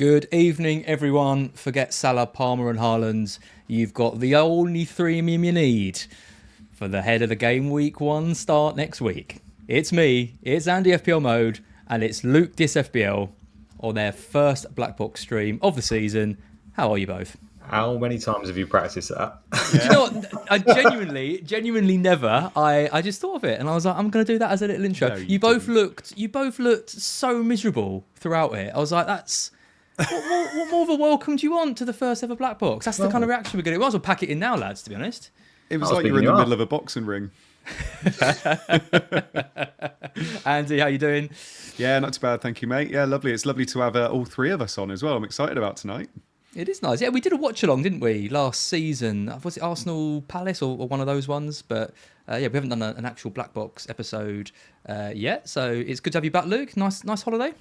Good evening, everyone. Forget Salah, Palmer and Haaland. You've got the only three you need for the head of the game week one start next week. It's me, it's Andy FPL Mode, and it's Luke Dis FPL on their first BlackBox stream of the season. How are you both? How many times have you practiced that? Do you know what? I genuinely never. I just thought of it, and I was like, I'm going to do that as a little intro. No, you both looked so miserable throughout it. I was like, that's what more of a welcome do you want to the first ever Black Box? That's the kind of reaction we're getting. We might as well pack it in now, lads, to be honest. It was like you were in the middle of a boxing ring. Andy, how you doing? Yeah, not too bad, thank you, mate. Yeah, lovely. It's lovely to have all three of us on as well. I'm excited about tonight. It is nice. Yeah, we did a watch-along, didn't we, last season? Was it Arsenal Palace or one of those ones? But yeah, we haven't done an actual Black Box episode yet. So it's good to have you back, Luke. Nice holiday.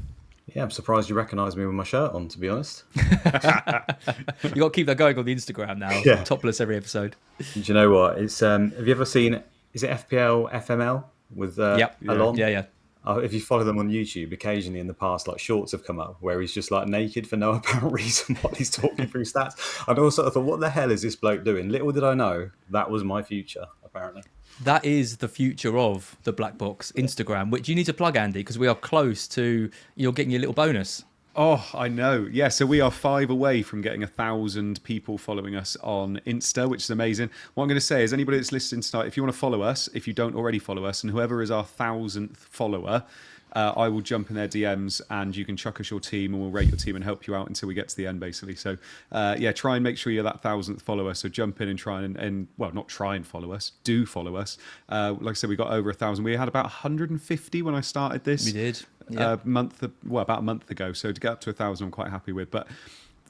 Yeah, I'm surprised you recognise me with my shirt on, to be honest. You got to keep that going on the Instagram now. Yeah. Topless every episode. Do you know what? It's have you ever seen? Is it FPL FML with Alon? Yeah. If you follow them on YouTube, occasionally in the past, like shorts have come up where he's just like naked for no apparent reason while he's talking through stats. And also I thought, what the hell is this bloke doing? Little did I know that was my future, apparently. That is the future of the Black Box Instagram, which you need to plug, Andy, because we are close to you're getting your little bonus. Oh, I know. Yeah, so we are 5 away from getting 1,000 people following us on Insta, which is amazing. What I'm going to say is anybody that's listening tonight, if you want to follow us, if you don't already follow us, and whoever is our 1,000th follower, I will jump in their DMs and you can chuck us your team and we'll rate your team and help you out until we get to the end, basically. So, yeah, try and make sure you're that 1,000th follower. So jump in and try and well, not try and follow us, do follow us. Like I said, we got over 1,000. We had about 150 when I started this. We did. About a month ago. So to get up to 1,000, I'm quite happy with. But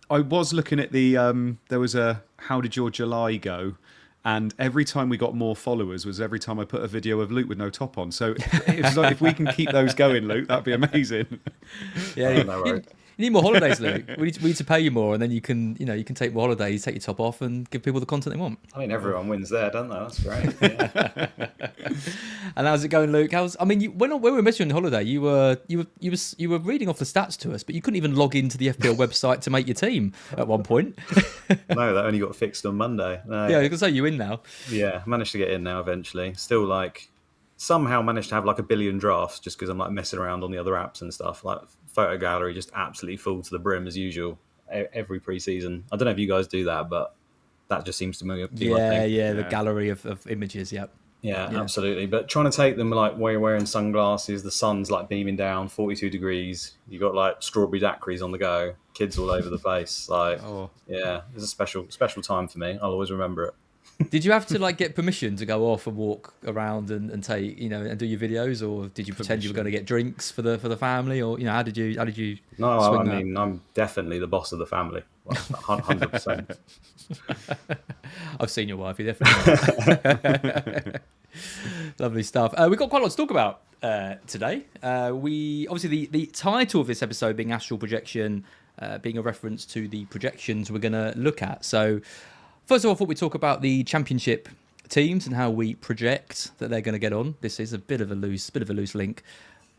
I was looking at the, there was a, how did your July go? And every time we got more followers was every time I put a video of Luke with no top on. So it was like, if we can keep those going, Luke, that'd be amazing. Yeah, you need more holidays, Luke. We need to pay you more, and then you can take more holidays, take your top off, and give people the content they want. I mean, everyone wins there, don't they? That's great. Yeah. And how's it going, Luke? When we were messaging on holiday, you were reading off the stats to us, but you couldn't even log into the FPL website to make your team at one point. No, that only got fixed on Monday. No. Yeah, you can say you in now. Yeah, managed to get in now eventually. Still somehow managed to have 1 billion drafts just because I'm messing around on the other apps and stuff. Photo gallery just absolutely full to the brim as usual every pre-season. I don't know if you guys do that, but that just seems to be my thing. Yeah, the gallery of images. Yeah, absolutely. But trying to take them while you're wearing sunglasses, the sun's beaming down, 42 degrees. You got strawberry daiquiris on the go, kids all over the place. Yeah, it's a special time for me. I'll always remember it. Did you have to get permission to go off and walk around and take and do your videos, or did you pretend you were going to get drinks for the family, or how did you No, swing I that? mean I'm definitely the boss of the family, 100%. I've seen your wife, you definitely. Lovely stuff. We've got quite a lot to talk about today. We obviously the title of this episode being Astral Projection, being a reference to the projections we're going to look at. So. First of all, I thought we'd talk about the championship teams and how we project that they're going to get on. This is a bit of a loose link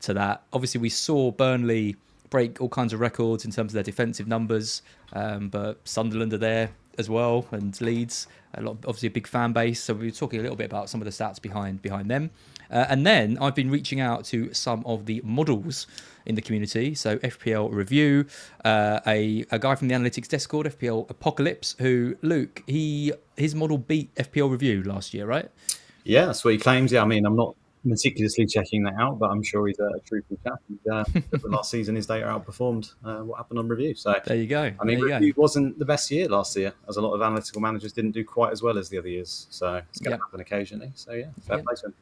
to that. Obviously, we saw Burnley break all kinds of records in terms of their defensive numbers, but Sunderland are there as well, and Leeds, obviously a big fan base. So we were talking a little bit about some of the stats behind them. And then I've been reaching out to some of the models in the community. So FPL Review, a guy from the analytics desk called FPL Apocalypse, who, Luke, his model beat FPL Review last year, right? Yeah, that's what he claims. Yeah, I mean, I'm not meticulously checking that out, but I'm sure he's a truthful chap. Last season, his data outperformed what happened on Review. So there you go. I mean, Review wasn't the best year last year, as a lot of analytical managers didn't do quite as well as the other years. So it's going to happen occasionally. So yeah, fair play to him.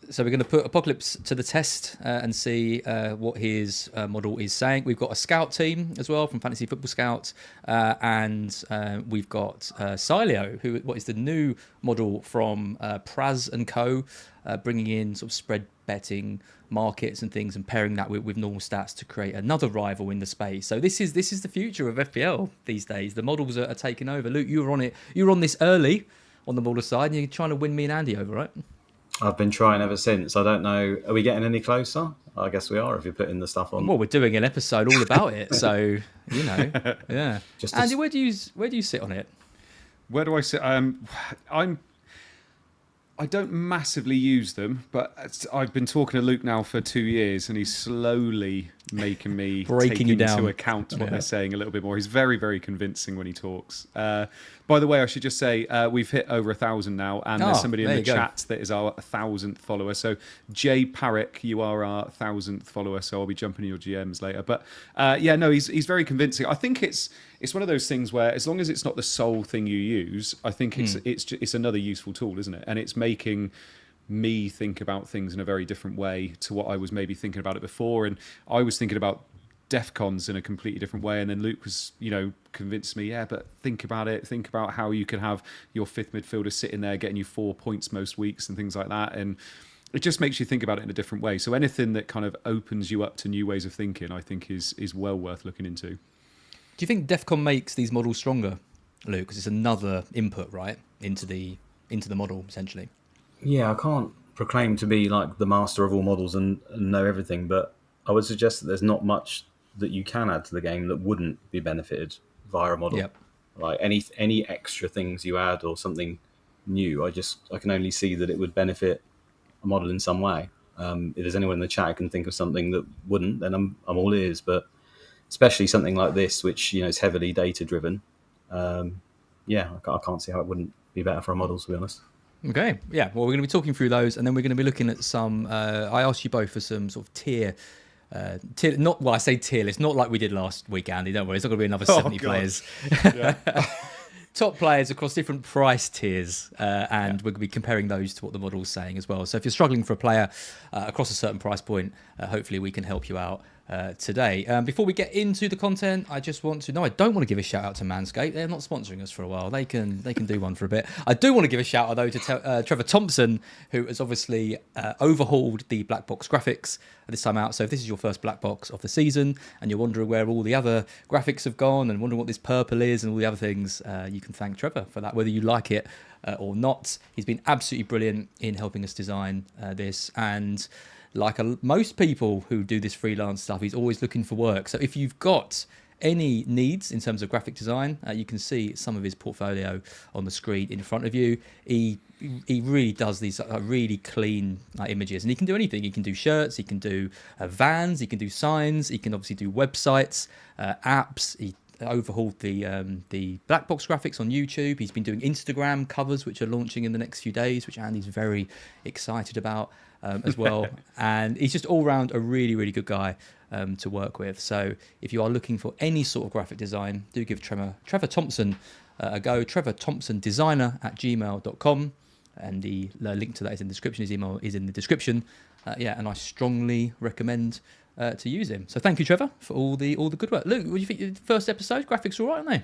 So we're going to put Apocalypse to the test and see what his model is saying. We've got a scout team as well from Fantasy Football Scout, and we've got Silio, what is the new model from Praz and Co, bringing in sort of spread betting markets and things and pairing that with normal stats to create another rival in the space. So this is the future of FPL these days. The models are taking over. Luke, you were on it. You were on this early on the model side, and you're trying to win me and Andy over, right? I've been trying ever since. I don't know. Are we getting any closer? I guess we are if you're putting the stuff on. Well, we're doing an episode all about it, so yeah. Just Andy, where do you sit on it? Where do I sit? I don't massively use them, but I've been talking to Luke now for 2 years, and he's slowly making me Breaking you down into account what they're saying a little bit more. He's very, very convincing when he talks. By the way, I should just say we've hit over 1,000 now, and there's somebody in the chat that is our 1,000th follower. So Jay Parrick, you are our 1,000th follower. So I'll be jumping in your GMs later. But he's very convincing. I think it's one of those things where as long as it's not the sole thing you use, I think it's another useful tool, isn't it? And it's making me think about things in a very different way to what I was maybe thinking about it before. And I was thinking about DEF CONs in a completely different way, and then Luke was, convinced me, but think about it. Think about how you can have your fifth midfielder sitting there getting you 4 points most weeks and things like that. And it just makes you think about it in a different way. So anything that kind of opens you up to new ways of thinking, I think is well worth looking into. Do you think DEF CON makes these models stronger, Luke? Because it's another input, right, into the model, essentially. Yeah, I can't proclaim to be like the master of all models and know everything, but I would suggest that there's not much that you can add to the game that wouldn't be benefited via a model. Yep. Like any extra things you add or something new, I can only see that it would benefit a model in some way. If there's anyone in the chat who can think of something that wouldn't, then I'm all ears. But especially something like this, which is heavily data driven. I can't see how it wouldn't be better for a model, to be honest. Okay, yeah. Well, we're going to be talking through those, and then we're going to be looking at some. I asked you both for some sort of tier. I say tier list, not like we did last week, Andy. Don't worry, it's not going to be another 70 players. Top players across different price tiers, and we're going to be comparing those to what the model's saying as well. So if you're struggling for a player across a certain price point, hopefully we can help you out today. Before we get into the content, I just want to... No, I don't want to give a shout out to Manscaped. They're not sponsoring us for a while. They can do one for a bit. I do want to give a shout out, though, to Trevor Thompson, who has obviously overhauled the black box graphics this time out. So if this is your first black box of the season and you're wondering where all the other graphics have gone and wondering what this purple is and all the other things, you can thank Trevor for that, whether you like it or not. He's been absolutely brilliant in helping us design this, and like most people who do this freelance stuff, he's always looking for work. So if you've got any needs in terms of graphic design, you can see some of his portfolio on the screen in front of you. He really does these really clean images, and he can do anything. He can do shirts, he can do vans, he can do signs, he can obviously do websites, apps. He overhauled the black box graphics on YouTube. He's been doing Instagram covers, which are launching in the next few days, which Andy's very excited about as well. And he's just all round a really, really good guy to work with. So if you are looking for any sort of graphic design, do give Trevor Thompson a go. trevorthompsondesigner@gmail.com, and the link to that is in the description. His email is in the description. And I strongly recommend to use him. So thank you, Trevor, for all the good work. Luke, what do you think? The first episode, graphics all right, aren't they?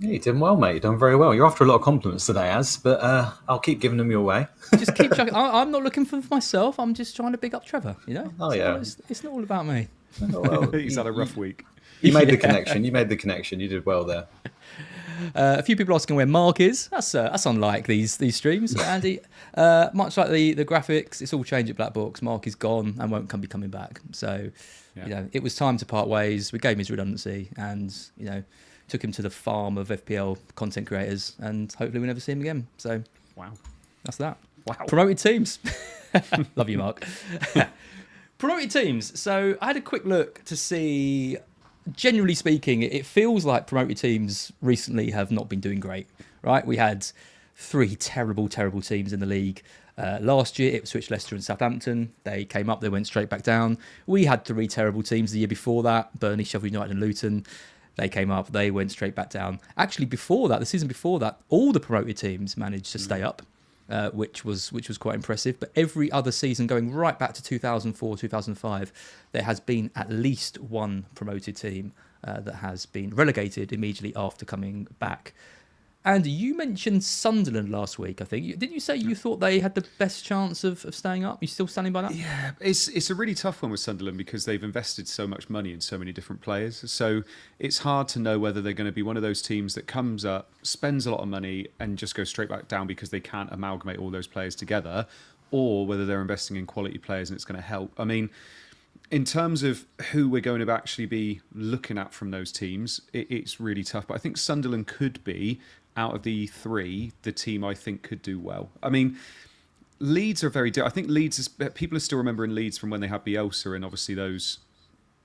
Yeah, you did well, mate. You've done very well. You're after a lot of compliments today, but I'll keep giving them your way. Just keep chucking. I'm not looking for myself. I'm just trying to big up Trevor, Oh, yeah. It's not all about me. Oh, well, He's had a rough week. You made the connection. You made the connection. You did well there. A few people asking where Mark is. That's unlike these streams, Andy. Much like the graphics, it's all changed at BlackBox. Mark is gone and won't be coming back. So, it was time to part ways. We gave him his redundancy, and took him to the farm of FPL content creators, and hopefully we never see him again. So, wow, that's that. Wow, promoted teams. Love you, Mark. Promoted teams. So I had a quick look to see. Generally speaking, it feels like promoted teams recently have not been doing great, right? We had 3 terrible teams in the league. Last year, Ipswich, Leicester and Southampton. They came up, they went straight back down. We had 3 terrible teams the year before that, Burnley, Sheffield United and Luton. They came up, they went straight back down. Actually, before that, the season before that, all the promoted teams managed to stay up, which was quite impressive. But every other season, going right back to 2004, 2005, there has been at least one promoted team that has been relegated immediately after coming back. And you mentioned Sunderland last week, I think. Didn't you say you thought they had the best chance of staying up? You still standing by that? Yeah, it's a really tough one with Sunderland because they've invested so much money in so many different players. So it's hard to know whether they're going to be one of those teams that comes up, spends a lot of money and just goes straight back down because they can't amalgamate all those players together, or whether they're investing in quality players and it's going to help. I mean, in terms of who we're going to actually be looking at from those teams, it's really tough. But I think Sunderland could be, out of the three, the team I think could do well. I mean, Leeds are very I think Leeds people are still remembering Leeds from when they had Bielsa and obviously those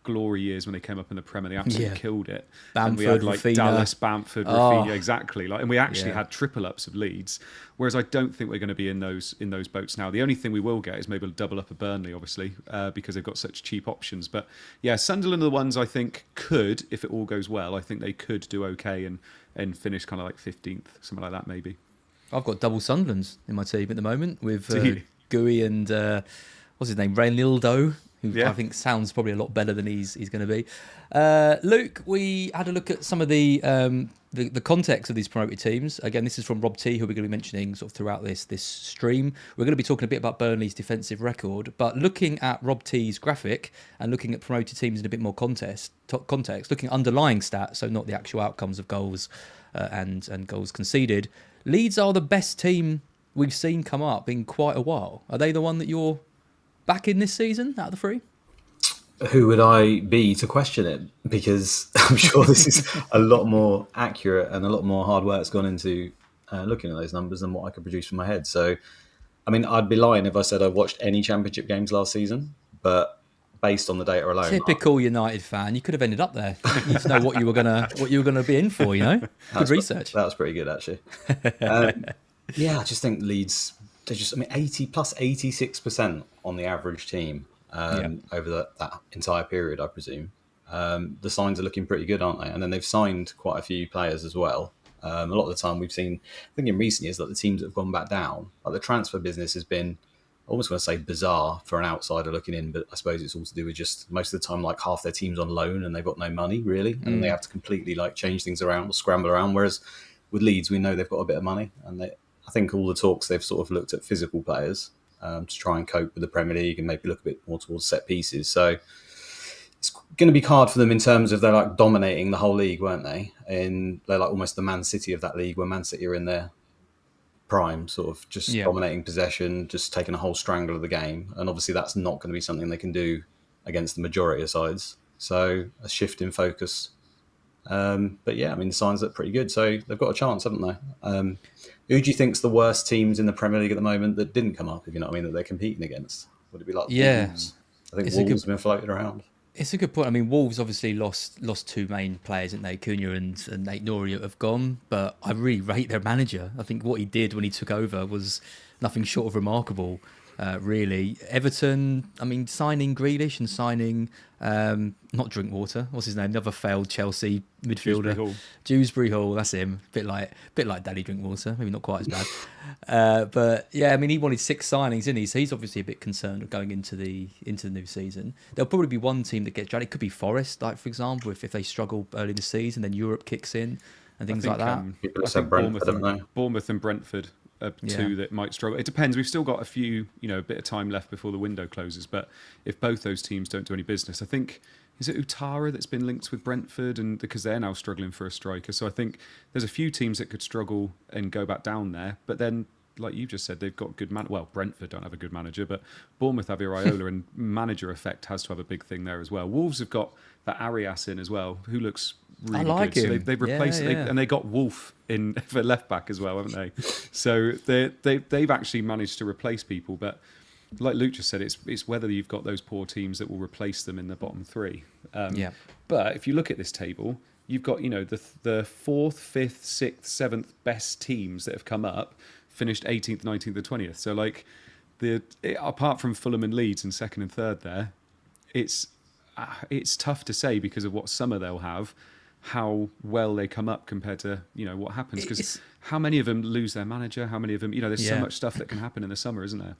glory years when they came up in the Premier. They absolutely killed it. Bamford, and we had like Rafinha. Dallas, Bamford, Rafinha, exactly. Like, and we actually had triple ups of Leeds. Whereas I don't think we're going to be in those boats now. The only thing we will get is maybe a double up of Burnley, obviously, because they've got such cheap options. But yeah, Sunderland are the ones I think could, if it all goes well, I think they could do okay and finish kind of like 15th, something like that maybe. I've got double Sunderlands in my team at the moment with Gooey and what's his name, Reynildo, who I think sounds probably a lot better than he's going to be. Luke, we had a look at some of the context of these promoted teams. Again, this is from Rob T, who we're going to be mentioning sort of throughout this stream. We're going to be talking a bit about Burnley's defensive record, but looking at Rob T's graphic and looking at promoted teams in a bit more context, looking at underlying stats, so not the actual outcomes of goals and goals conceded. Leeds are the best team we've seen come up in quite a while. Are they the one that you're back in this season out of the three? Who would I be to question it? Because I'm sure this is a lot more accurate and a lot more hard work's gone into looking at those numbers than what I could produce from my head. So, I mean, I'd be lying if I said I've watched any championship games last season, but based on the data alone, typical United fan, you could have ended up there. You need to know what you were gonna be in for. You know, good research. That was pretty good, actually. Yeah, I just think Leeds. They're just, I mean, 86% on the average team over that entire period, I presume. The signs are looking pretty good, aren't they? And then they've signed quite a few players as well. A lot of the time we've seen, I think in recent years, that the teams that have gone back down, like the transfer business has been, I almost want to say bizarre for an outsider looking in, but I suppose it's all to do with just most of the time, like half their team's on loan and they've got no money really. And they have to completely like change things around or scramble around. Whereas with Leeds, we know they've got a bit of money and I think all the talks they've sort of looked at physical players to try and cope with the Premier League and maybe look a bit more towards set pieces. So it's going to be hard for them in terms of they're like dominating the whole league, weren't they? And they're like almost the Man City of that league, where Man City are in their prime, sort of just dominating possession, just taking a whole strangle of the game. And obviously that's not going to be something they can do against the majority of sides. So a shift in focus. But yeah, I mean, the signs look pretty good. So they've got a chance, haven't they? Who do you think's the worst teams in the Premier League at the moment that didn't come up, if you know what I mean, that they're competing against? Would it be like Wolves? I think Wolves have been floated around. It's a good point. I mean, Wolves obviously lost two main players, didn't they? Cunha and Nate Nouri have gone, but I really rate their manager. I think what he did when he took over was nothing short of remarkable, really. Everton, I mean, signing Grealish and signing, not Drinkwater, what's his name? Another failed Chelsea midfielder. Dewsbury Hall, that's him. Bit like Daddy Drinkwater, maybe not quite as bad. But yeah, I mean, he wanted 6 signings, didn't he? So he's obviously a bit concerned of going into the new season. There'll probably be one team that gets dragged. It could be Forest, like for example, if they struggle early in the season, then Europe kicks in and things like that. People have said Bournemouth and Brentford are two that might struggle. It depends. We've still got a bit of time left before the window closes. But if both those teams don't do any business, I think, is it Utara that's been linked with Brentford, and because they're now struggling for a striker. So I think there's a few teams that could struggle and go back down there. But then, like you just said, they've got good well, Brentford don't have a good manager, but Bournemouth have Iraola, and manager effect has to have a big thing there as well. Wolves have got that Arias in as well, who looks really like good. him. So they've replaced and they got Wolf in for left back as well, haven't they? So they've actually managed to replace people. But like Luke just said, it's whether you've got those poor teams that will replace them in the bottom 3. But if you look at this table, you've got the 4th, 5th, 6th, 7th best teams that have come up finished 18th, 19th, and 20th. So like apart from Fulham and Leeds in 2nd and 3rd there, it's tough to say because of what summer they'll have, how well they come up compared to what happens, because how many of them lose their manager, how many of them there's so much stuff that can happen in the summer, isn't there?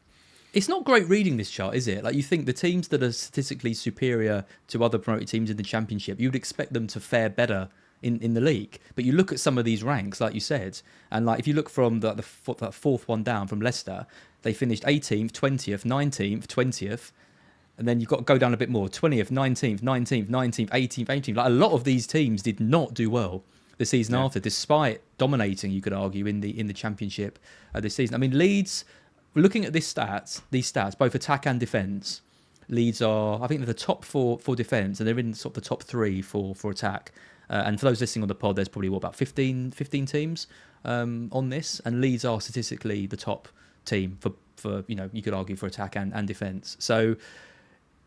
It's not great reading this chart, is it? Like, you think the teams that are statistically superior to other promoted teams in the Championship, you'd expect them to fare better in the league. But you look at some of these ranks, like you said, and like if you look from that 4th one down from Leicester, they finished 18th, 20th, 19th, 20th. And then you've got to go down a bit more. 20th, 19th, 19th, 19th, 18th, 18th. Like, a lot of these teams did not do well the season after, despite dominating, you could argue, in the Championship this season. I mean, Leeds, looking at these stats, both attack and defence, Leeds are, I think they're the top four for defence, and they're in sort of the top three for attack. And for those listening on the pod, there's probably about 15 teams on this, and Leeds are statistically the top team for you could argue for attack and defence. So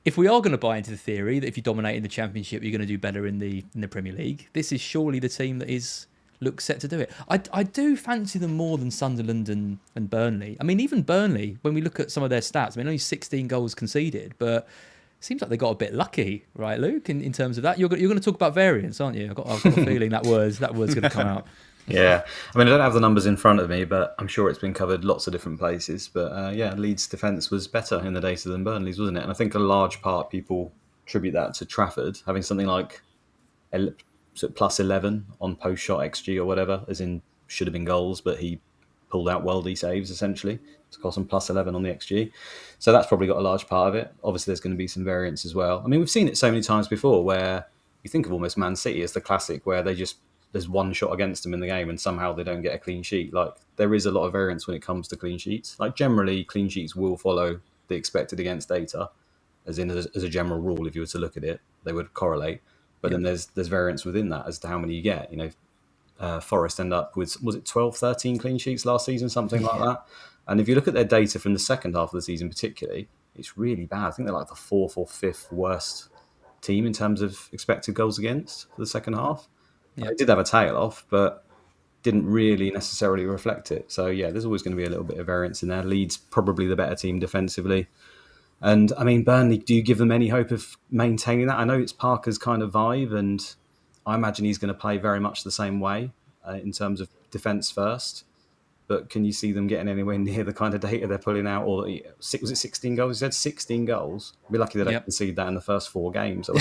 if we are going to buy into the theory that if you dominate in the Championship, you're going to do better in the Premier League, this is surely the team that looks set to do it. I do fancy them more than Sunderland and Burnley. I mean, even Burnley, when we look at some of their stats, I mean, only 16 goals conceded, but it seems like they got a bit lucky, right, Luke, in terms of that? You're going to talk about variance, aren't you? I've got a feeling that word's going to come out. Yeah, I mean, I don't have the numbers in front of me, but I'm sure it's been covered lots of different places. But Leeds' defence was better in the data than Burnley's, wasn't it? And I think a large part people attribute that to Trafford having something like plus 11 on post-shot XG or whatever, as in should have been goals, but he pulled out worldy saves, essentially. It's cost him plus 11 on the XG. So that's probably got a large part of it. Obviously, there's going to be some variance as well. I mean, we've seen it so many times before where you think of almost Man City as the classic where there's one shot against them in the game and somehow they don't get a clean sheet. Like, there is a lot of variance when it comes to clean sheets. Like, generally, clean sheets will follow the expected against data, as a general rule. If you were to look at it, they would correlate. But then there's variance within that as to how many you get. Forest end up with, was it 12, 13 clean sheets last season, something like that? And if you look at their data from the second half of the season particularly, it's really bad. I think they're like the fourth or fifth worst team in terms of expected goals against for the second half. Yeah. They did have a tail off, but didn't really necessarily reflect it. So, yeah, there's always going to be a little bit of variance in there. Leeds probably the better team defensively. And, I mean, Burnley, do you give them any hope of maintaining that? I know it's Parker's kind of vibe, and I imagine he's going to play very much the same way in terms of defence first. But can you see them getting anywhere near the kind of data they're pulling out? Or was it 16 goals? He said 16 goals. Be lucky they don't concede that in the first 4 games. 4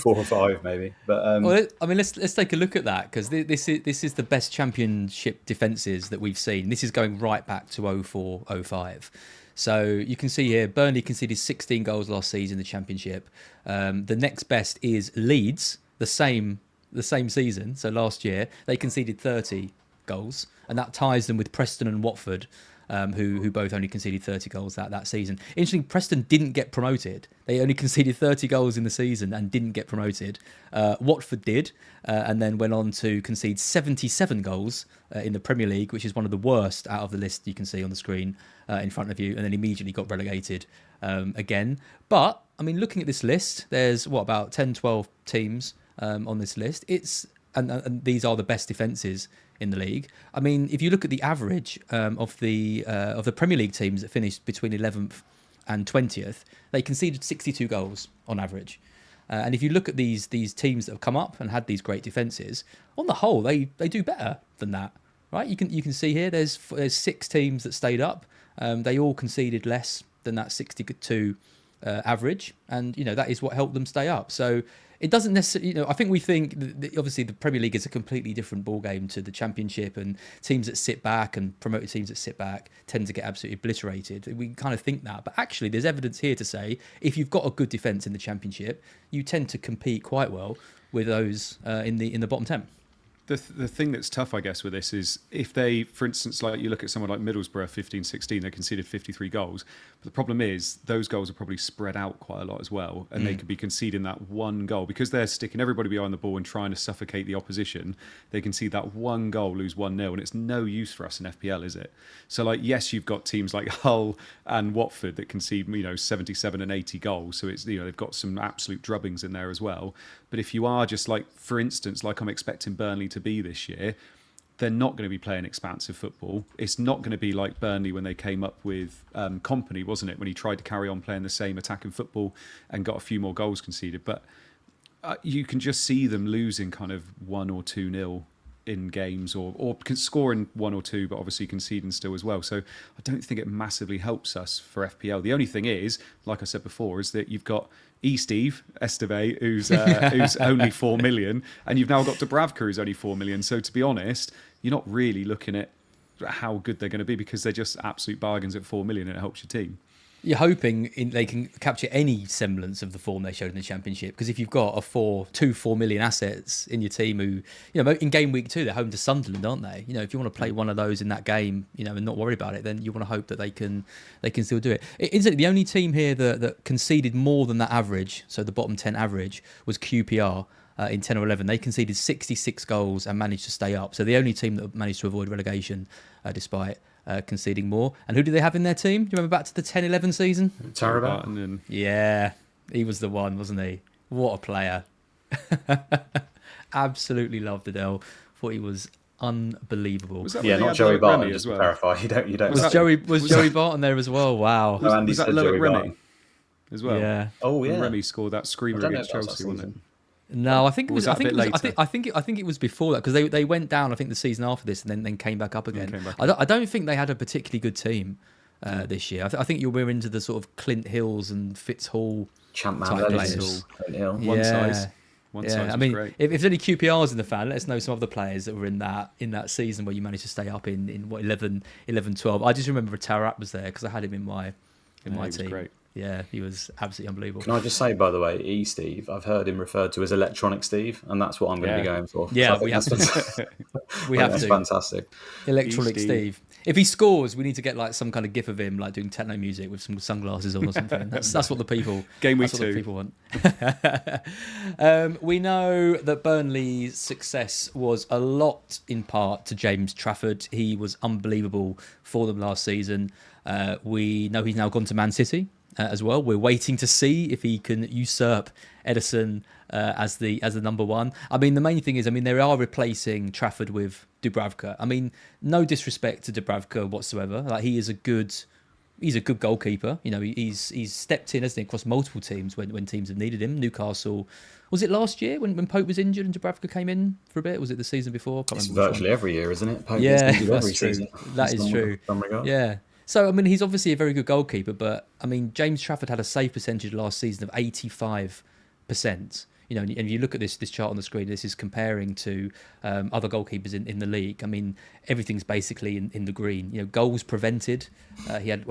or 5 maybe. But well, I mean, let's take a look at that, because this is the best Championship defences that we've seen. This is going right back to 04-05. So you can see here, Burnley conceded 16 goals last season in the Championship. The next best is Leeds, the same season. So last year they conceded 30 goals, and that ties them with Preston and Watford, who both only conceded 30 goals that season. Interesting, Preston didn't get promoted. They only conceded 30 goals in the season and didn't get promoted. Watford did, and then went on to concede 77 goals in the Premier League, which is one of the worst out of the list you can see on the screen in front of you, and then immediately got relegated again. But, I mean, looking at this list, there's, about 10, 12 teams on this list. And these are the best defences in the league. I mean, if you look at the average of the Premier League teams that finished between 11th and 20th, they conceded 62 goals on average. And if you look at these teams that have come up and had these great defences, on the whole, they do better than that, right? You can see here there's 6 teams that stayed up. They all conceded less than that 62 average, and that is what helped them stay up. So it doesn't necessarily, I think we think that obviously the Premier League is a completely different ballgame to the Championship, and teams that sit back and promoted teams that sit back tend to get absolutely obliterated. We kind of think that, but actually there's evidence here to say if you've got a good defence in the Championship, you tend to compete quite well with those in the bottom 10. The thing that's tough, I guess, with this is if they, for instance, like you look at someone like Middlesbrough, 15-16, they conceded 53 goals. But the problem is those goals are probably spread out quite a lot as well. And they could be conceding that one goal. Because they're sticking everybody behind the ball and trying to suffocate the opposition, they can see that one goal, lose 1-0. And it's no use for us in FPL, is it? So, like, yes, you've got teams like Hull and Watford that concede, 77 and 80 goals. So it's, they've got some absolute drubbings in there as well. But if you are just like, for instance, like I'm expecting Burnley to be this year, they're not going to be playing expansive football. It's not going to be like Burnley when they came up with Company, wasn't it? When he tried to carry on playing the same attacking football and got a few more goals conceded. But you can just see them losing kind of 1 or 2-0 in games, or scoring 1 or 2, but obviously conceding still as well. So I don't think it massively helps us for FPL. The only thing is, like I said before, is that you've got Steve Esteve, who's only 4 million, and you've now got Dubravka, who's only 4 million. So to be honest, you're not really looking at how good they're going to be, because they're just absolute bargains at 4 million, and it helps your team. You're hoping they can capture any semblance of the form they showed in the Championship. Because if you've got 4 million assets in your team who, in game week 2, they're home to Sunderland, aren't they? If you want to play one of those in that game, and not worry about it, then you want to hope that they can still do it. Incidentally, the only team here that conceded more than that average, so the bottom 10 average, was QPR. In 10 or 11, they conceded 66 goals and managed to stay up. So the only team that managed to avoid relegation despite conceding more. And who did they have in their team? Do you remember back to the 10-11 season? Tarabat. Yeah, he was the one, wasn't he? What a player. Absolutely loved Adele. Thought he was unbelievable. Was that Yeah, when they not had Joey Loic Barton, Remy just as to well? clarify. You don't. Was Joey Barton there as well? Wow. No, Andy Was that said Loic Joey Remy Barton. as well? Yeah. Oh, When yeah. Remy scored that screamer I don't know against if that was Chelsea, that wasn't it? season. No, I think it was. Was that I think a it bit was. later? I think it was before that, because they went down. I think the season after this, and then came back up again. came back I don't think they had a particularly good team this year. I think we're into the sort of Clint Hills and Fitzhall Champman type Ellis. players. Clint Hill. One size. One Yeah, size I was mean, great. if there's any QPRs in the fan, let us know some of the players that were in that season where you managed to stay up in 11, 12. I just remember Tarat was there because I had him in my he was team. great. Yeah, he was absolutely unbelievable. Can I just say, by the way, Steve, I've heard him referred to as Electronic Steve, and that's what I'm going to be Yeah. going for. Yeah, I think we have that's to. We have that's to. fantastic. Electronic Steve. Steve. If he scores, we need to get like some kind of gif of him like doing techno music with some sunglasses on or something. That's what the people. Game week that's what 2. the people want. We know that Burnley's success was a lot in part to James Trafford. He was unbelievable for them last season. We know he's now gone to Man City as well. We're waiting to see if he can usurp Ederson as the number one. I mean, the main thing is, they are replacing Trafford with Dubravka. I mean, no disrespect to Dubravka whatsoever. Like, he's a good goalkeeper. He's stepped in, hasn't he, across multiple teams when teams have needed him. Newcastle, was it last year when Pope was injured and Dubravka came in for a bit? Was it the season before? It's virtually every year, isn't it? Pope Yeah, gets injured every that's true. season. That is true. Yeah. So, he's obviously a very good goalkeeper, but, James Trafford had a save percentage last season of 85%. And if you look at this chart on the screen, this is comparing to other goalkeepers in the league. Everything's basically in the green. Goals prevented. He had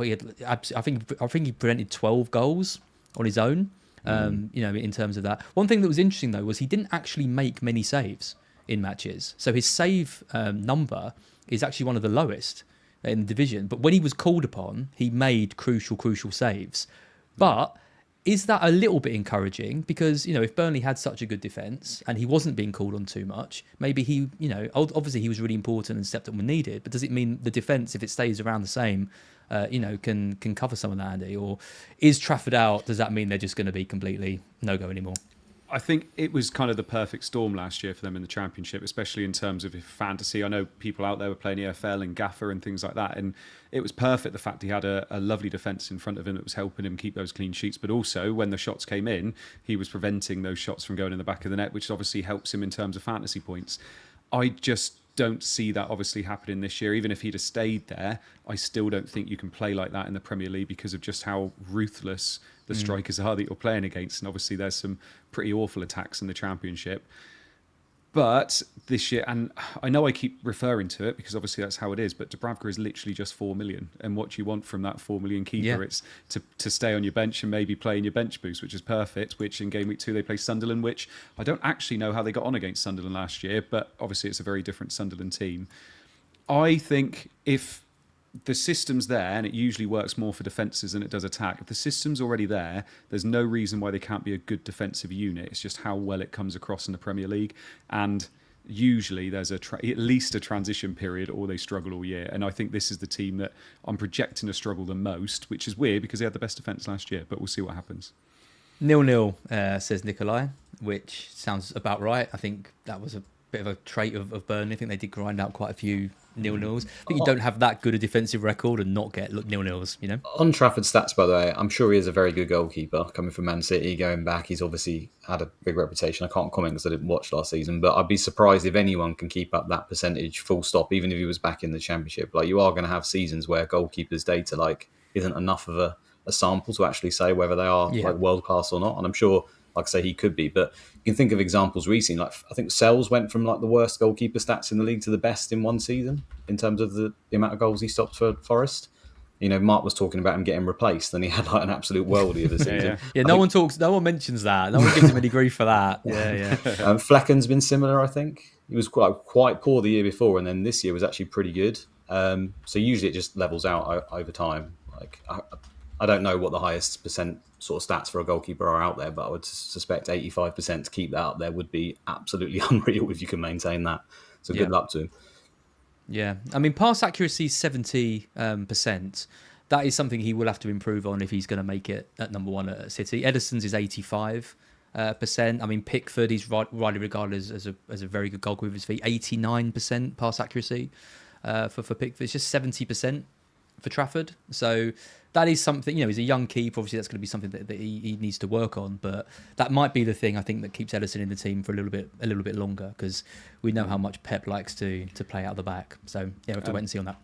I think he prevented 12 goals on his own. In terms of that. One thing that was interesting though was he didn't actually make many saves in matches. So his save number is actually one of the lowest in the division. But when he was called upon, he made crucial saves. But is that a little bit encouraging? Because, if Burnley had such a good defence and he wasn't being called on too much, maybe he, obviously he was really important and stepped up when needed. But does it mean the defence, if it stays around the same, can cover some of that, Andy? Or is Trafford out? Does that mean they're just going to be completely no-go anymore? I think it was kind of the perfect storm last year for them in the Championship, especially in terms of fantasy. I know people out there were playing EFL and Gaffer and things like that, and it was perfect, the fact he had a lovely defence in front of him that was helping him keep those clean sheets, but also when the shots came in, he was preventing those shots from going in the back of the net, which obviously helps him in terms of fantasy points. I just don't see that obviously happening this year. Even if he'd have stayed there, I still don't think you can play like that in the Premier League because of just how ruthless the strikers are that you're playing against. And obviously there's some pretty awful attacks in the Championship. But this year, and I know I keep referring to it because obviously that's how it is, but Dubravka is literally just 4 million. And what you want from that 4 million keeper, it's to stay on your bench and maybe play in your bench boost, which is perfect, which in game week 2 they play Sunderland, which I don't actually know how they got on against Sunderland last year, but obviously it's a very different Sunderland team. I think if the system's there, and it usually works more for defences than it does attack. If the system's already there, there's no reason why they can't be a good defensive unit. It's just how well it comes across in the Premier League. And usually there's at least a transition period or they struggle all year. And I think this is the team that I'm projecting to struggle the most, which is weird because they had the best defence last year, but we'll see what happens. 0-0, says Nikolai, which sounds about right. I think that was a bit of a trait of Burnley. I think they did grind out quite a few 0-0s. I think you don't have that good a defensive record and not get 0-0s, On Trafford's stats, by the way, I'm sure he is a very good goalkeeper coming from Man City, going back. He's obviously had a big reputation. I can't comment because I didn't watch last season, but I'd be surprised if anyone can keep up that percentage full stop, even if he was back in the Championship. Like, you are going to have seasons where goalkeepers' data isn't enough of a sample to actually say whether they are world class or not. And I'm sure, like I say, he could be, but you can think of examples recently. Like, I think Sells went from the worst goalkeeper stats in the league to the best in one season in terms of the amount of goals he stopped for Forest. Mark was talking about him getting replaced, and he had like an absolute worldie of a season. No one mentions that. No one gives him any grief for that. Yeah. Flecken's been similar, I think. He was quite poor the year before, and then this year was actually pretty good. So usually it just levels out over time. Like I don't know what the highest percent sort of stats for a goalkeeper are out there, but I would suspect 85% to keep that up there would be absolutely unreal if you can maintain that. So good luck to him. Yeah, I mean, pass accuracy 70%. That is something he will have to improve on if he's going to make it at number one at City. Ederson's is 85%. I mean, Pickford, he's widely regarded as a very good goalkeeper with his feet. 89% pass accuracy for Pickford. It's just 70% for Trafford. So that is something, he's a young keeper. Obviously, that's going to be something that he needs to work on. But that might be the thing, I think, that keeps Ederson in the team for a little bit longer, because we know how much Pep likes to play out the back. So, yeah, we have to wait and see on that.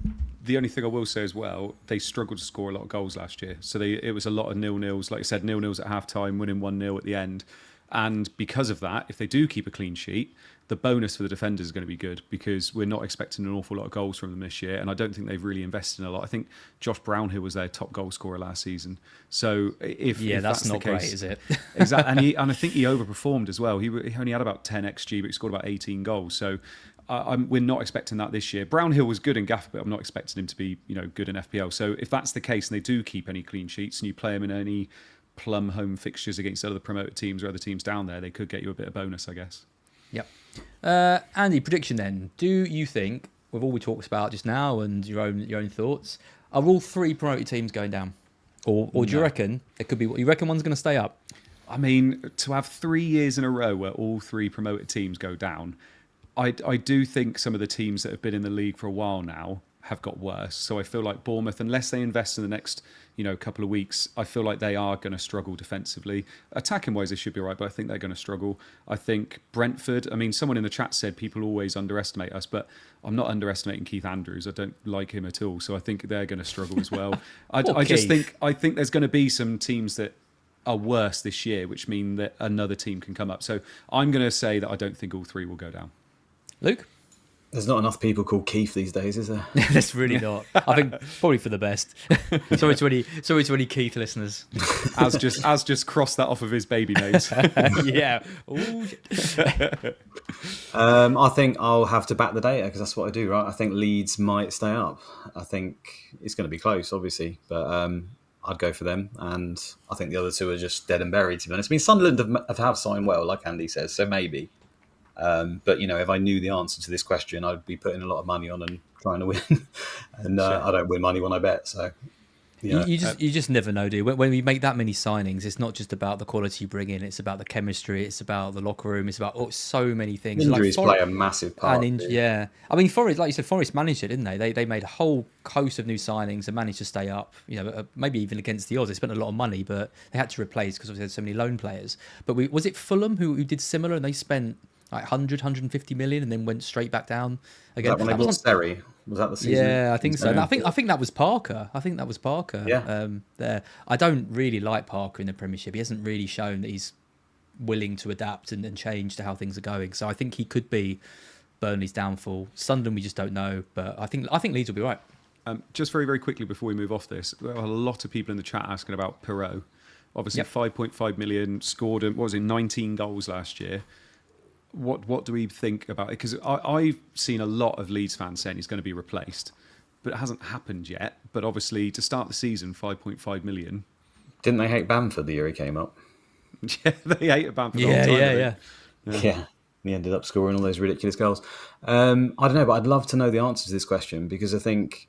The only thing I will say as well, they struggled to score a lot of goals last year. So it was a lot of 0-0s. Like I said, 0-0s at half-time, winning 1-0 at the end. And because of that, if they do keep a clean sheet, the bonus for the defenders is going to be good, because we're not expecting an awful lot of goals from them this year, and I don't think they've really invested in a lot. I think Josh Brownhill was their top goal scorer last season. So if that's not the case, great, is it? Exactly, and I think he overperformed as well. He only had about 10 XG, but he scored about 18 goals. So we're not expecting that this year. Brownhill was good in Gaffer, but I'm not expecting him to be good in FPL. So if that's the case, and they do keep any clean sheets, and you play him in any plum home fixtures against other promoted teams or other teams down there, they could get you a bit of bonus, I guess. Yep. Andy, prediction then. Do you think, with all we talked about just now and your own thoughts, are all three promoted teams going down? Or do you reckon it could be, you reckon one's going to stay up? I mean, to have 3 years in a row where all three promoted teams go down, I do think some of the teams that have been in the league for a while now have got worse. So I feel like Bournemouth, unless they invest in the next couple of weeks, I feel like they are going to struggle defensively. Attacking wise, they should be right, but I think they're going to struggle. I think Brentford, I mean, someone in the chat said people always underestimate us, but I'm not underestimating Keith Andrews. I don't like him at all. So I think they're going to struggle as well. I think there's going to be some teams that are worse this year, which mean that another team can come up. So I'm going to say that I don't think all three will go down. Luke? There's not enough people called Keith these days, is there? There's really not. I think probably for the best. Sorry to any Keith listeners. As just crossed that off of his baby names. Yeah. I think I'll have to back the data, because that's what I do, right? I think Leeds might stay up. I think it's going to be close, obviously, but I'd go for them. And I think the other two are just dead and buried, to be honest. I mean, Sunderland have signed well, like Andy says, so maybe. But if I knew the answer to this question, I'd be putting a lot of money on and trying to win. And I don't win money when I bet, so you just never know, do you? When we make that many signings, it's not just about the quality you bring in; it's about the chemistry, it's about the locker room, it's about so many things. Injuries play a massive part. Yeah, I mean, Forest, like you said, Forest managed it, didn't they? They made a whole host of new signings and managed to stay up. Maybe even against the odds. They spent a lot of money, but they had to replace because they had so many loan players. But was it Fulham who did similar, and they spent like 150 million and then went straight back down again? That when they bought Seri, was that the season? Yeah, I think so. And I think that was Parker. Yeah. There. I don't really like Parker in the Premiership. He hasn't really shown that he's willing to adapt and change to how things are going. So I think he could be Burnley's downfall. Sunderland, we just don't know. But I think Leeds will be right. Just very, very quickly before we move off this, there are a lot of people in the chat asking about Perot. Obviously, 5.5 million, scored, 19 goals last year. What do we think about it? Because I've seen a lot of Leeds fans saying he's going to be replaced, but it hasn't happened yet. But obviously, to start the season, 5.5 million. Didn't they hate Bamford the year he came up? Yeah, they hated Bamford. Yeah. He ended up scoring all those ridiculous goals. I don't know, but I'd love to know the answer to this question, because I think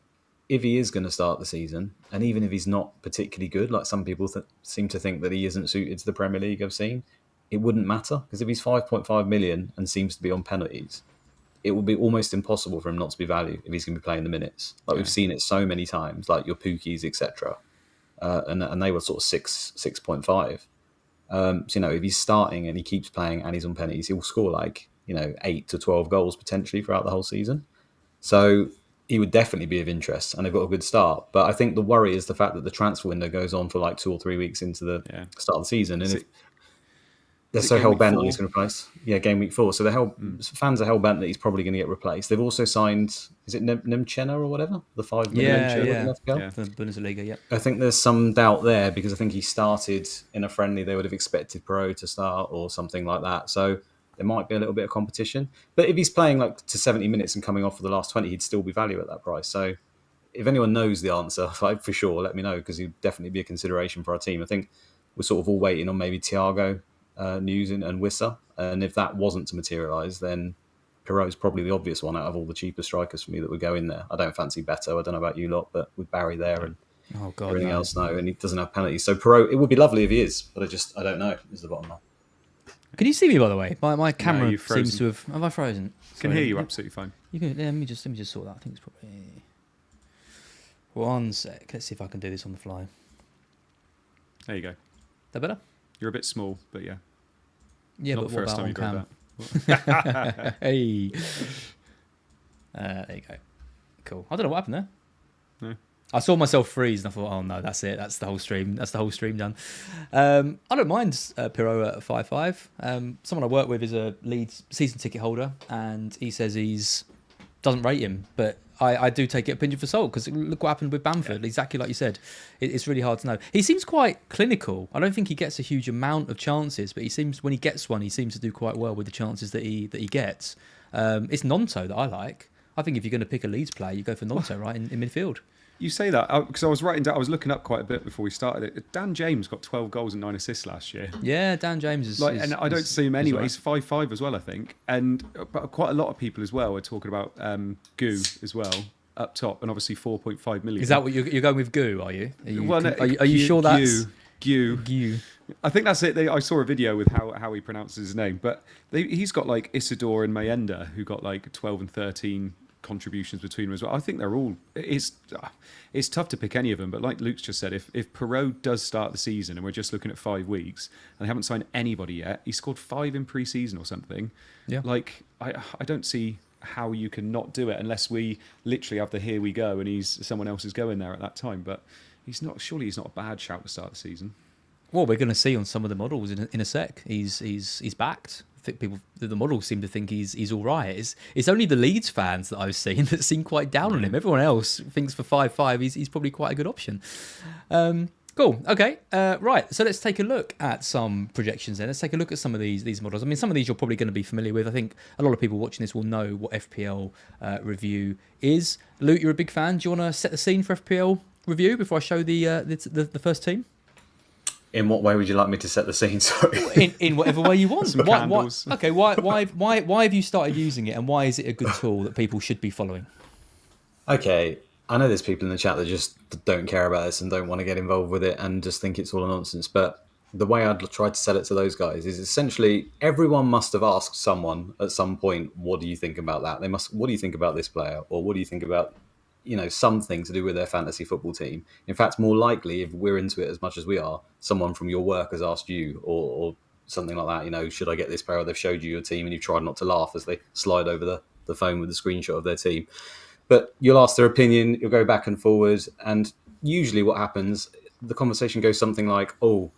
if he is going to start the season, and even if he's not particularly good, like some people seem to think that he isn't suited to the Premier League, I've seen, it wouldn't matter, because if he's 5.5 million and seems to be on penalties, it would be almost impossible for him not to be valued if he's going to be playing the minutes. We've seen it so many times, like your Pookies, etc. And they were sort of 6.5. So, if he's starting and he keeps playing and he's on penalties, he'll score 8 to 12 goals potentially throughout the whole season. So he would definitely be of interest, and they've got a good start. But I think the worry is the fact that the transfer window goes on for 2 or 3 weeks into the start of the season. And they're Is it so game hell week bent on 4? he's going to replace. Yeah, game week 4. So fans are hell bent that he's probably going to get replaced. They've also signed, is it Nemchena or whatever, the 5 million Yeah, deal with yeah. FPL? Yeah. For the Bundesliga, yeah. I think there's some doubt there because I think he started in a friendly. They would have expected Pro to start or something like that. So there might be a little bit of competition. But if he's playing like to 70 minutes and coming off for the last 20, he'd still be value at that price. So if anyone knows the answer, like, for sure, let me know because he'd definitely be a consideration for our team. I think we're sort of all waiting on maybe Thiago news and Wissa. And if that wasn't to materialise, then Perot's probably the obvious one out of all the cheaper strikers for me that would go in there. I don't fancy Beto. I don't know about you lot, but with Barry there and Oh God, everything no. else, no. And he doesn't have penalties. So Perot, it would be lovely if he is, but I don't know, is the bottom line. Can you see me, by the way? My camera you've frozen. seems to have... Have I frozen? Can Sorry. hear you absolutely fine. You can, let me just sort that. I think it's probably... One sec. Let's see if I can do this on the fly. There you go. That better? You're a bit small, but yeah. Yeah, Not but the what first about time on you got cam? that. Hey. There you go. Cool. I don't know what happened there. No. I saw myself freeze and I thought, oh no, that's it. That's the whole stream. That's the whole stream done. I don't mind Pirot at 5.5. Someone I work with is a Leeds season ticket holder and he says doesn't rate him, but I do take it a pinch of salt because look what happened with Bamford. Yeah. Exactly like you said. It's really hard to know. He seems quite clinical. I don't think he gets a huge amount of chances, but he seems, when he gets one, he seems to do quite well with the chances that he gets. It's Nonto that I like. I think if you're going to pick a Leeds player, you go for Nonto, right, in midfield. You say that because I was writing down. I was looking up quite a bit before we started it. Dan James got 12 goals and 9 assists last year. Yeah, Dan James is and I don't see him anyway. right. He's 5'5" as well, I think. And but quite a lot of people as well are talking about Goo as well up top, and obviously 4.5 million. Is that what you're going with? Goo? Are you? Are you Goo, sure that's Goo? Goo? I think that's it. I saw a video with how he pronounces his name, but he's got like Isidore and Mayenda, who got like 12 and 13 contributions between them as well. I think they're all. It's tough to pick any of them, but like Luke's just said, if Perot does start the season and we're just looking at 5 weeks and they haven't signed anybody yet, he scored 5 in pre-season or something. Yeah. Like I don't see how you can not do it unless we literally have the here we go and someone else is going there at that time. But surely he's not a bad shout to start the season. Well, we're going to see on some of the models in a sec. He's backed. I think the models seem to think he's all right. It's only the Leeds fans that I've seen that seem quite down on him. Everyone else thinks for 5.5 he's probably quite a good option. Cool. Okay. Right. So let's take a look at some projections then. Let's take a look at some of these models. I mean, some of these you're probably going to be familiar with. I think a lot of people watching this will know what FPL review is. Luke, you're a big fan. Do you want to set the scene for FPL review before I show the first team? In what way would you like me to set the scene? Sorry. In whatever way you want. Some candles. Okay. Why have you started using it, and why is it a good tool that people should be following? Okay. I know there's people in the chat that just don't care about this and don't want to get involved with it and just think it's all a nonsense. But the way I'd try to sell it to those guys is essentially everyone must have asked someone at some point, what do you think about that? What do you think about this player? Or what do you think about, something to do with their fantasy football team? In fact, more likely, if we're into it as much as we are, someone from your work has asked you or something like that, should I get this player? Or they've showed you your team and you've tried not to laugh as they slide over the phone with the screenshot of their team. But you'll ask their opinion, you'll go back and forward, and usually what happens, the conversation goes something like, oh,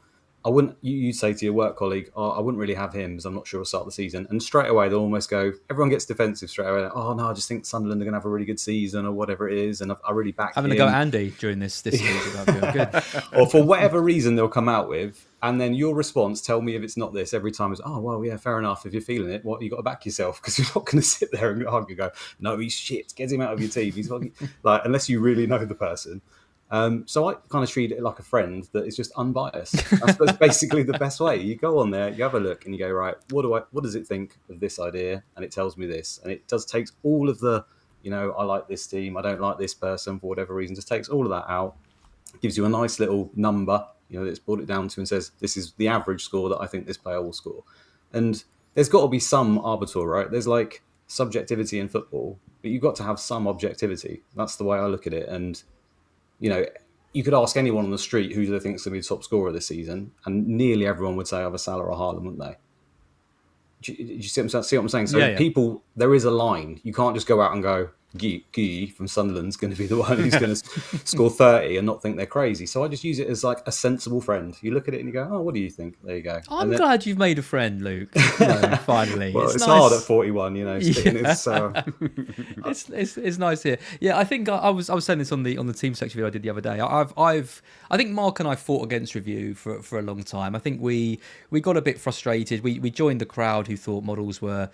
I wouldn't, you'd say to your work colleague, oh, I wouldn't really have him because I'm not sure he'll start the season. And straight away, they'll almost go, everyone gets defensive straight away. Oh, no, I just think Sunderland are going to have a really good season or whatever it is. And I really back Having him. to go at Andy during this season. Good. Or for whatever reason they'll come out with. And then your response, tell me if it's not this every time is, oh, well, yeah, fair enough. If you're feeling it, you got to back yourself because you're not going to sit there and argue, go, no, he's shit. Get him out of your team. He's like, unless you really know the person. So I kind of treat it like a friend that is just unbiased. That's basically the best way. You go on there, you have a look, and you go, right, what does it think of this idea? And it tells me this, and it takes all of the, I like this team, I don't like this person for whatever reason. Just takes all of that out, gives you a nice little number, that's brought it down to and says this is the average score that I think this player will score. And there's got to be some arbiter, right? There's like subjectivity in football, but you've got to have some objectivity. That's the way I look at it, and. You could ask anyone on the street who they think is going to be the top scorer this season, and nearly everyone would say either Salah or Haaland, wouldn't they? Do you see what I'm saying? So yeah. people, there is a line. You can't just go out and go, Guy from Sunderland's going to be the one who's going to score 30 and not think they're crazy. So I just use it as like a sensible friend. You look at it and you go, oh, what do you think? There you go. I'm glad you've made a friend, Luke. Finally. Well, it's nice. hard at 41, sticking It's nice here. Yeah, I think I was saying this on the team section video I did the other day. I think Mark and I fought against review for a long time. I think we got a bit frustrated. We joined the crowd who thought models were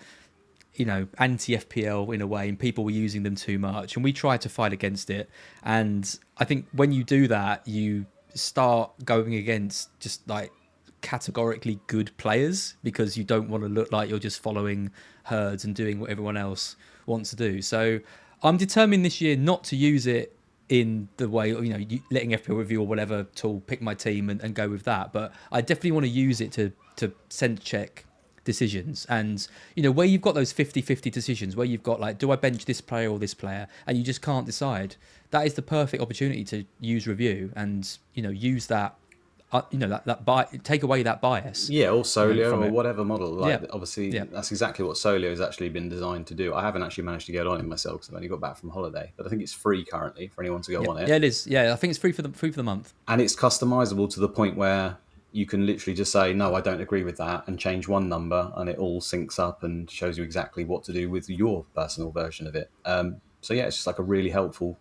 anti-FPL in a way, and people were using them too much, and we tried to fight against it. And I think when you do that, you start going against just like categorically good players, because you don't want to look like you're just following herds and doing what everyone else wants to do. So I'm determined this year not to use it in the way, letting FPL review or whatever tool pick my team and go with that. But I definitely want to use it to sense check decisions, and where you've got those 50-50 decisions, where you've got like, do I bench this player or this player, and you just can't decide, that is the perfect opportunity to use review and use that take away that bias. Yeah, or Solio or whatever model. Obviously, that's exactly what Solio has actually been designed to do. I haven't actually managed to get on it myself because I've only got back from holiday, but I think it's free currently for anyone to go on it. Yeah, it is. Yeah, I think it's free for the month, and it's customizable to the point where you can literally just say, no, I don't agree with that, and change one number, and it all syncs up and shows you exactly what to do with your personal version of it. So yeah, it's just like a really helpful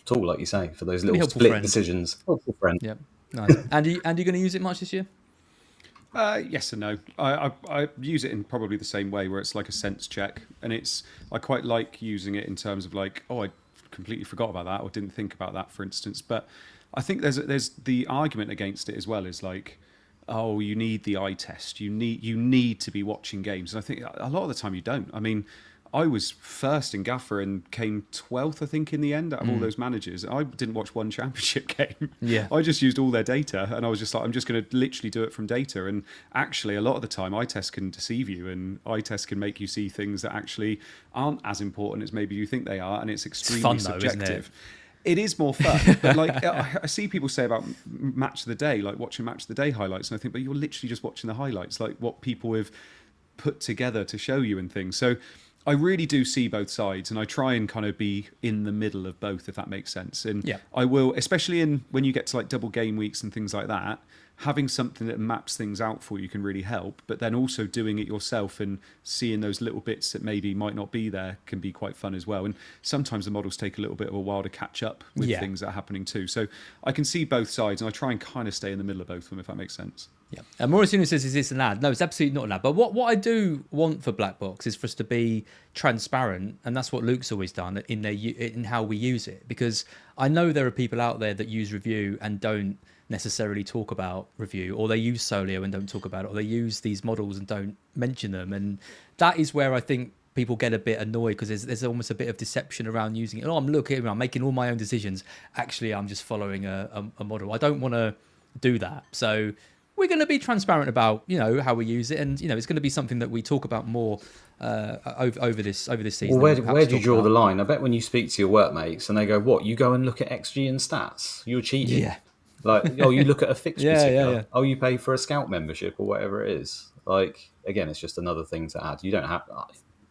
tool, like you say, for those little split decisions. Helpful friend. Yeah, nice. Andy, you going to use it much this year? Yes and no. I use it in probably the same way, where it's like a sense check, and I quite like using it in terms of like, oh, I completely forgot about that or didn't think about that, for instance. But I think there's the argument against it as well, is like, oh, you need the eye test. You need to be watching games. And I think a lot of the time you don't. I mean, I was first in Gaffer and came 12th, I think, in the end out of all those managers. I didn't watch one championship game. Yeah. I just used all their data, and I was just like, I'm just going to literally do it from data. And actually, a lot of the time, eye test can deceive you, and eye test can make you see things that actually aren't as important as maybe you think they are, and it's extremely fun, subjective. Though, isn't it? It is more fun, but like I see people say about match of the day, like watching match of the day highlights, and I think, but you're literally just watching the highlights, like what people have put together to show you and things. So I really do see both sides, and I try and kind of be in the middle of both, if that makes sense. And I will, especially when you get to like double game weeks and things like that, having something that maps things out for you can really help. But then also doing it yourself and seeing those little bits that maybe might not be there can be quite fun as well. And sometimes the models take a little bit of a while to catch up with things that are happening too. So I can see both sides, and I try and kind of stay in the middle of both of them, if that makes sense. Yeah. And Mauricio says, is this an ad? No, it's absolutely not an ad. But what I do want for BlackBox is for us to be transparent, and that's what Luke's always done in how we use it. Because I know there are people out there that use review and don't necessarily talk about review, or they use Solio and don't talk about it, or they use these models and don't mention them. And that is where I think people get a bit annoyed, because there's almost a bit of deception around using it. Oh, I'm making all my own decisions. Actually, I'm just following a model. I don't want to do that. So we're going to be transparent about how we use it, and it's going to be something that we talk about more over this season. Well, where do you draw the line? I bet when you speak to your workmates and they go, "What, you go and look at XG and stats? You're cheating." Yeah. Like, oh, you look at a fixture ticker. Yeah. Oh, you pay for a scout membership or whatever it is. Like, again, it's just another thing to add.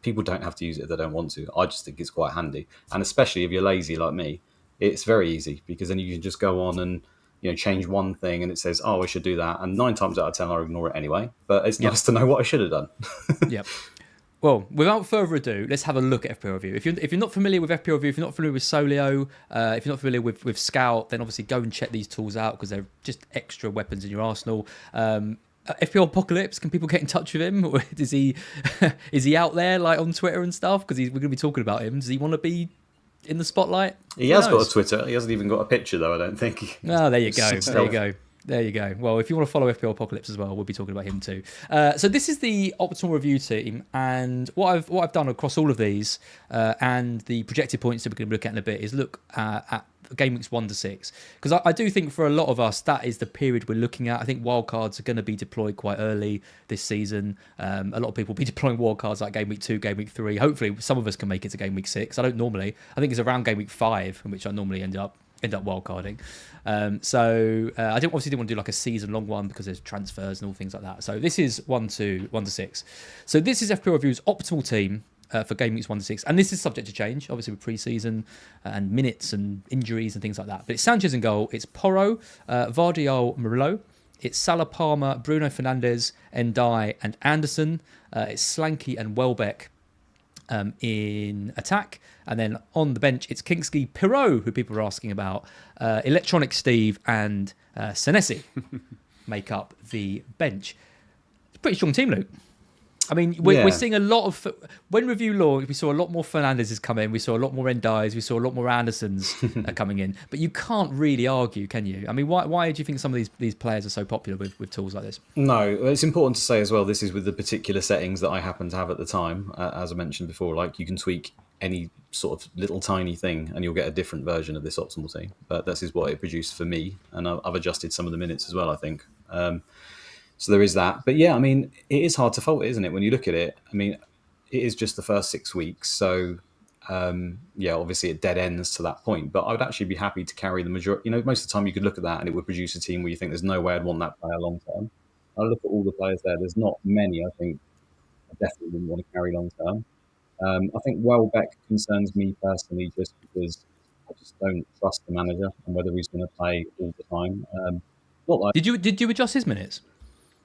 People don't have to use it if they don't want to. I just think it's quite handy, and especially if you're lazy like me, it's very easy, because then you can just go on and change one thing, and it says, oh, I should do that, and 9 times out of 10 I'll ignore it anyway. But it's nice to know what I should have done. Yep. Well, without further ado, let's have a look at FPL Review. If you're not familiar with FPL Review, if you're not familiar with Solio, if you're not familiar with Scout, then obviously go and check these tools out, because they're just extra weapons in your arsenal. FPL Apocalypse, can people get in touch with him? Or is he out there like on Twitter and stuff? Because we're going to be talking about him. Does he want to be in the spotlight? He has got a Twitter. He hasn't even got a picture, though, I don't think. Oh, there you go. There you go. Well, if you want to follow FPL Apocalypse as well, we'll be talking about him too. So this is the optimal review team, and what I've done across all of these and the projected points that we're going to look at in a bit is look at game weeks 1 to 6, because I do think for a lot of us that is the period we're looking at. I think wildcards are going to be deployed quite early this season. A lot of people will be deploying wildcards like game week 2, game week 3. Hopefully, some of us can make it to game week 6. I don't normally. I think it's around game week 5 in which I normally end up wildcarding. So I didn't want to do like a season long one, because there's transfers and all things like that. So this is 1 to 6. So this is FPL Review's optimal team for game weeks 1 to 6. And this is subject to change, obviously, with pre-season and minutes and injuries and things like that. But it's Sanchez in goal. It's Porro, Vardiol, Murillo. It's Salah, Palmer, Bruno Fernandes, Ndai, and Anderson. It's Slanky and Welbeck in attack. And then on the bench, it's Kingsley Pirot, who people are asking about. Electronic Steve and Senesi make up the bench. It's a pretty strong team, Luke. I mean, we're seeing a lot of... When review law, we saw a lot more Fernandez's come in. We saw a lot more Ndai's. We saw a lot more Andersons coming in. But you can't really argue, can you? I mean, why do you think some of these players are so popular with tools like this? No, it's important to say as well, this is with the particular settings that I happen to have at the time. As I mentioned before, like you can tweak any sort of little tiny thing and you'll get a different version of this optimal team. But this is what it produced for me. And I've adjusted some of the minutes as well, I think. So there is that. But yeah, I mean, it is hard to fault it, isn't it? When you look at it, I mean, it is just the first 6 weeks. So yeah, obviously it dead ends to that point. But I would actually be happy to carry the majority. You know, most of the time you could look at that and it would produce a team where you think there's no way I'd want that player long term. I look at all the players there. There's not many I think I definitely wouldn't want to carry long term. I think Welbeck concerns me personally just because I just don't trust the manager and whether he's going to play all the time. Not like, Did you adjust his minutes?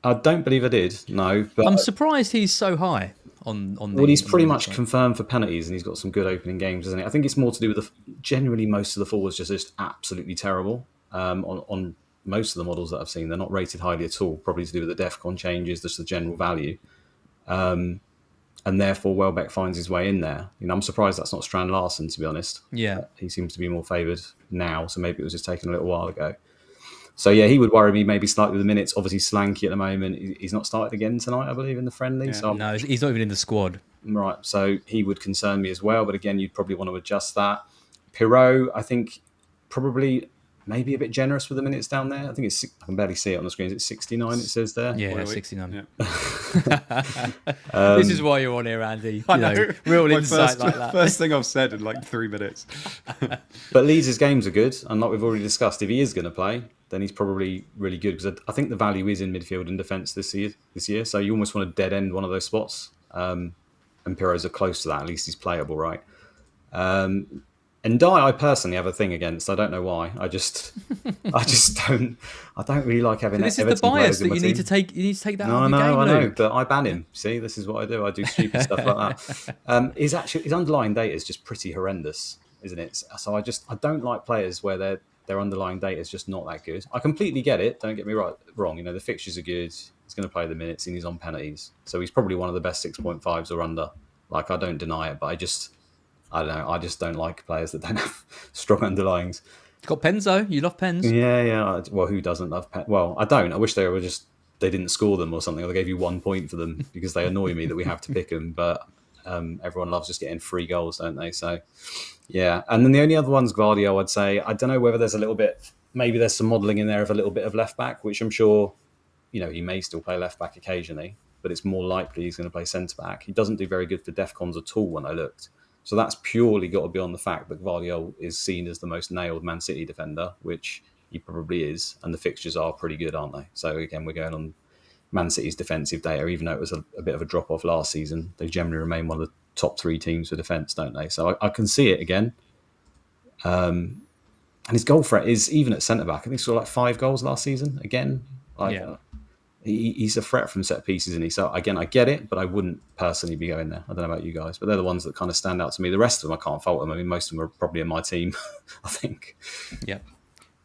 I don't believe I did, no. But I'm surprised he's so high on the... Well, he's pretty much confirmed for penalties and he's got some good opening games, isn't he? I think it's more to do with generally most of the forwards just absolutely terrible on most of the models that I've seen. They're not rated highly at all, probably to do with the DEFCON changes, just the general value. And therefore, Welbeck finds his way in there. You know, I'm surprised that's not Strand Larsen, to be honest. Yeah. He seems to be more favoured now, so maybe it was just taken a little while ago. So yeah, he would worry me maybe slightly with the minutes. Obviously, Slanky at the moment, he's not started again tonight, I believe, in the friendly. Yeah. So No, he's not even in the squad. Right, so he would concern me as well. But again, you'd probably want to adjust that. Pirot, I think, probably maybe a bit generous with the minutes down there. I think it's, I can barely see it on the screen. Is it 69 it says there? Yeah, 69. Yeah. This is why you're on here, Andy. You know, real insight like that. First thing I've said in like 3 minutes. But Leeds' games are good. And like we've already discussed, if he is going to play, then he's probably really good. Because I think the value is in midfield and defence this year. So you almost want to dead end one of those spots. And Pirot's are close to that. At least he's playable, right? And Dye, I personally have a thing against. I don't know why. I don't really like having. This that is the bias that you team. need to take. You need to take that out No, of your game, I know, Luke. but I ban him. See, this is what I do. I do stupid stuff like that. His underlying data is just pretty horrendous, isn't it? So I don't like players where their underlying data is just not that good. I completely get it. Don't get me wrong. You know, the fixtures are good. He's going to play the minutes and he's on penalties, so he's probably one of the best 6.5s or under. Like, I don't deny it, but I don't know. I just don't like players that don't have strong underlyings. You've got pens though. You love pens. Yeah. Well, who doesn't love pens? Well, I don't. I wish they didn't score them or something, or they gave you 1 point for them because they annoy me that we have to pick them. But everyone loves just getting free goals, don't they? So, yeah. And then the only other one's Guardiola, I'd say. I don't know whether there's a little bit, maybe there's some modelling in there of a little bit of left back, which I'm sure, you know, he may still play left back occasionally, but it's more likely he's going to play centre back. He doesn't do very good for DEFCONs at all when I looked. So that's purely got to be on the fact that Vardiol is seen as the most nailed Man City defender, which he probably is, and the fixtures are pretty good, aren't they? So again, we're going on Man City's defensive data, even though it was a bit of a drop-off last season. They generally remain one of the top 3 teams for defence, don't they? So I can see it again. And his goal threat is, even at centre-back, I think he scored like 5 goals last season, again. Yeah. He's a threat from set pieces, isn't he? So again, I get it, but I wouldn't personally be going there. I don't know about you guys, but they're the ones that kind of stand out to me. The rest of them, I can't fault them. I mean, most of them are probably in my team, I think. Yeah.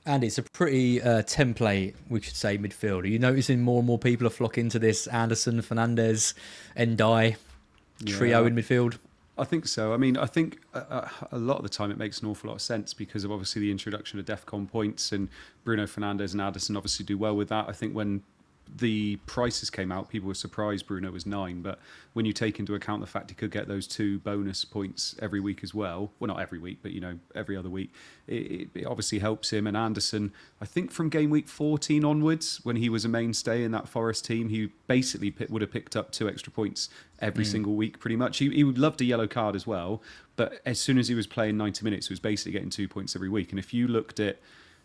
And it's a pretty template, we should say, midfield. Are you noticing more and more people are flocking to this Anderson, Fernandes, Ndai trio in midfield? I think so. I mean, I think a lot of the time it makes an awful lot of sense because of obviously the introduction of DEFCON points, and Bruno Fernandes and Addison obviously do well with that. I think when the prices came out, people were surprised Bruno was 9, but when you take into account the fact he could get those 2 bonus points every week as well, not every week, but you know, every other week, it obviously helps him. And Anderson, I think from game week 14 onwards, when he was a mainstay in that Forest team, he basically would have picked up 2 extra points every single week pretty much. He would loved a yellow card as well, but as soon as he was playing 90 minutes, he was basically getting 2 points every week. And if you looked at,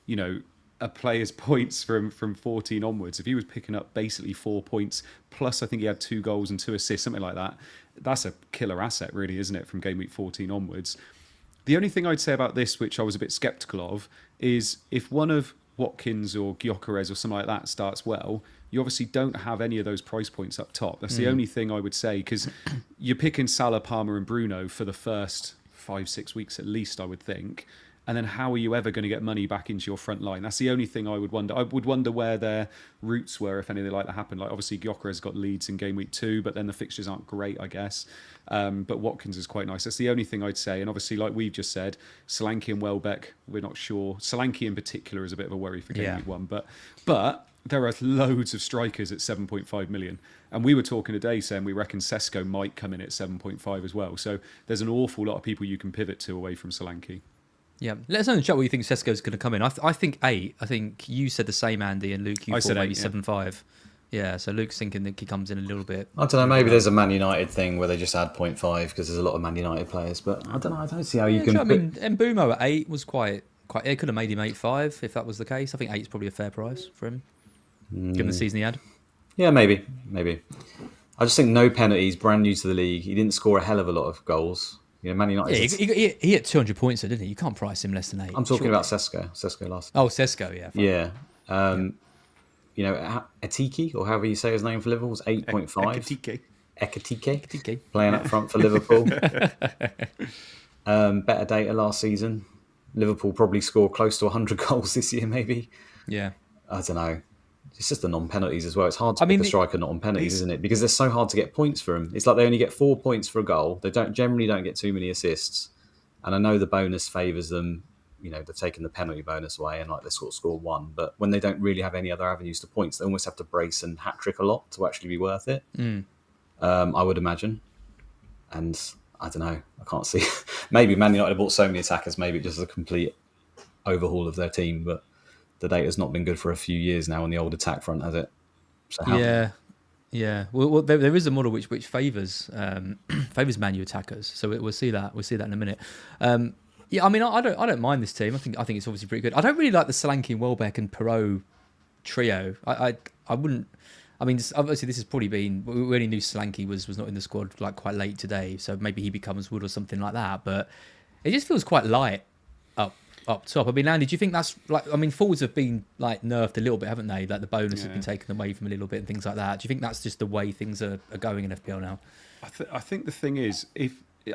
you know, a player's points from 14 onwards, if he was picking up basically 4 points plus, I think he had 2 goals and 2 assists, something like that, that's a killer asset, really, isn't it, from game week 14 onwards? The only thing I'd say about this, which I was a bit sceptical of, is if one of Watkins or Gyökeres or something like that starts well, you obviously don't have any of those price points up top. That's the only thing I would say, because you're picking Salah, Palmer and Bruno for the first 5-6 weeks at least, I would think. And then how are you ever going to get money back into your front line? That's the only thing I would wonder. I would wonder where their roots were if anything like that happened. Like, obviously, Gyökeres got Leeds in game week 2, but then the fixtures aren't great, I guess. But Watkins is quite nice. That's the only thing I'd say. And obviously, like we've just said, Solanke and Welbeck, we're not sure. Solanke in particular is a bit of a worry for game week 1. But there are loads of strikers at 7.5 million. And we were talking today saying we reckon Sesko might come in at 7.5 as well. So there's an awful lot of people you can pivot to away from Solanke. Yeah, let us know in the chat what you think Sesko's going to come in. I think 8. I think you said the same, Andy, and Luke, you thought maybe 7.5. Yeah, so Luke's thinking that he comes in a little bit. I don't know, maybe there's a Man United thing where they just add 0.5 because there's a lot of Man United players, but I don't know, I don't see how you can... I mean, Mbumo at 8 was quite... It could have made him 8.5 if that was the case. I think 8 is probably a fair price for him, given the season he had. Yeah, maybe. I just think no penalties, brand new to the league. He didn't score a hell of a lot of goals. You know, Man United. Yeah, he hit 200 points, didn't he? You can't price him less than 8. I'm talking about Sesko last. Oh, Sesko, yeah. Yeah. You know, Atiki, or however you say his name for Liverpool, was 8.5. Ekitike. Playing up front for Liverpool. Better data last season. Liverpool probably score close to 100 goals this year, maybe. Yeah. I don't know. It's just the non-penalties as well. It's hard to pick a striker not on penalties, isn't it? Because they're so hard to get points for them. It's like they only get 4 points for a goal. They generally don't get too many assists. And I know the bonus favours them. You know, they've taken the penalty bonus away and like they sort of score 1. But when they don't really have any other avenues to points, they almost have to brace and hat-trick a lot to actually be worth it. I would imagine. And I don't know. I can't see. Maybe Man United have bought so many attackers. Maybe just a complete overhaul of their team. But the data's not been good for a few years now on the old attack front, has it? So Yeah. Well, there is a model which favours Man U attackers. So we'll see that. We'll see that in a minute. Yeah, I mean, I don't mind this team. I think it's obviously pretty good. I don't really like the Solanke and Welbeck and Perot trio. I wouldn't. I mean, obviously this has probably been. We only knew Solanke was not in the squad like quite late today, so maybe he becomes Wood or something like that. But it just feels quite light up top. I mean, Andy, do you think that's like? I mean, forwards have been like nerfed a little bit, haven't they? Like the bonus has been taken away from a little bit and things like that. Do you think that's just the way things are going in FPL now? I think the thing is, if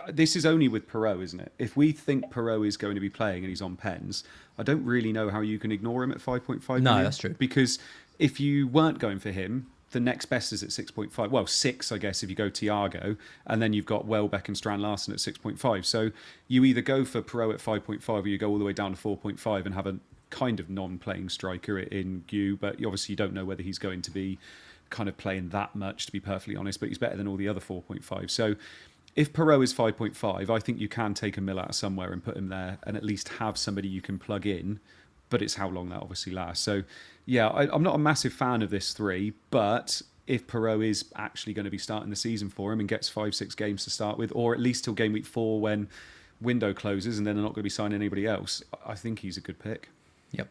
this is only with Perot, isn't it? If we think Perot is going to be playing and he's on pens, I don't really know how you can ignore him at 5.5 million. No, that's true. Because if you weren't going for him, the next best is at 6.5. Well, 6, I guess, if you go Thiago, and then you've got Welbeck and Strand Larsen at 6.5. So you either go for Perot at 5.5 or you go all the way down to 4.5 and have a kind of non-playing striker in Gu, but obviously you don't know whether he's going to be kind of playing that much, to be perfectly honest, but he's better than all the other 4.5. So if Perot is 5.5, I think you can take a mill out of somewhere and put him there and at least have somebody you can plug in, but it's how long that obviously lasts. So yeah, I'm not a massive fan of this 3, but if Perot is actually going to be starting the season for him and gets 5-6 games to start with, or at least till game week 4 when window closes and then they're not going to be signing anybody else, I think he's a good pick. Yep.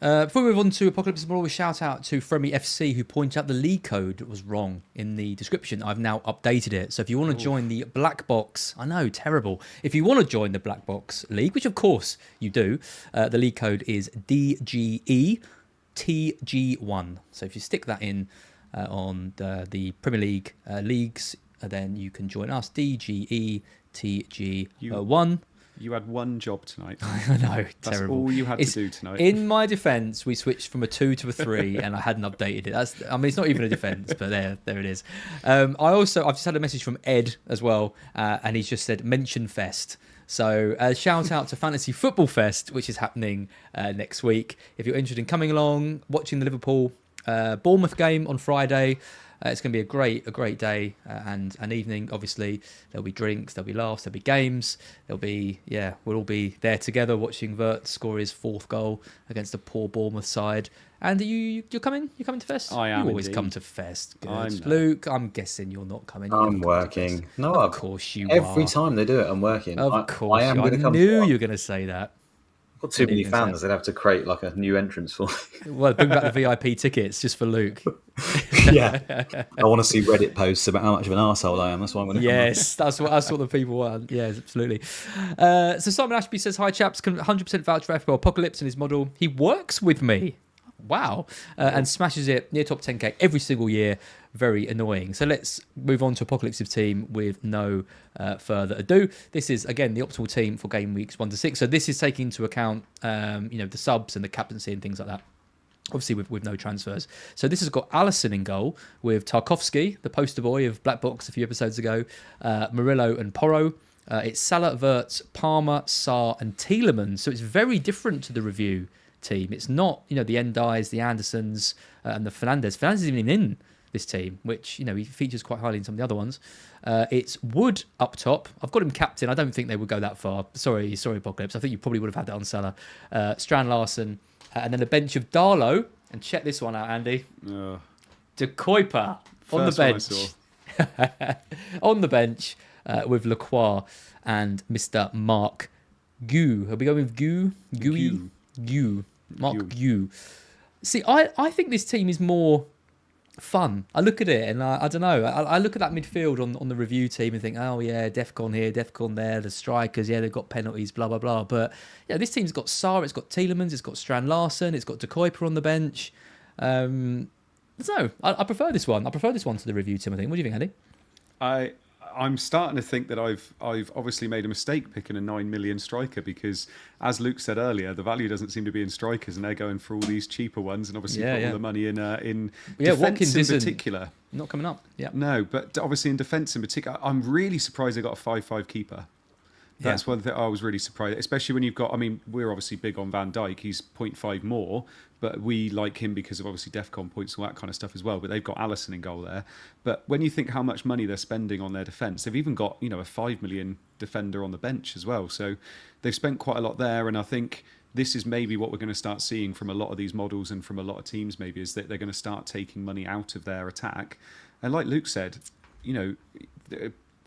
Before we move on to Apocalypse, we'll always shout out to Friendly FC who pointed out the league code was wrong in the description. I've now updated it. So if you want to join the Black Box, I know, terrible. If you want to join the Black Box League, which of course you do, the league code is DGETG1. So if you stick that in on the Premier League leagues, then you can join us, DGETG1. You had one job tonight. I know, That's terrible. all you had to do tonight. In my defence, we switched from a 2 to a 3, and I hadn't updated it. It's not even a defence, but there it is. I've just had a message from Ed as well, and he's just said mention Fest. So shout out to Fantasy Football Fest, which is happening next week. If you're interested in coming along, watching the Liverpool Bournemouth game on Friday. It's going to be a great day and an evening. Obviously, there'll be drinks, there'll be laughs, there'll be games. We'll all be there together watching Vert score his 4th goal against a poor Bournemouth side. And you're coming? You're coming to Fest? I am. You always indeed. come to Fest. Good. Luke, I'm guessing you're not coming. I'm working. No, of course you are. Every time they do it, I'm working. Of course, I am I going to come. knew you were going to say that. Got too many Anything to say? fans. They'd have to create like a new entrance for. Well, bring back the VIP tickets just for Luke. Yeah, I want to see Reddit posts about how much of an arsehole I am. That's why I'm going to. Yes, that's what the people want. Yes, absolutely. So Simon Ashby says, "Hi chaps, can 100% vouch for FPL Apocalypse and his model. He works with me. Wow, and smashes it near top 10k every single year. Very annoying." So let's move on to Apocalypse's team with no further ado. This is again the optimal team for game weeks 1 to 6. So this is taking into account the subs and the captaincy and things like that. Obviously with no transfers. So this has got Allison in goal with Tarkovsky, the poster boy of BlackBox a few episodes ago, Murillo and Porro. It's Salah, Wirtz, Palmer, Sarr and Tielemans. So it's very different to the review team. It's not, the Endys, the Andersons and the Fernandes. Fernandes isn't even in this team, which, he features quite highly in some of the other ones. It's Wood up top. I've got him captain. I don't think they would go that far. Sorry, Apocalypse. I think you probably would have had that on Salah. Strand Larson. And then a bench of Darlow. And check this one out, Andy. De Kuiper on the bench. On the bench with Lacroix and Mr. Mark Gu. Are we going with Gu? Gu. Mark Gu. See, I think this team is more fun. I look at it and I don't know. I look at that midfield on the review team and think, oh yeah, DEFCON here, DEFCON there, the strikers, yeah, they've got penalties, blah blah blah. But yeah, this team's got Sarr, it's got Tielemans, it's got Strand Larson, it's got De Kuiper on the bench. So I prefer this one. I prefer this one to the review team, I think. What do you think, Andy? I'm starting to think that I've obviously made a mistake picking a 9 million striker because, as Luke said earlier, the value doesn't seem to be in strikers, and they're going for all these cheaper ones, and obviously put all the money in defence Watkins in particular. Not coming up. Yeah. No, but obviously in defence in particular, I'm really surprised they got a 5-5 keeper. That's one thing I was really surprised, especially when you've got. I mean, we're obviously big on Van Dijk. He's 0.5 more, but we like him because of obviously DEFCON points, all that kind of stuff as well. But they've got Allison in goal there. But when you think how much money they're spending on their defence, they've even got a 5 million defender on the bench as well. So they've spent quite a lot there, and I think this is maybe what we're going to start seeing from a lot of these models and from a lot of teams. Maybe is that they're going to start taking money out of their attack, and like Luke said,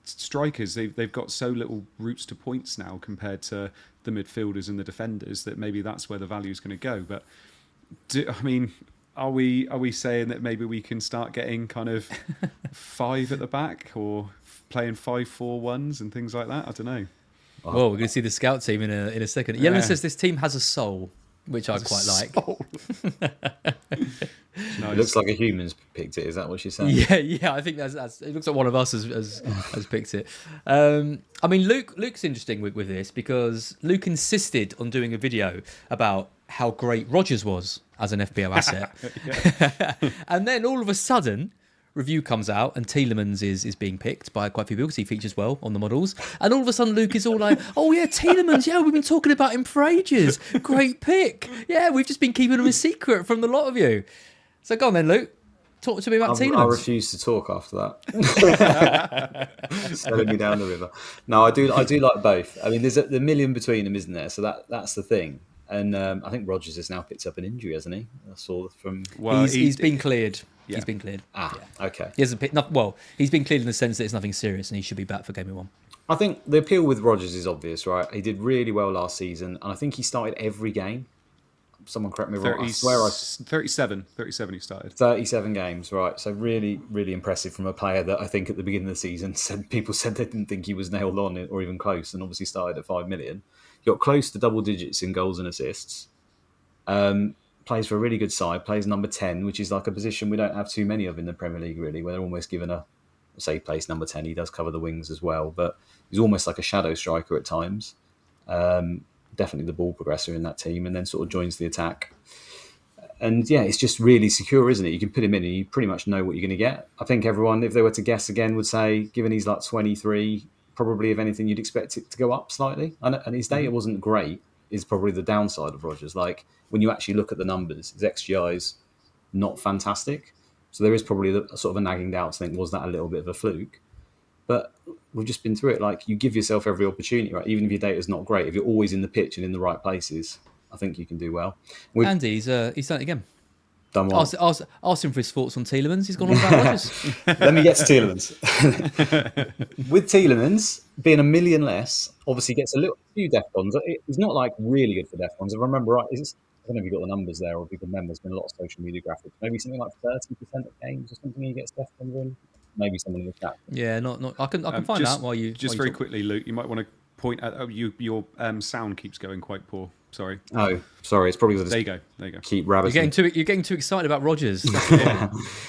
strikers, they've got so little routes to points now compared to the midfielders and the defenders that maybe that's where the value is going to go. But are we saying that maybe we can start getting kind of 5 at the back or playing 5-4-1s and things like that? I don't know. Well, we're going to see the scout team in a second. Yellen says this team has a soul, which I quite like. Nice. It looks like a human's picked it. Is that what she's saying? Yeah. I think that's. It looks like one of us has picked it. Luke's interesting with this because Luke insisted on doing a video about how great Rodgers was as an FPL asset, and then all of a sudden, review comes out and Tielemans is being picked by quite a few people because he features well on the models. And all of a sudden, Luke is all like, "Oh yeah, Tielemans. Yeah, we've been talking about him for ages. Great pick. Yeah, we've just been keeping him a secret from the lot of you." So go on then, Luke. Talk to me about Tielemans. I refuse to talk after that. Selling me down the river. No, I do like both. I mean, there's the million between them, isn't there? So that's the thing. And I think Rodgers has now picked up an injury, hasn't he? I saw from. Well, he's been cleared. Yeah. He's been cleared. Okay. He hasn't picked. He's been cleared in the sense that it's nothing serious, and he should be back for game 1. I think the appeal with Rodgers is obvious, right? He did really well last season, and I think he started every game. Someone correct me wrong. I swear 37 he started. 37 games, right. So really, really impressive from a player that I think at the beginning of the season people said they didn't think he was nailed on or even close, and obviously started at 5 million. He got close to double digits in goals and assists. Plays for a really good side, plays number 10, which is like a position we don't have too many of in the Premier League, really, where they're almost given say, place number 10. He does cover the wings as well, but he's almost like a shadow striker at times. Definitely the ball progressor in that team, and then sort of joins the attack. And yeah, it's just really secure, isn't it? You can put him in and you pretty much know what you're going to get. I think everyone, if they were to guess again, would say, given he's like 23, probably if anything, you'd expect it to go up slightly. And his data wasn't great, is probably the downside of Rodgers. Like, when you actually look at the numbers, his XGI is not fantastic. So there is probably sort of a nagging doubt to think, was that a little bit of a fluke? But we've just been through it. Like, you give yourself every opportunity, right? Even if your data's not great, if you're always in the pitch and in the right places, I think you can do well. Andy, he's done it again. Done well. Ask him for his thoughts on Tielemans. He's gone on about Rodgers. Let me get to Tielemans. With Tielemans being a million less, obviously gets a few DEFCONs. He's not like really good for DEFCONs. If I remember right, I don't know if you've got the numbers there or if you can remember. There's been a lot of social media graphics. Maybe something like 30% of games or something he gets DEFCONs in. Maybe someone in the chat. Yeah, not. I can find out while you. Just very quickly, Luke. You might want to point out. Oh, your sound keeps going quite poor. Sorry. Oh, sorry. It's probably there you go. Keep rabbiting. You're getting too excited about Rodgers.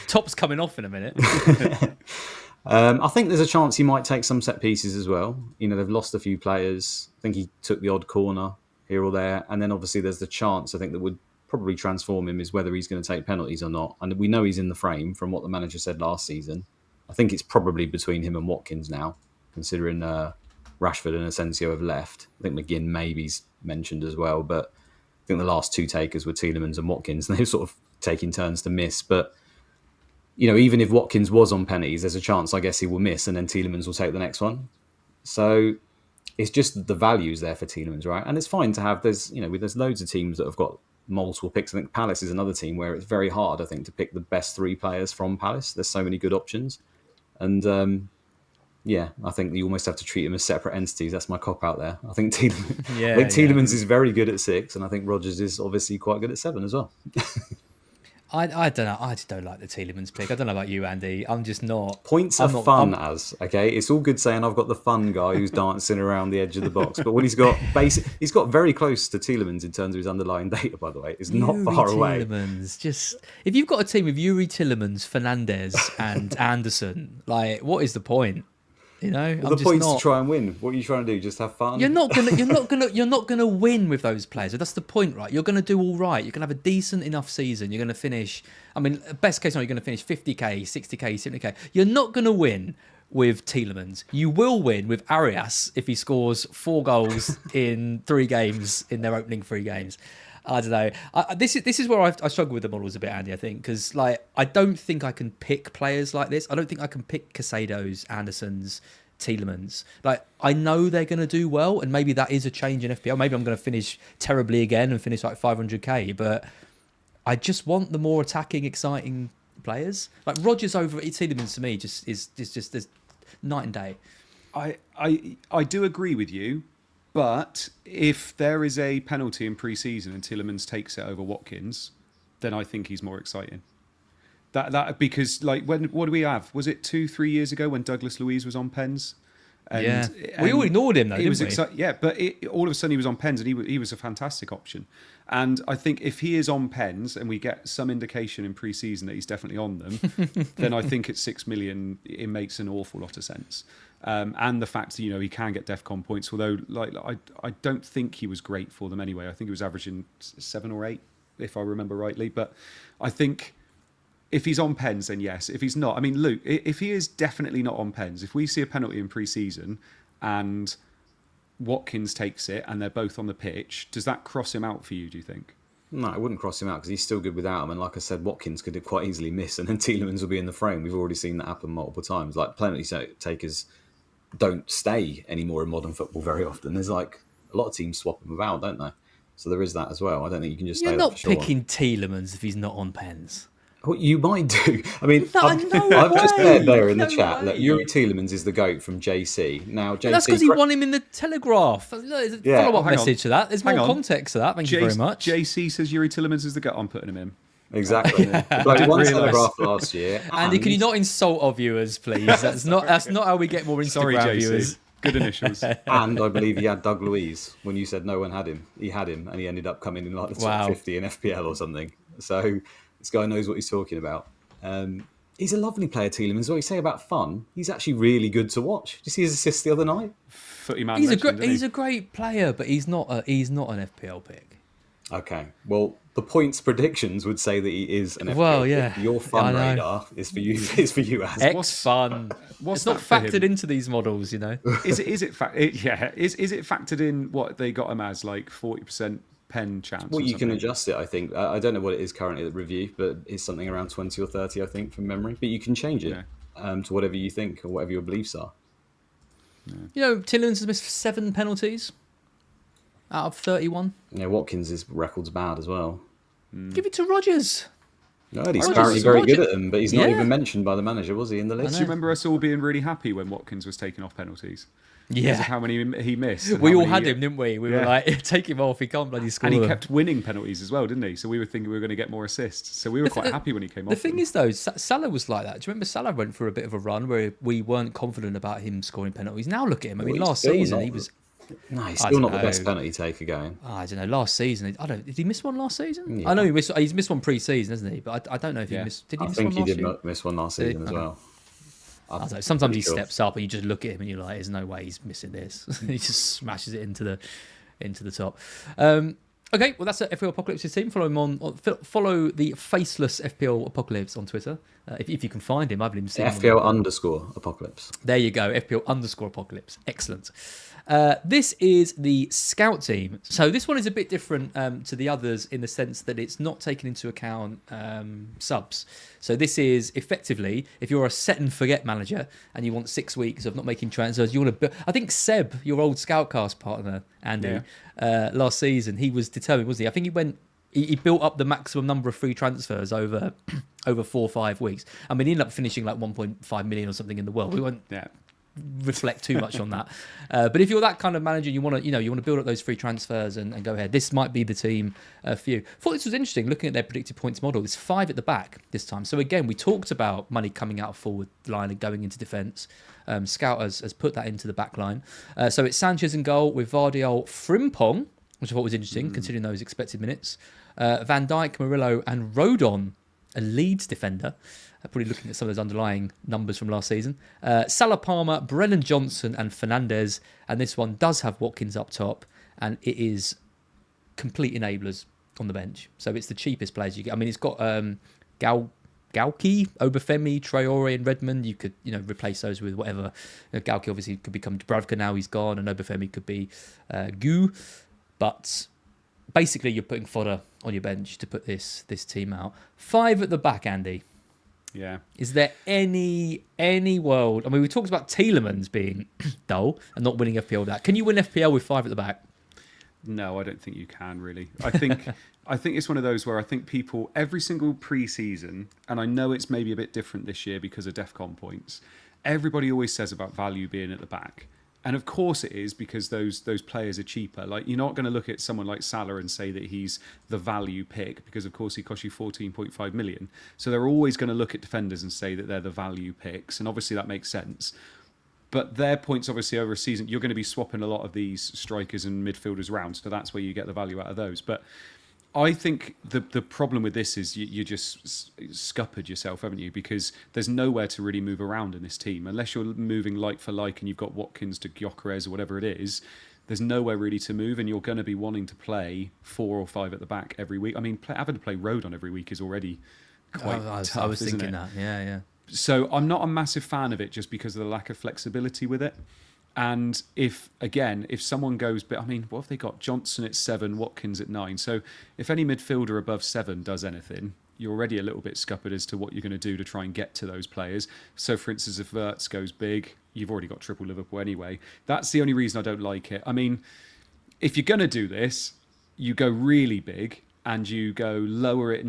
Top's coming off in a minute. I think there's a chance he might take some set pieces as well. You know, they've lost a few players. I think he took the odd corner here or there, and then obviously there's the chance I think that would probably transform him is whether he's going to take penalties or not. And we know he's in the frame from what the manager said last season. I think it's probably between him and Watkins now, considering Rashford and Asensio have left. I think McGinn maybe's mentioned as well, but I think the last two takers were Tielemans and Watkins, and they're sort of taking turns to miss. But, you know, even if Watkins was on penalties, there's a chance, I guess, he will miss, and then Tielemans will take the next one. So it's just the values there for Tielemans, right? And it's fine to have, there's loads of teams that have got multiple picks. I think Palace is another team where it's very hard, I think, to pick the best three players from Palace. There's so many good options. And, I think you almost have to treat them as separate entities. That's my cop out there. I think Tielemans is very good at 6, and I think Rodgers is obviously quite good at 7 as well. I don't know. I just don't like the Tielemans pick. I don't know about you, Andy. I'm just not. Points are fun, okay? It's all good saying I've got the fun guy who's dancing around the edge of the box, but what he's got very close to Tielemans in terms of his underlying data, by the way. It's not far away. Just if you've got a team with Yuri Tielemans, Fernandes, and Anderson, like, what is the point? You know, well, the point's to try and win. What are you trying to do? Just have fun? You're not gonna win with those players. That's the point, right? You're gonna do all right. You're gonna have a decent enough season. You're gonna finish. I mean, best case scenario, you're gonna finish 50k, 60k, 70k. You're not gonna win with Tielemans. You will win with Arias if he scores 4 goals in 3 games in their opening 3 games. I don't know. This is where I struggle with the models a bit, Andy, I think, because I don't think I can pick players like this. I don't think I can pick Casados, Andersons, Tielemans. I know they're going to do well, and maybe that is a change in FPL. Maybe I'm going to finish terribly again and finish like 500k, but I just want the more attacking, exciting players. Like Rodgers over Tielemans to me is just night and day. I do agree with you. But if there is a penalty in pre-season and Tielemans takes it over Watkins, then I think he's more exciting. That because what do we have? Was it 2-3 years ago when Douglas Luiz was on pens? And we all ignored him though, didn't we? But all of a sudden he was on pens and he was a fantastic option. And I think if he is on pens and we get some indication in pre-season that he's definitely on them, then I think at 6 million it makes an awful lot of sense. And the fact that, he can get DEFCON points, although I don't think he was great for them anyway. I think he was averaging 7 or 8, if I remember rightly. But I think if he's on pens, then yes. If he's not, I mean, Luke, if he is definitely not on pens, if we see a penalty in pre-season and Watkins takes it and they're both on the pitch, does that cross him out for you, do you think? No, it wouldn't cross him out because he's still good without him. And like I said, Watkins could quite easily miss and then Tielemans will be in the frame. We've already seen that happen multiple times. Like penalty takers don't stay anymore in modern football very often. There's a lot of teams swap them about, don't they? So there is that as well. I don't think you can just. You're not picking Tielemans if he's not on pens. Well, you might do. I mean, I've just said there in the chat that Yuri Tielemans is the GOAT from JC. Now, JC, that's because he won him in the Telegraph. There's a follow-up message to that. There's more context to that. Thank you very much. JC says Yuri Tielemans is the GOAT. I'm putting him in. Exactly. Like one Telegraph last year. Andy, can you not insult our viewers, please? That's not how we get more Instagram viewers. Good initials. And I believe he had Doug Luiz when you said no one had him. He had him, and he ended up coming in the top 50 in FPL or something. So this guy knows what he's talking about. He's a lovely player, Tielemans. What you say about fun, he's actually really good to watch. Did you see his assist the other night? He's a great player, but he's not an FPL pick. Okay, well, the points predictions would say that he is an FPL pick. Your fun radar is for you. Is for you, as X fun. It's not factored into these models, Is it factored in what they got him as, like 40% pen chance? Well, you can adjust it. I think I don't know what it is currently at review, but it's something around 20 or 30, I think, from memory. But you can change it to whatever you think or whatever your beliefs are. Yeah. Tielemans has missed 7 penalties out of 31. Yeah, Watkins' record's bad as well. Give it to Rodgers. No, he's I apparently just- very I good just- at them, but he's not Yeah. even mentioned by the manager, was he, in the Do list? you remember us all being really happy when Watkins was taking off penalties? Because of Yeah. how many he missed. and We how all many- had him, didn't we? We were Yeah. like, take him off. He can't bloody score And he them. kept winning penalties as well, didn't he? So we were thinking we were going to get more assists. So we were quite happy when he came off. The thing them. is, though, Salah was like that. Do you remember Salah went through a bit of a run where we weren't confident about him scoring penalties? Now look at him. I mean, Well, he's last still season not- he was. No, he's I still don't not the best know. penalty taker going. I don't know. Last season, did he miss one last season? Yeah. I know he's missed one pre-season, hasn't he? But I don't know if he Yeah. missed. Did he I miss think one he last did year? miss one last Did he? season as Okay. well. I don't know. Sometimes he pretty sure. steps up and you just look at him and you're like, "There's no way he's missing this." He just smashes it into the top. Okay, well that's FPL Apocalypse's team. Follow him follow the faceless FPL Apocalypse on Twitter if you can find him. I haven't even seen him. FPL_Apocalypse. There you go, FPL_Apocalypse. Excellent. This is the scout team. So this one is a bit different to the others in the sense that it's not taking into account subs. So this is effectively, if you're a set and forget manager and you want 6 weeks of not making transfers, you want to. I think Seb, your old Scoutcast partner, Andy, last season, he was determined, wasn't he? I think he went. He built up the maximum number of free transfers over 4 or 5 weeks. I mean, he ended up finishing like 1.5 million or something in the world. We won't reflect too much on that, but if you're that kind of manager, you want to build up those free transfers and go ahead. This might be the team for you. Thought this was interesting looking at their predicted points model. It's 5 at the back this time. So again, we talked about money coming out of forward line and going into defence. Scout has put that into the back line. So it's Sanchez in goal with Vardiol, Frimpong, which I thought was interesting considering those expected minutes. Van Dijk, Murillo, and Rodon, a Leeds defender. Probably looking at some of those underlying numbers from last season. Salah, Palmer, Brennan Johnson, and Fernandez. And this one does have Watkins up top, and it is complete enablers on the bench. So it's the cheapest players you get. I mean, it's got Gauki, Obafemi, Traore, and Redmond. You could replace those with whatever. Gauki obviously could become Dubravka now he's gone, and Obafemi could be Gu. But basically, you're putting fodder on your bench to put this team out. 5 at the back, Andy. Yeah. Is there any world? I mean, we talked about Tielemans being dull and not winning FPL with that. Can you win FPL with 5 at the back? No, I don't think you can really. I think it's one of those where I think people every single pre-season, and I know it's maybe a bit different this year because of DEFCON points. Everybody always says about value being at the back. And of course it is because those players are cheaper. Like, you're not going to look at someone like Salah and say that he's the value pick because, of course, he costs you 14.5 million. So they're always going to look at defenders and say that they're the value picks. And obviously that makes sense. But their points, obviously, over a season, you're going to be swapping a lot of these strikers and midfielders around. So that's where you get the value out of those. But I think the problem with this is you just scuppered yourself, haven't you? Because there's nowhere to really move around in this team. Unless you're moving like for like and you've got Watkins to Gyökeres or whatever it is, there's nowhere really to move, and you're going to be wanting to play 4 or 5 at the back every week. I mean, having to play Rodon every week is already quite tough, I was isn't thinking it? that. Yeah. So I'm not a massive fan of it just because of the lack of flexibility with it. And if someone goes, but I mean, what have they got? Johnson at 7, Watkins at 9. So if any midfielder above 7 does anything, you're already a little bit scuppered as to what you're going to do to try and get to those players. So for instance, if Wirtz goes big, you've already got triple Liverpool anyway. That's the only reason I don't like it. I mean, if you're going to do this, you go really big and you go lower it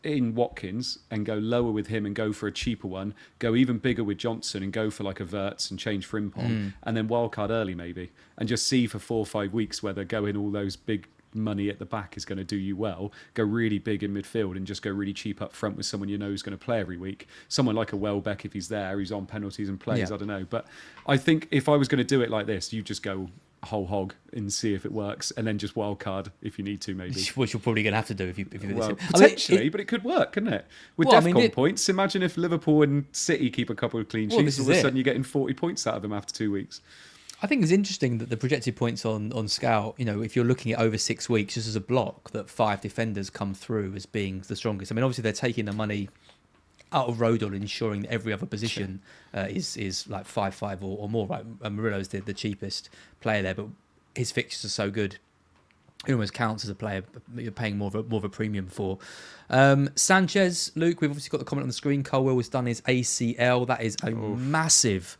in Watkins and go lower with him and go for a cheaper one, go even bigger with Johnson and go for like a Wirtz and change Frimpong, and then wildcard early maybe, and just see for 4 or 5 weeks whether going all those big money at the back is going to do you well. Go really big in midfield and just go really cheap up front with someone you know is going to play every week. Someone like a Welbeck, if he's there, he's on penalties and plays, I don't know. But I think if I was going to do it like this, you just go whole hog and see if it works, and then just wild card if you need to, maybe. Which you're probably going to have to do if you do well, this. potentially, but it could work, couldn't it? With Well, DEFCON points, imagine if Liverpool and City keep a couple of clean sheets, this all of is a it. sudden you're getting 40 points out of them after 2 weeks. I think it's interesting that the projected points on Scout, if you're looking at over 6 weeks, just as a block, that 5 defenders come through as being the strongest. I mean, obviously they're taking the money out of Rodon, ensuring that every other position is like 5-5 or more. Right, Murillo's the cheapest player there, but his fixtures are so good, it almost counts as a player you're paying more of a premium for. Sanchez, Luke, we've obviously got the comment on the screen. Colwell has done his ACL. That is a massive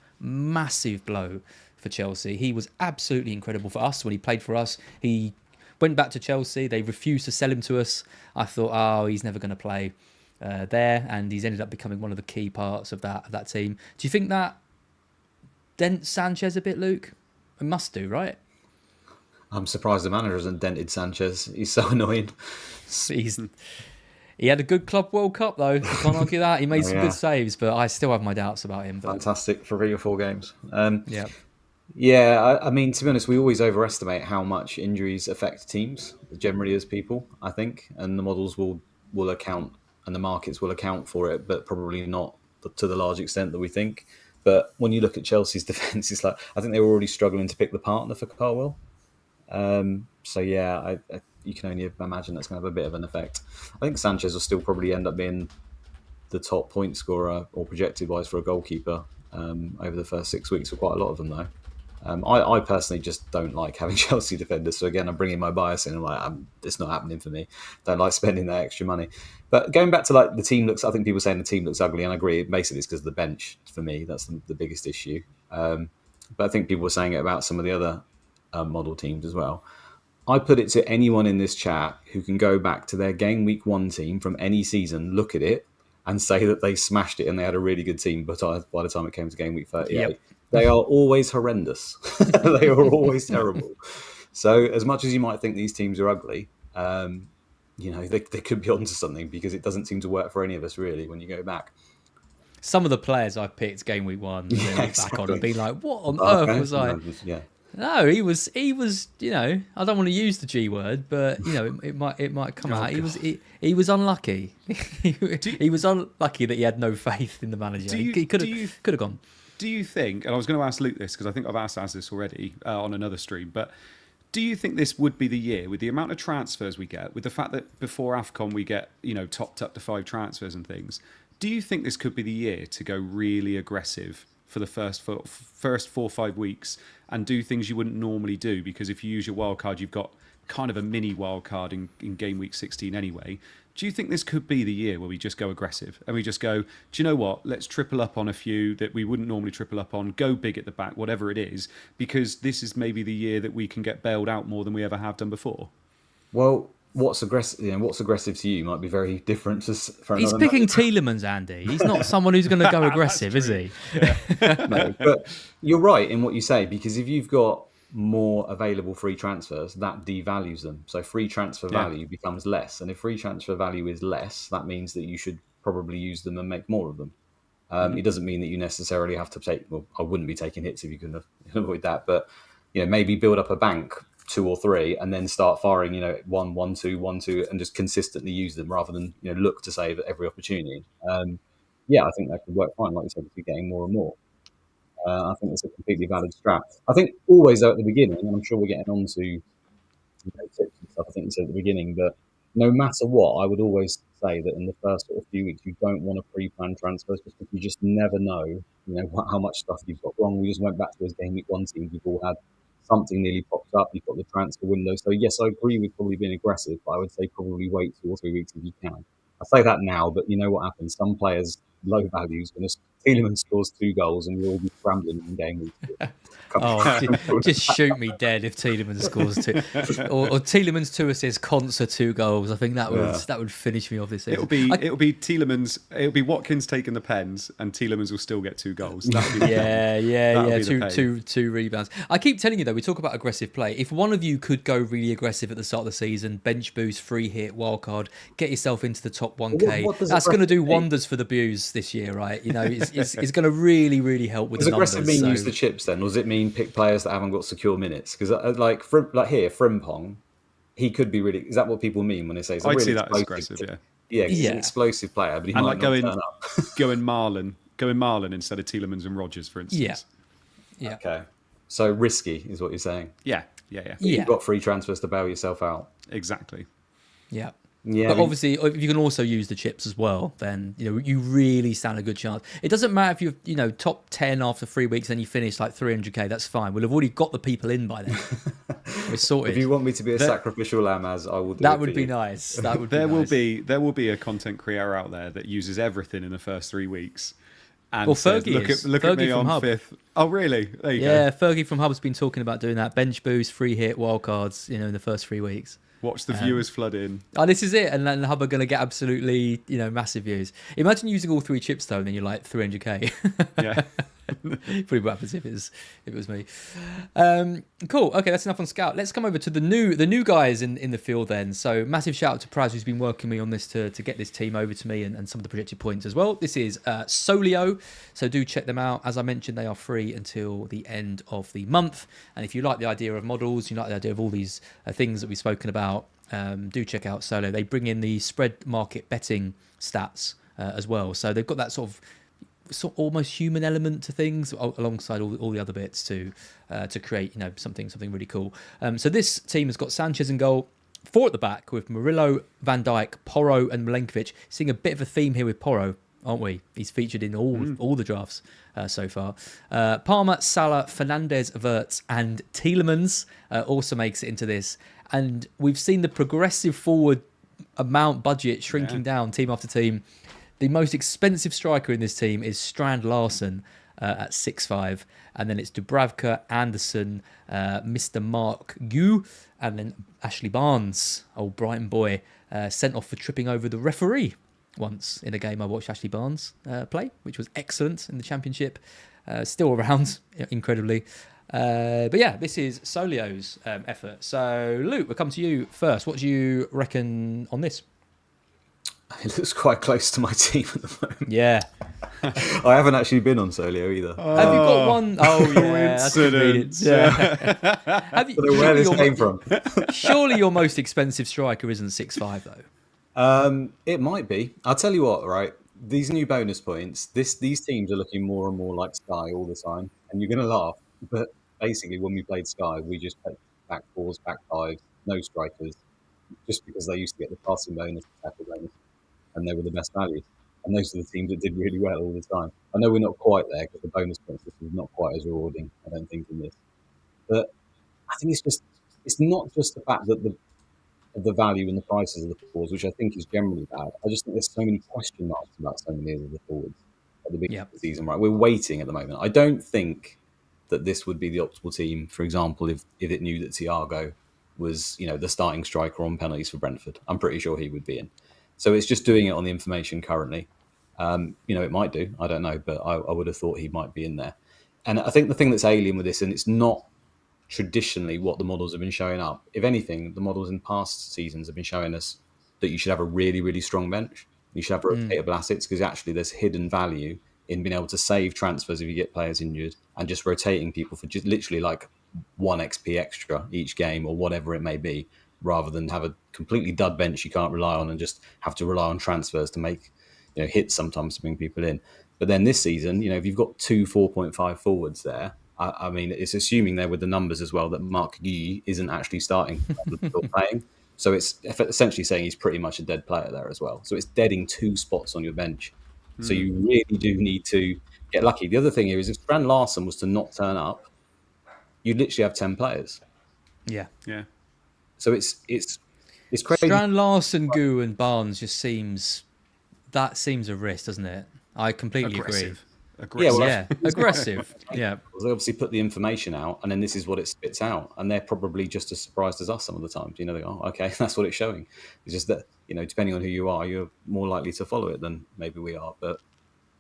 blow for Chelsea. He was absolutely incredible for us when he played for us. He Went back to Chelsea. They refused to sell him to us. I thought, oh, he's never going to play there, and he's ended up becoming one of the key parts of that team. Do you think that dents Sanchez a bit, Luke? It must do, right? I'm surprised the manager hasn't dented Sanchez. He's so annoying. Hmm. He had a good Club World Cup, though. You can't argue that. He made some good saves, but I still have my doubts about him. But... Fantastic for 3 or 4 games. Yeah. Yeah, I mean, to be honest, we always overestimate how much injuries affect teams, generally as people, I think, and the models will account and the markets will account for it, but probably not to the large extent that we think. But when you look at Chelsea's defence, it's like, I think they were already struggling to pick the partner for Carwell. So yeah, you can only imagine that's going to have a bit of an effect. I think Sanchez will still probably end up being the top point scorer or projected wise for a goalkeeper over the first 6 weeks for quite a lot of them though. I personally just don't like having Chelsea defenders. So again, I'm bringing my bias in. I'm like, it's not happening for me. Don't like spending that extra money. But going back to like the team looks, I think people saying the team looks ugly, and I agree. Basically, it's because of the bench for me. That's the biggest issue. But I think people were saying it about some of the other model teams as well. I put it to anyone in this chat who can go back to their game week 1 team from any season, look at it, and say that they smashed it and they had a really good team. But by the time it came to game week 38, they are always horrendous. They are always terrible. So as much as you might think these teams are ugly, they could be onto something, because it doesn't seem to work for any of us really when you go back. Some of the players I picked game week 1, back on and be like, what on earth was I? Yeah. No, he was. I don't want to use the G word, but it might come out. He was unlucky. He was unlucky that he had no faith in the manager. He could have gone. Do you think? And I was going to ask Luke this, because I think I've asked Az this already on another stream. But do you think this would be the year, with the amount of transfers we get, with the fact that before AFCON we get topped up to 5 transfers and things? Do you think this could be the year to go really aggressive for the first 4 or 5 weeks and do things you wouldn't normally do? Because if you use your wild card, you've got kind of a mini wild card in game week 16 anyway. Do you think this could be the year where we just go aggressive and we just go, do you know what, let's triple up on a few that we wouldn't normally triple up on, go big at the back, whatever it is, because this is maybe the year that we can get bailed out more than we ever have done before? Well, what's aggressive to you might be very different for He's picking Tielemans, Andy. He's not someone who's going to go aggressive, is he? Yeah. No, but you're right in what you say, because if you've got more available free transfers, that devalues them. So free transfer value becomes less. And if free transfer value is less, that means that you should probably use them and make more of them. It doesn't mean that you necessarily have to take, well, I wouldn't be taking hits if you can avoid that, but maybe build up a bank 2 or 3 and then start firing 1 1 2 1 2 and just consistently use them rather than look to save at every opportunity. I think that could work fine, like you said, if you're getting more and more. I think it's a completely valid strat. I think always at the beginning, and I'm sure we're getting on to tips and stuff, I think you said at the beginning, but no matter what, I would always say that in the first sort of few weeks, you don't want to pre-plan transfers, just because you just never know, how much stuff you've got wrong. We just went back to those game week 1 teams. You've all had something nearly popped up. You've got the transfer window. So yes, I agree with probably being aggressive, but I would say probably wait 2 or 3 weeks if you can. I say that now, but you know what happens? Some players, low values, when Tielemans scores 2 goals and we'll all be scrambling in game week. Just shoot me dead if Tielemans scores 2, or Tielemans 2 assists, Concert 2 goals. I think that would finish me off this season. It'll be Tielemans. It'll be Watkins taking the pens, and Tielemans will still get 2 goals. Two rebounds. I keep telling you though, we talk about aggressive play. If one of you could go really aggressive at the start of the season, bench boost, free hit, wildcard, get yourself into the top 1K, that's going to do wonders for the Blues this year, right? It's going to really, really help with the numbers. Does aggressive mean use the chips then, or does it mean pick players that haven't got secure minutes? Because like here, Frimpong, he could be really. Is that what people mean when they say? I'd really see that as aggressive. He's an explosive player, but he might not turn up. going Marlon instead of Tielemans and Rodgers, for instance. Yeah. Okay. So risky is what you're saying. Yeah. You've got free transfers to bail yourself out. Exactly. Yeah. But obviously, if you can also use the chips as well, then you really stand a good chance. It doesn't matter if you're top 10 after 3 weeks and you finish like 300k. That's fine. We'll have already got the people in by then. We're sorted. If you want me to be a sacrificial lamb, as I will do. That would be nice. That would. There will be a content creator out there that uses everything in the first 3 weeks, and Well, said, Fergie look is. at Fergie me from on Hub. 5th. Oh, really? There you Yeah, go. Fergie from Hub's been talking about doing that bench boost, free hit, wildcards, in the first 3 weeks. Watch the viewers flood in. Oh, this is it, and then Hub are going to get absolutely, massive views. Imagine using all 3 chips though, and then you're like 300k. Yeah. Probably what happens if it was me. Cool. Okay, that's enough on Scout. Let's come over to the new guys in the field then. So massive shout out to Praz, who's been working me on this to get this team over to me and some of the projected points as well. This is Silio, so do check them out. As I mentioned, they are free until the end of the month. And if you like the idea of models, you like the idea of all these things that we've spoken about, do check out Solo. They bring in the spread market betting stats as well. So they've got that sort of almost human element to things alongside all the other bits to create something really cool. So this team has got Sanchez in goal, 4 at the back with Murillo, Van Dijk, Porro and Milenkovic. Seeing a bit of a theme here with Porro, aren't we? He's featured in all the drafts so far. Palmer, Salah, Fernandez, Wirtz and Tielemans also makes it into this. And we've seen the progressive forward amount budget shrinking down team after team. The most expensive striker in this team is Strand Larsen at 6'5", and then it's Dubravka, Anderson, Mr. Mark Gu, and then Ashley Barnes, old Brighton boy, sent off for tripping over the referee once in a game I watched Ashley Barnes play, which was excellent in the Championship. Still around, incredibly. But yeah, this is Solio's effort. So Luke, we'll come to you first. What do you reckon on this? It looks quite close to my team at the moment. Yeah. I haven't actually been on Solio either. Have you got one? Oh, yeah. That's convenient. Coincidence. Yeah. Have you, I don't know where this came from. Surely your most expensive striker isn't 6'5", though. It might be. I'll tell you what, right? These new bonus points, these teams are looking more and more like Sky all the time. And you're going to laugh. But basically, when we played Sky, we just played back 4s, back 5s, no strikers. Just because they used to get the passing bonus, tackle bonus. And they were the best values. And those are the teams that did really well all the time. I know we're not quite there because the bonus points system is not quite as rewarding, I don't think, in this. But I think it's not just the fact that the value and the prices of the forwards, which I think is generally bad. I just think there's so many question marks about so many of the forwards at the beginning of the season, right? We're waiting at the moment. I don't think that this would be the optimal team, for example, if it knew that Thiago was, the starting striker on penalties for Brentford. I'm pretty sure he would be in. So it's just doing it on the information currently. It might do. I don't know, but I would have thought he might be in there. And I think the thing that's alien with this, and it's not traditionally what the models have been showing up. If anything, the models in past seasons have been showing us that you should have a really, really strong bench. You should have rotatable assets because actually there's hidden value in being able to save transfers if you get players injured and just rotating people for just literally like 1 XP extra each game or whatever it may be, rather than have a completely dud bench you can't rely on and just have to rely on transfers to make hits sometimes to bring people in. But then this season, if you've got 2 4.5 forwards there, I mean, it's assuming there with the numbers as well that Mark Guy isn't actually starting or playing. So it's essentially saying he's pretty much a dead player there as well. So it's deading 2 spots on your bench. So you really do need to get lucky. The other thing here is if Strand Larsen was to not turn up, you'd literally have 10 players. Yeah. So it's crazy. Strand Larsen, Gu and Barnes just seems a risk, doesn't it? I completely agree. Aggressive. Yeah. They obviously put the information out, and then this is what it spits out, and they're probably just as surprised as us some of the times. They go, oh, okay, that's what it's showing. It's just that depending on who you are, you're more likely to follow it than maybe we are. But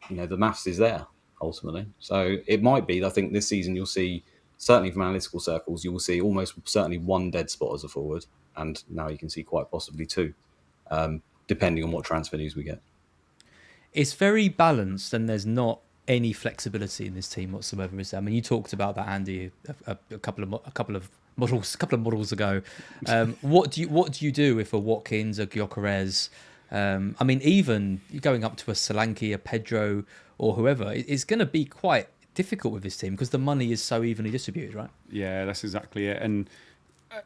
the maths is there ultimately. So it might be. I think this season you'll see, certainly from analytical circles, you will see almost certainly 1 dead spot as a forward, and now you can see quite possibly 2, depending on what transfer news we get. It's very balanced, and there's not any flexibility in this team whatsoever, is there? I mean, you talked about that, Andy, a couple of models ago. What do you do if a Watkins, a Gyökeres, I mean, even going up to a Solanke, a Pedro, or whoever, it's going to be quite difficult with this team because the money is so evenly distributed, right? Yeah, that's exactly it. And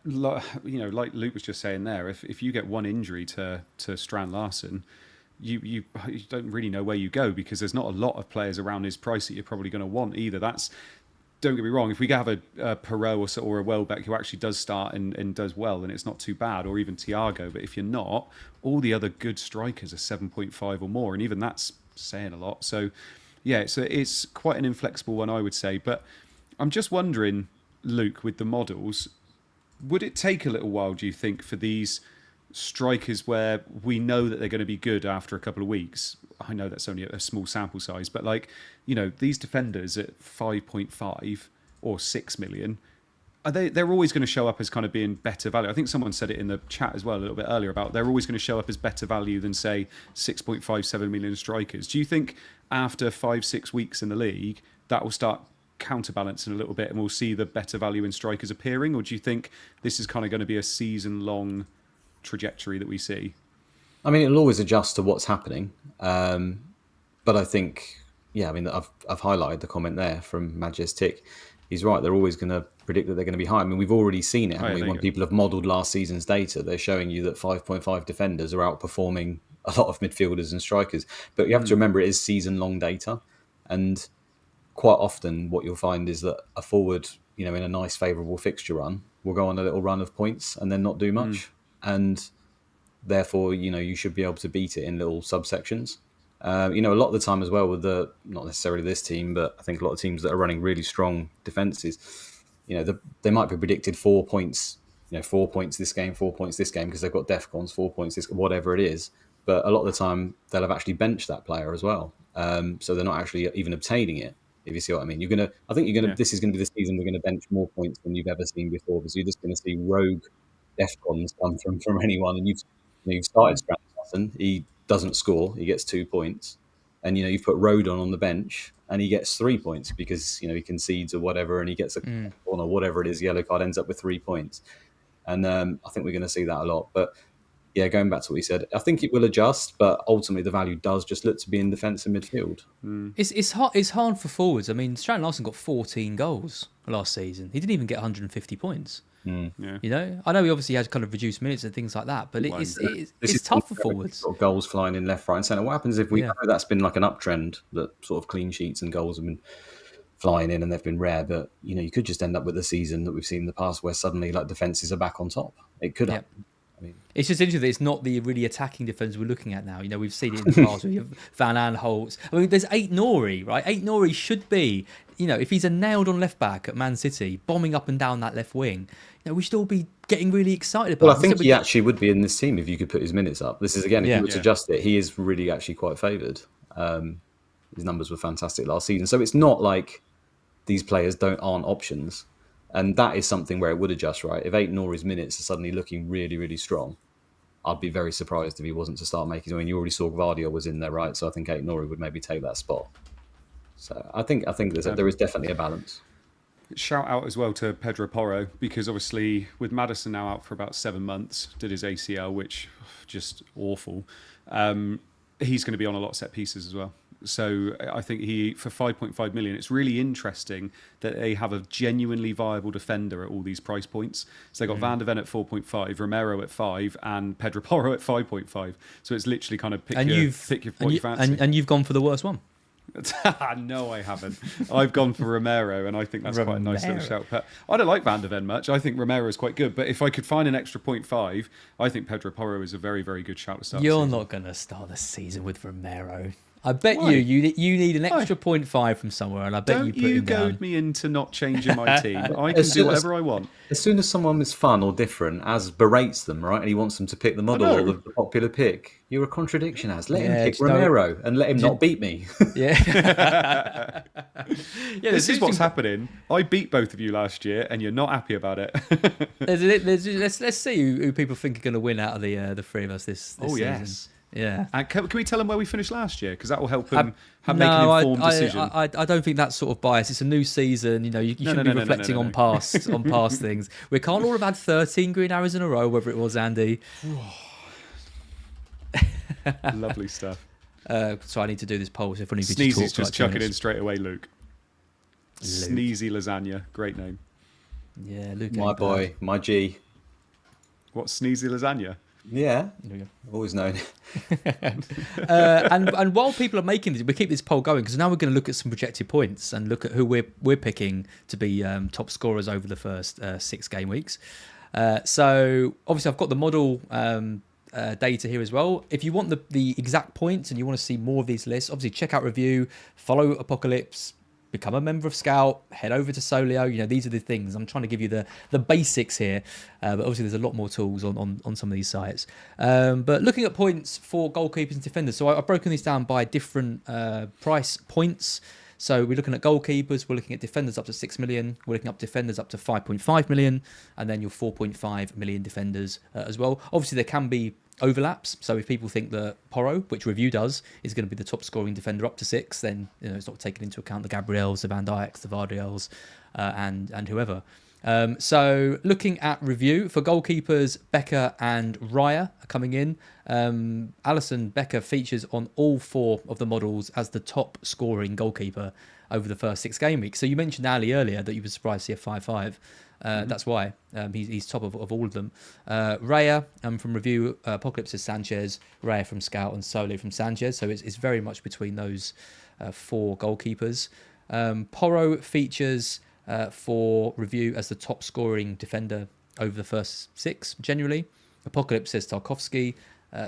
like Luke was just saying there, if you get one injury to Strand Larsen, you don't really know where you go because there's not a lot of players around his price that you're probably going to want either. Don't get me wrong, if we have a Perot or a Welbeck who actually does start and does well, then it's not too bad, or even Thiago. But if you're not, all the other good strikers are 7.5 or more, and even that's saying a lot. So Yeah, so it's quite an inflexible one, I would say. But I'm just wondering, Luke, with the models, would it take a little while, do you think, for these strikers where we know that they're going to be good after a couple of weeks? I know that's only a small sample size, but like, you know, these defenders at 5.5 or 6 million, they're always going to show up as kind of being better value. I think someone said it in the chat as well a little bit earlier about they're always going to show up as better value than, say, 6.57 million strikers. Do you think after 5-6 weeks in the league, that will start counterbalancing a little bit and we'll see the better value in strikers appearing? Or do you think this is kind of going to be a season-long trajectory that we see? I mean, it'll always adjust to what's happening. But I think, yeah, I mean, I've highlighted the comment there from Majestic. He's right. They're always going to predict that they're going to be high. I mean, we've already seen it, haven't we? When people have modelled last season's data, they're showing you that 5.5 defenders are outperforming a lot of midfielders and strikers. But you have to remember it is season-long data. And quite often what you'll find is that a forward, you know, in a nice favourable fixture run, will go on a little run of points and then not do much. And therefore, you know, you should be able to beat it in little subsections. You know, a lot of the time as well with not necessarily this team, but I think a lot of teams that are running really strong defences, you know, they might be predicted 4 points, you know, 4 points this game, 4 points this game, because they've got DEFCONs, 4 points this, whatever it is. But a lot of the time they'll have actually benched that player as well. So they're not actually even obtaining it, if you see what I mean. This is going to be the season we're going to bench more points than you've ever seen before, because you're just going to see rogue DEFCONs come from anyone. And you've started Stratton, he doesn't score, he gets 2 points. And, you know, you've put Rodon on the bench and he gets 3 points because, you know, he concedes or whatever and he gets a corner or whatever it is, yellow card, ends up with 3 points. And I think we're going to see that a lot. But yeah, going back to what he said, I think it will adjust, but ultimately the value does just look to be in defence and midfield. It's hard for forwards. I mean, Stratton Larsen got 14 goals last season. He didn't even get 150 points. Yeah. You know, I know he obviously had kind of reduced minutes and things like that, but it's tough for forwards. Sort of goals flying in left, right, and centre. What happens if we know that's been like an uptrend, that sort of clean sheets and goals have been flying in and they've been rare, but you know, you could just end up with a season that we've seen in the past where suddenly like defences are back on top. It could happen. I mean, it's just interesting that it's not the really attacking defence we're looking at now. You know, we've seen it in the past. We have Van Aanholt. I mean, there's Ait-Nouri, right? Ait-Nouri should be, you know, if he's a nailed on left back at Man City, bombing up and down that left wing, you know, we should all be getting really excited about it. Well, I think he actually would be in this team if you could put his minutes up. This is, again, if you were to adjust it, he is really actually quite favoured. His numbers were fantastic last season. So it's not like these players aren't options. And that is something where it would adjust, right? If Ait-Nouri's minutes are suddenly looking really, really strong, I'd be very surprised if he wasn't to start making. I mean, you already saw Gvardiol was in there, right? So I think Ait-Nouri would maybe take that spot. So I think there is definitely a balance. Shout out as well to Pedro Porro, because obviously with Maddison now out for about 7 months, did his ACL, which just awful. He's going to be on a lot of set pieces as well. So I think for 5.5 million, it's really interesting that they have a genuinely viable defender at all these price points. So they got Van de Ven at 4.5, Romero at 5, and Pedro Porro at 5.5. So it's literally kind of pick what you fancy. And you've gone for the worst one. No, I haven't. I've gone for Romero, and I think that's quite a nice little shout. But I don't like Van de Ven much. I think Romero is quite good. But if I could find an extra 0.5, I think Pedro Porro is a very, very good shout to start. You're not going to start the season with Romero. I bet you need an extra 0.5 from somewhere, and I bet you put him down. Don't you goad me into not changing my team. I can do whatever I want. As soon as someone is fun or different, Az berates them, right, and he wants them to pick the model or the popular pick, you're a contradiction, Az. Let him pick Romero and let him not beat me. Yeah. This is what's happening. I beat both of you last year, and you're not happy about it. Let's see who people think are going to win out of the three of us this season. Yes. Yeah. And can we tell them where we finished last year? Because that will help them make an informed decision. I don't think that's sort of bias. It's a new season. You know, you shouldn't be reflecting on past things. We can't all have had 13 green arrows in a row, whether it was Andy. Lovely stuff. So I need to do this poll. So if only Sneezy's just chucking in straight away, Luke. Sneezy Lasagna. Great name. Yeah, Luke. My boy, my G. What, Sneezy Lasagna? Yeah, I've always known. And while people are making this, we keep this poll going because now we're going to look at some projected points and look at who we're picking to be top scorers over the first 6 game weeks. So obviously I've got the model data here as well. If you want the exact points and you want to see more of these lists, obviously check out Review, follow Apocalypse, become a member of Scout, head over to Solio. You know, these are the things. I'm trying to give you the basics here, but obviously there's a lot more tools on some of these sites. But looking at points for goalkeepers and defenders, so I've broken these down by different price points. So we're looking at goalkeepers, we're looking at defenders up to 6 million, we're looking at defenders up to 5.5 million, and then your 4.5 million defenders as well. Obviously, there can be overlaps. So if people think that Porro, which Review does, is going to be the top scoring defender up to 6, then it's not taking into account the Gabriels, the Van Dijks, the Vardiels, and whoever. So looking at Review for goalkeepers, Becker and Raya are coming in. Alisson Becker features on all 4 of the models as the top scoring goalkeeper over the first 6 game weeks. So you mentioned Ali earlier that you were surprised to see a 5-5. That's why he's top of all of them. Raya from Review, Apocalypse is Sanchez, Raya from Scout, and Solo from Sanchez. So it's very much between those 4 goalkeepers. Porro features for Review as the top scoring defender over the first 6 generally. Apocalypse says Tarkovsky,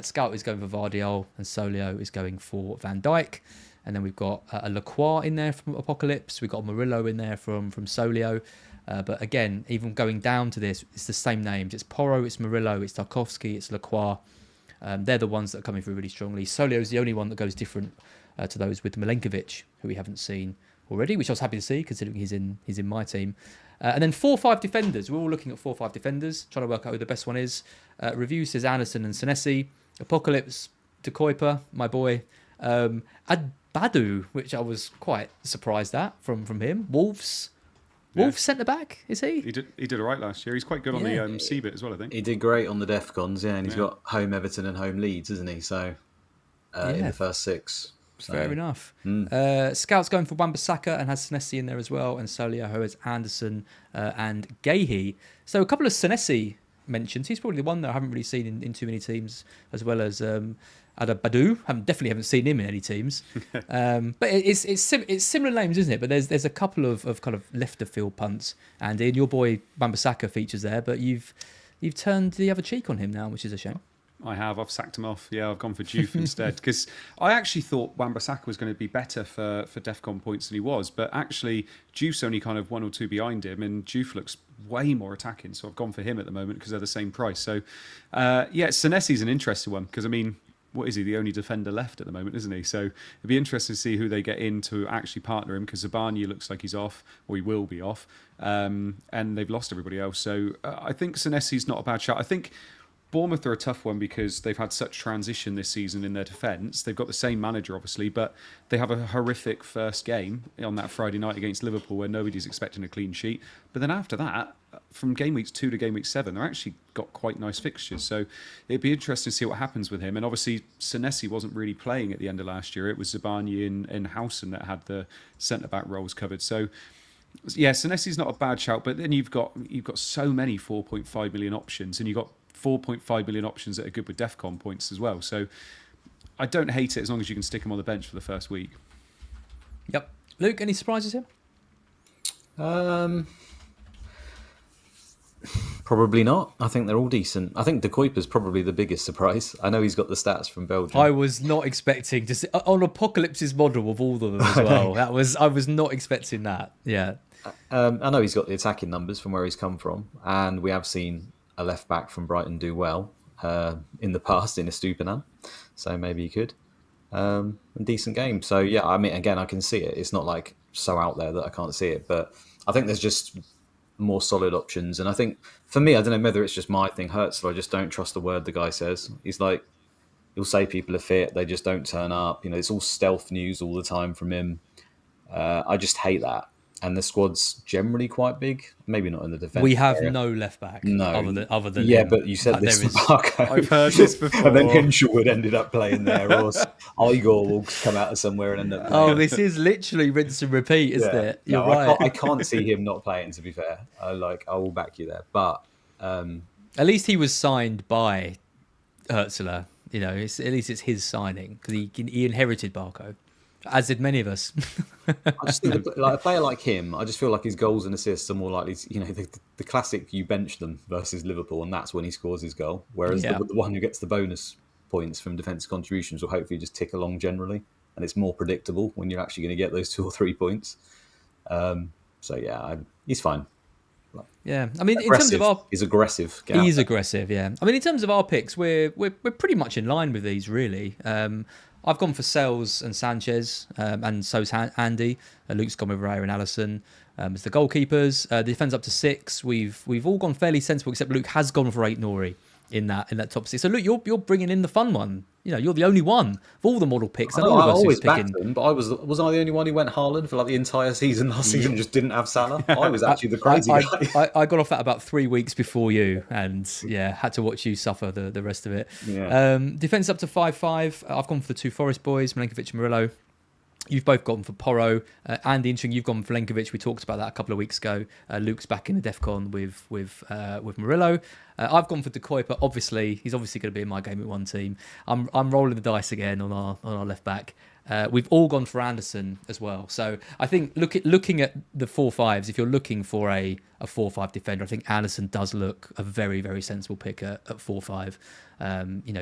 Scout is going for Vardiol, and Solio is going for Van Dijk. And then we've got a Lacroix in there from Apocalypse. We've got Murillo in there from Solio. But again, even going down to this, it's the same names. It's Porro, it's Murillo, it's Tarkovsky, it's Lacroix. They're the ones that are coming through really strongly. Solio is the only one that goes different to those with Milenkovic, who we haven't seen already, which I was happy to see considering he's in my team. And then 4-5 defenders. We're all looking at 4-5 defenders, trying to work out who the best one is. Review says Anderson and Senesi. Apocalypse, De Kuiper, my boy. Badu, which I was quite surprised at from him. Wolves centre back, is he? He did all right last year. He's quite good on the CBIT as well, I think. He did great on the Defcons, and he's got home Everton and home Leeds, isn't he? So in the first 6. So. Fair enough. Scout's going for Wan-Bissaka and has Senesi in there as well, and Solio has Anderson and Gahey. So a couple of Senesi mentions. He's probably the one that I haven't really seen in too many teams, as well as Ada Badu. Definitely haven't seen him in any teams. But it's similar names, isn't it? But there's a couple of kind of left of field punts, and in your boy Wan-Bissaka features there, but you've turned the other cheek on him now, which is a shame. I've sacked him off. Yeah, I've gone for Juve instead, because I actually thought Wan-Bissaka was going to be better for DEFCON points than he was, but actually Juve's only kind of 1 or 2 behind him, and Juve looks way more attacking, so I've gone for him at the moment because they're the same price. So Senesi's an interesting one, because I mean, what is he, the only defender left at the moment, isn't he? So it'd be interesting to see who they get in to actually partner him, because Zabani looks like he's off, or he will be off, and they've lost everybody else. So I think Senesi's not a bad shot. I think Bournemouth are a tough one because they've had such transition this season in their defence. They've got the same manager, obviously, but they have a horrific first game on that Friday night against Liverpool where nobody's expecting a clean sheet. But then after that, from game weeks 2 to game week 7, they're actually got quite nice fixtures. So it'd be interesting to see what happens with him. And obviously, Senesi wasn't really playing at the end of last year. It was Zabani and Howson that had the centre-back roles covered. So yeah, Senesi's not a bad shout, but then you've got so many 4.5 million options, and you've got 4.5 million options that are good with DEFCON points as well. So I don't hate it as long as you can stick them on the bench for the first week. Yep. Luke, any surprises here? Probably not. I think they're all decent. I think De Kuiper's probably the biggest surprise. I know he's got the stats from Belgium. I was not expecting to see on Apocalypse's model of all of them as well. I was not expecting that. Yeah. I know he's got the attacking numbers from where he's come from, and we have seen a left back from Brighton do well in the past in Estupinan, so maybe he could. A decent game. So yeah, I mean, again, I can see it. It's not like so out there that I can't see it, but I think there's just more solid options. And I think for me, I don't know whether it's just my thing, Herzl, I just don't trust the word the guy says. He's like, he'll say people are fit, they just don't turn up. You know, it's all stealth news all the time from him. I just hate that. And the squad's generally quite big. Maybe not in the defence. We have no left back. No, other than yeah, him. But you said this. I've heard this before. And then Hinshelwood ended up playing there, or Igor will come out of somewhere and end up playing. Oh, this is literally rinse and repeat, isn't it? You're right. I can't see him not playing. To be fair, I will back you there. But at least he was signed by Herzl. You know, at least it's his signing because he inherited Barco. as did many of us. I just think like a player like him, I just feel like his goals and assists are more likely to, the classic you bench them versus Liverpool, and that's when he scores his goal. Whereas Yeah. the one who gets the bonus points from defensive contributions will hopefully just tick along generally, and it's more predictable when you're actually going to get those 2 or 3 points. So yeah, he's fine. Yeah, I mean, Aggressive. in terms of our, He's aggressive. he's aggressive. Yeah, I mean, in terms of our picks, we're pretty much in line with these, really. I've gone for Sells and Sanchez, and so's Andy. Luke's gone with Raya and Allison as the goalkeepers. The defence up to 6. We've all gone fairly sensible, except Luke has gone for 8 Nori in that top 6. So Luke, you're bringing in the fun one. You're the only one of all the model picks. I always backed them, but was I the only one who went Haaland for like the entire season last season? Just didn't have Salah. I was actually the crazy guy. I got off that about 3 weeks before you, and had to watch you suffer the rest of it. Yeah. Defence up to 5-5. I've gone for the 2 Forest boys, Milenkovic and Murillo. You've both gone for Porro. Andy, interesting, you've gone for Milenkovic. We talked about that a couple of weeks ago. Luke's back in the DEFCON with Murillo. I've gone for De Kuyper. Obviously, he's obviously going to be in my game at 1 team. I'm rolling the dice again on our left back. We've all gone for Anderson as well. So I think looking at the 4-5s, if you're looking for a 4-5 defender, I think Anderson does look a very, very sensible pick at 4-5.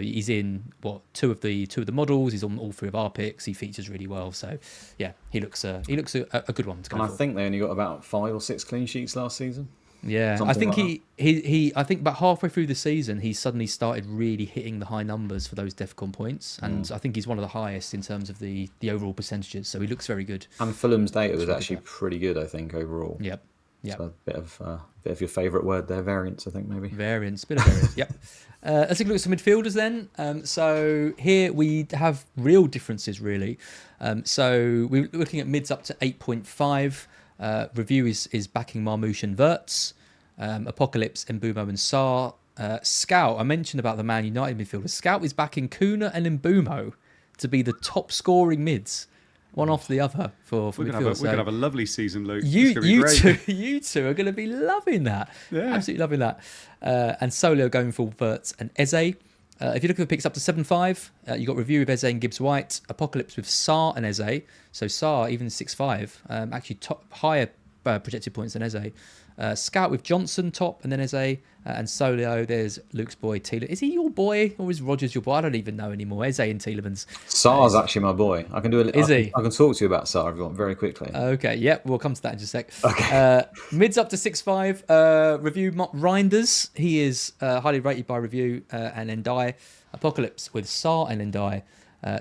He's in two of the models. He's on all 3 of our picks. He features really well. So yeah, he looks a good one to go And for. I think they only got about 5 or 6 clean sheets last season. Yeah, Something I think like he I think about halfway through the season he suddenly started really hitting the high numbers for those DEFCON points, and I think he's one of the highest in terms of the overall percentages. So he looks very good. And Fulham's data was actually pretty good, I think, overall. Yep. So a bit of your favourite word there, variance, I think maybe. Variance, bit of variance. Yep. Let's take a look at some midfielders then. So here we have real differences really. So we're looking at mids up to 8.5. Review is backing Marmoush and Wirtz. Apocalypse, Mbumo and Sarr. Scout, I mentioned about the Man United midfielders. Scout is backing Kuna and Mbumo to be the top scoring mids, one after the other for midfield. We're gonna have a lovely season, Luke. You two are going to be loving that. Yeah. Absolutely loving that. And Solio going for Wirtz and Eze. If you look at the picks up to 7-5, you got Review with Eze and Gibbs White. Apocalypse with Sarr and Eze. So Sarr even 6-5, actually higher projected points than Eze. Scout with Johnson top and then Eze. And Solio, there's Luke's boy Tielemans. Is he your boy or is Rogers your boy? I don't even know anymore. Eze and Tielemans. Sarr's actually my boy. I can do it. Is he? I can talk to you about Sarr if you want very quickly. Okay, yep, we'll come to that in just a sec. Okay. Mids up to 6-5. Review Reinders. He is highly rated by Review and Endai. Apocalypse with Sarr and Endai.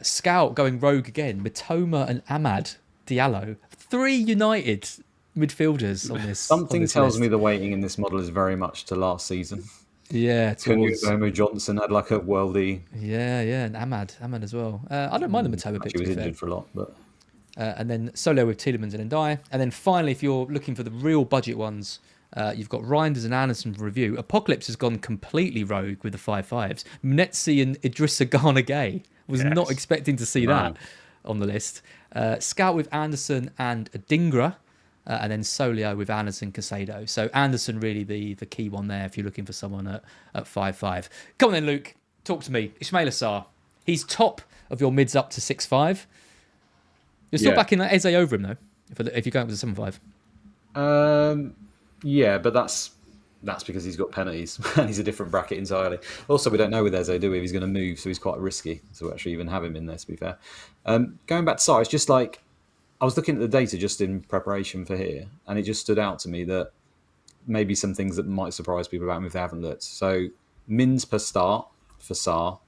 Scout going rogue again. Mitoma and Ahmad Diallo. 3 United midfielders on this. Something on this tells list. me the weighting in this model is very much to last season. Yeah, towards... Homo Johnson had like a worldy. Yeah, and Ahmad as well. I don't mind the Mitoma pick. He was injured for a lot, but. And then Solo with Tielemans and Ndai. And then finally, if you're looking for the real budget ones, you've got Reinders and Anderson for Review. Apocalypse has gone completely rogue with the 5-5s. Mnetsi and Idrissa Gana Gay. Was not expecting to see that on the list. Scout with Anderson and Adingra. And then Solio with Anderson Casado. So Anderson really the key one there if you're looking for someone at 5-5. Come on then, Luke. Talk to me. Ismail Assar. He's top of your mids up to 6-5. You're still backing that Eze over him, though, if you're going with the 7-5. Yeah, but that's because he's got penalties and he's a different bracket entirely. Also, we don't know with Eze, do we? If he's going to move, so he's quite risky to actually even have him in there, to be fair. Going back to Sarr, it's just like, I was looking at the data just in preparation for here, and it just stood out to me that maybe some things that might surprise people about him if they haven't looked. So, mins per start for Sarr,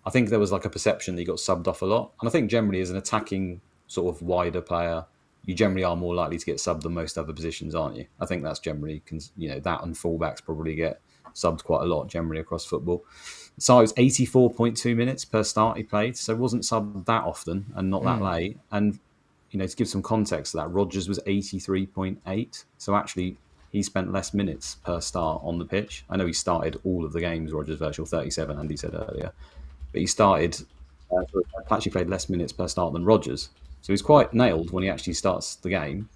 I think there was like a perception that he got subbed off a lot. And I think generally as an attacking sort of wider player, you generally are more likely to get subbed than most other positions, aren't you? I think that's generally, that and fullbacks probably get subbed quite a lot generally across football. So it was 84.2 minutes per start he played, so it wasn't subbed that often and not that late. And, to give some context to that, Rogers was 83.8. So actually, he spent less minutes per start on the pitch. I know he started all of the games, Rogers Virtual 37, Andy said earlier. But he actually played less minutes per start than Rogers. So he's quite nailed when he actually starts the game.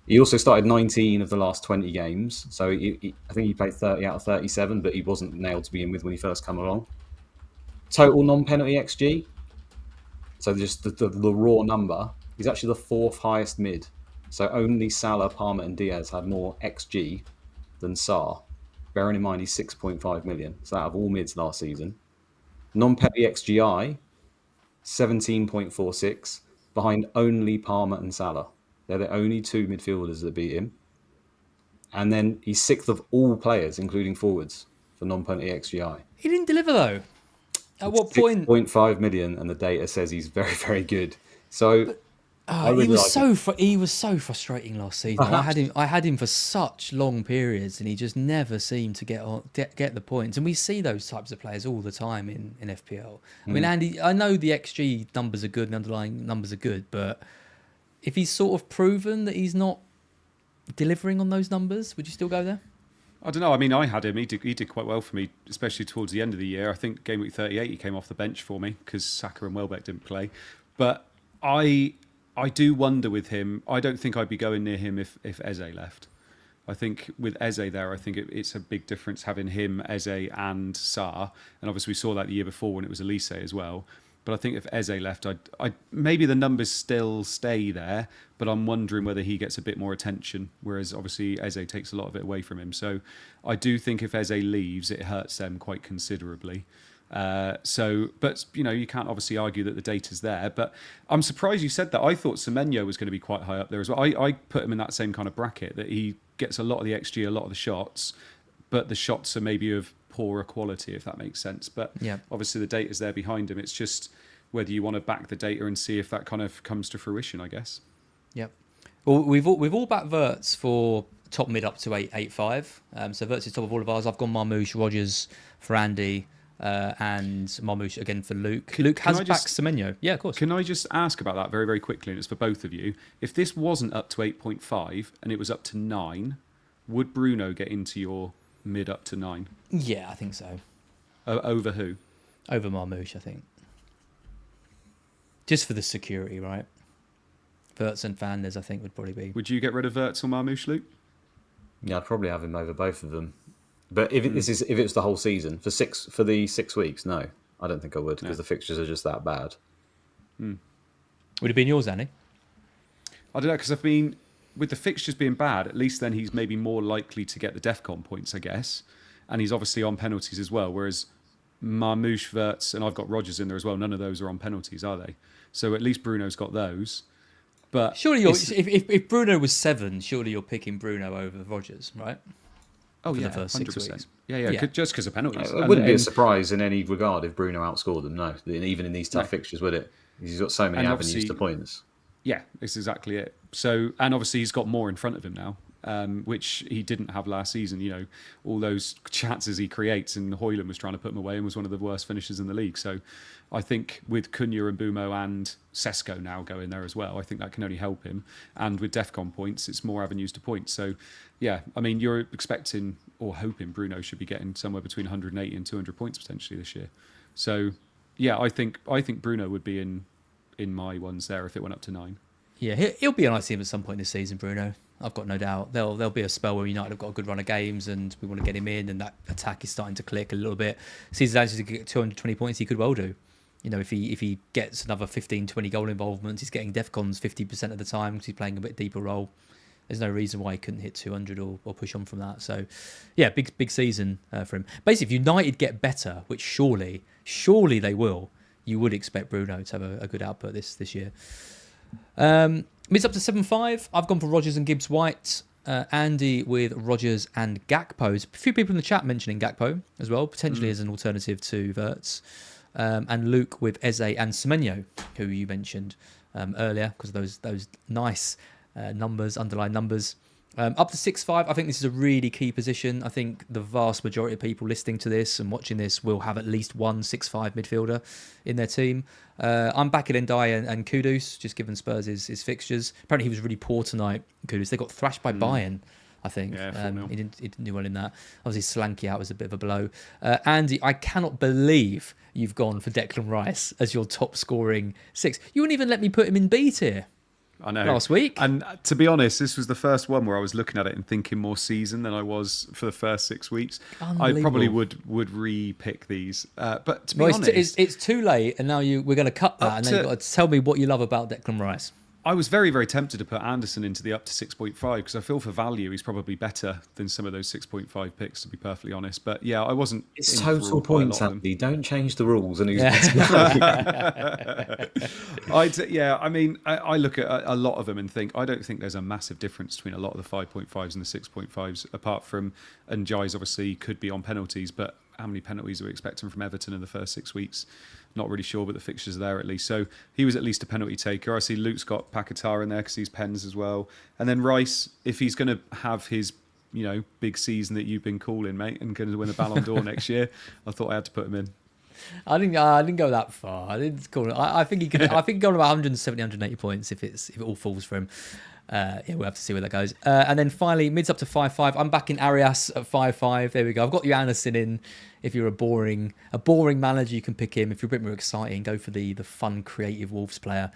He also started 19 of the last 20 games. So I think he played 30 out of 37, but he wasn't nailed to begin with when he first came along. Total non-penalty XG. So just the raw number, He's actually the fourth highest mid. So only Salah, Palmer, and Diaz had more XG than Sarr. Bearing in mind he's 6.5 million. So out of all mids last season, non-penalty XGI 17.46, behind only Palmer and Salah. They're the only two midfielders that beat him. And then he's sixth of all players, including forwards, for non-penalty XGI. He didn't deliver though. At what point? 6.5 million, and the data says he's very, very good. So he was so frustrating last season. I had him for such long periods, and he just never seemed to get the points. And we see those types of players all the time in FPL. I mean, Andy, I know the XG numbers are good and underlying numbers are good, but if he's sort of proven that he's not delivering on those numbers, would you still go there? I don't know. I mean, I had him. He did quite well for me, especially towards the end of the year. I think game week 38 he came off the bench for me because Saka and Welbeck didn't play. But I do wonder with him. I don't think I'd be going near him if Eze left. I think with Eze there, I think it's a big difference having him, Eze and Sarr. And obviously we saw that the year before when it was Elise as well. But I think if Eze left, I'd maybe the numbers still stay there, but I'm wondering whether he gets a bit more attention, whereas obviously Eze takes a lot of it away from him. So I do think if Eze leaves, it hurts them quite considerably. But you can't obviously argue that the data's there. But I'm surprised you said that. I thought Semenyo was going to be quite high up there as well. I put him in that same kind of bracket, that he gets a lot of the XG, a lot of the shots, but the shots are maybe of poorer quality, if that makes sense. But obviously the data's there behind him. It's just whether you want to back the data and see if that kind of comes to fruition, I guess. Yep. Well, we've all backed Verts for top mid up to 8.5. So Verts is top of all of ours. I've gone Marmoush, Rogers for Andy, and Marmoush again for Luke. Luke has backed Semenyo. Yeah, of course. Can I just ask about that very, very quickly? And it's for both of you. If this wasn't up to 8.5 and it was up to 9, would Bruno get into your mid up to 9? Yeah, I think so. Over who? Over Marmoush, I think. Just for the security, right? Verts and Fanders, I think, would probably be. Would you get rid of Verts or Marmoush, Luke? Yeah, I'd probably have him over both of them. But if it was the whole season for the 6 weeks, no, I don't think I would, because the fixtures are just that bad. Would it be in yours, Annie? I don't know, because I mean, with the fixtures being bad, at least then he's maybe more likely to get the DEFCON points, I guess. And he's obviously on penalties as well, whereas Marmoush, Verts, and I've got Rogers in there as well. None of those are on penalties, are they? So at least Bruno's got those. But surely, if Bruno was 7, surely you're picking Bruno over Rogers, right? Oh, for yeah, the first 100%. 6 weeks. Yeah. Just because of penalties. It wouldn't be a surprise in any regard if Bruno outscored them, no. Even in these tough fixtures, would it? He's got so many avenues to points. Yeah, that's exactly it. So, and obviously he's got more in front of him now, which he didn't have last season. All those chances he creates, and Hoyland was trying to put him away and was one of the worst finishers in the league. So I think with Cunha and Bumo and Sesko now going there as well, I think that can only help him. And with DEFCON points, it's more avenues to points. So, yeah, I mean, you're expecting or hoping Bruno should be getting somewhere between 180 and 200 points potentially this year. So, yeah, I think Bruno would be in my ones there if it went up to 9. Yeah, he'll be on our team at some point this season, Bruno. I've got no doubt. There'll be a spell where United have got a good run of games and we want to get him in, and that attack is starting to click a little bit. Sees his to get 220 points, he could well do. If he gets another 15, 20 goal involvements, he's getting DEFCONs 50% of the time because he's playing a bit deeper role. There's no reason why he couldn't hit 200 or push on from that. So, yeah, big season for him. Basically, if United get better, which surely they will, you would expect Bruno to have a good output this year. Mids up to 7.5. I've gone for Rogers and Gibbs White. Andy with Rogers and Gakpo. A few people in the chat mentioning Gakpo as well, potentially as an alternative to Verts. And Luke with Eze and Semenyo, who you mentioned earlier, because of those nice numbers, underlying numbers. Up to 6.5, I think this is a really key position. I think the vast majority of people listening to this and watching this will have at least one 6.5 midfielder in their team. I'm backing Ndiaye and Kudus, just given Spurs his fixtures. Apparently he was really poor tonight, Kudus. They got thrashed by Bayern, I think. Yeah, he didn't do well in that. Obviously Solanke out was a bit of a blow. Andy, I cannot believe you've gone for Declan Rice as your top scoring 6. You wouldn't even let me put him in B tier. I know. Last week. And to be honest, this was the first one where I was looking at it and thinking more season than I was for the first 6 weeks. I probably would re-pick these. But to be honest... It's too late, and now we're going to cut that, and then you've got to tell me what you love about Declan Rice. I was very, very tempted to put Anderson into the up to 6.5 because I feel for value he's probably better than some of those 6.5 picks, to be perfectly honest. But yeah, I wasn't. It's total points, Andy. Don't change the rules. And I mean, I look at a lot of them and think I don't think there's a massive difference between a lot of the 5.5s and the 6.5s, apart from, and Jai's obviously could be on penalties, but how many penalties are we expecting from Everton in the first 6 weeks? Not really sure, but the fixtures are there at least. So he was at least a penalty taker. I see Luke's got Paquetá in there because he's pens as well. And then Rice, if he's going to have his, big season that you've been calling, mate, and going to win a Ballon d'Or next year, I thought I had to put him in. I didn't go that far. I didn't call it. I think he could. I think go on about 170, 180 points if it all falls for him. We'll have to see where that goes. And then finally, mids up to 5.5. I'm back in Arias at 5.5. There we go. I've got you Anderson in. If you're a boring manager, you can pick him. If you're a bit more exciting, go for the fun, creative Wolves player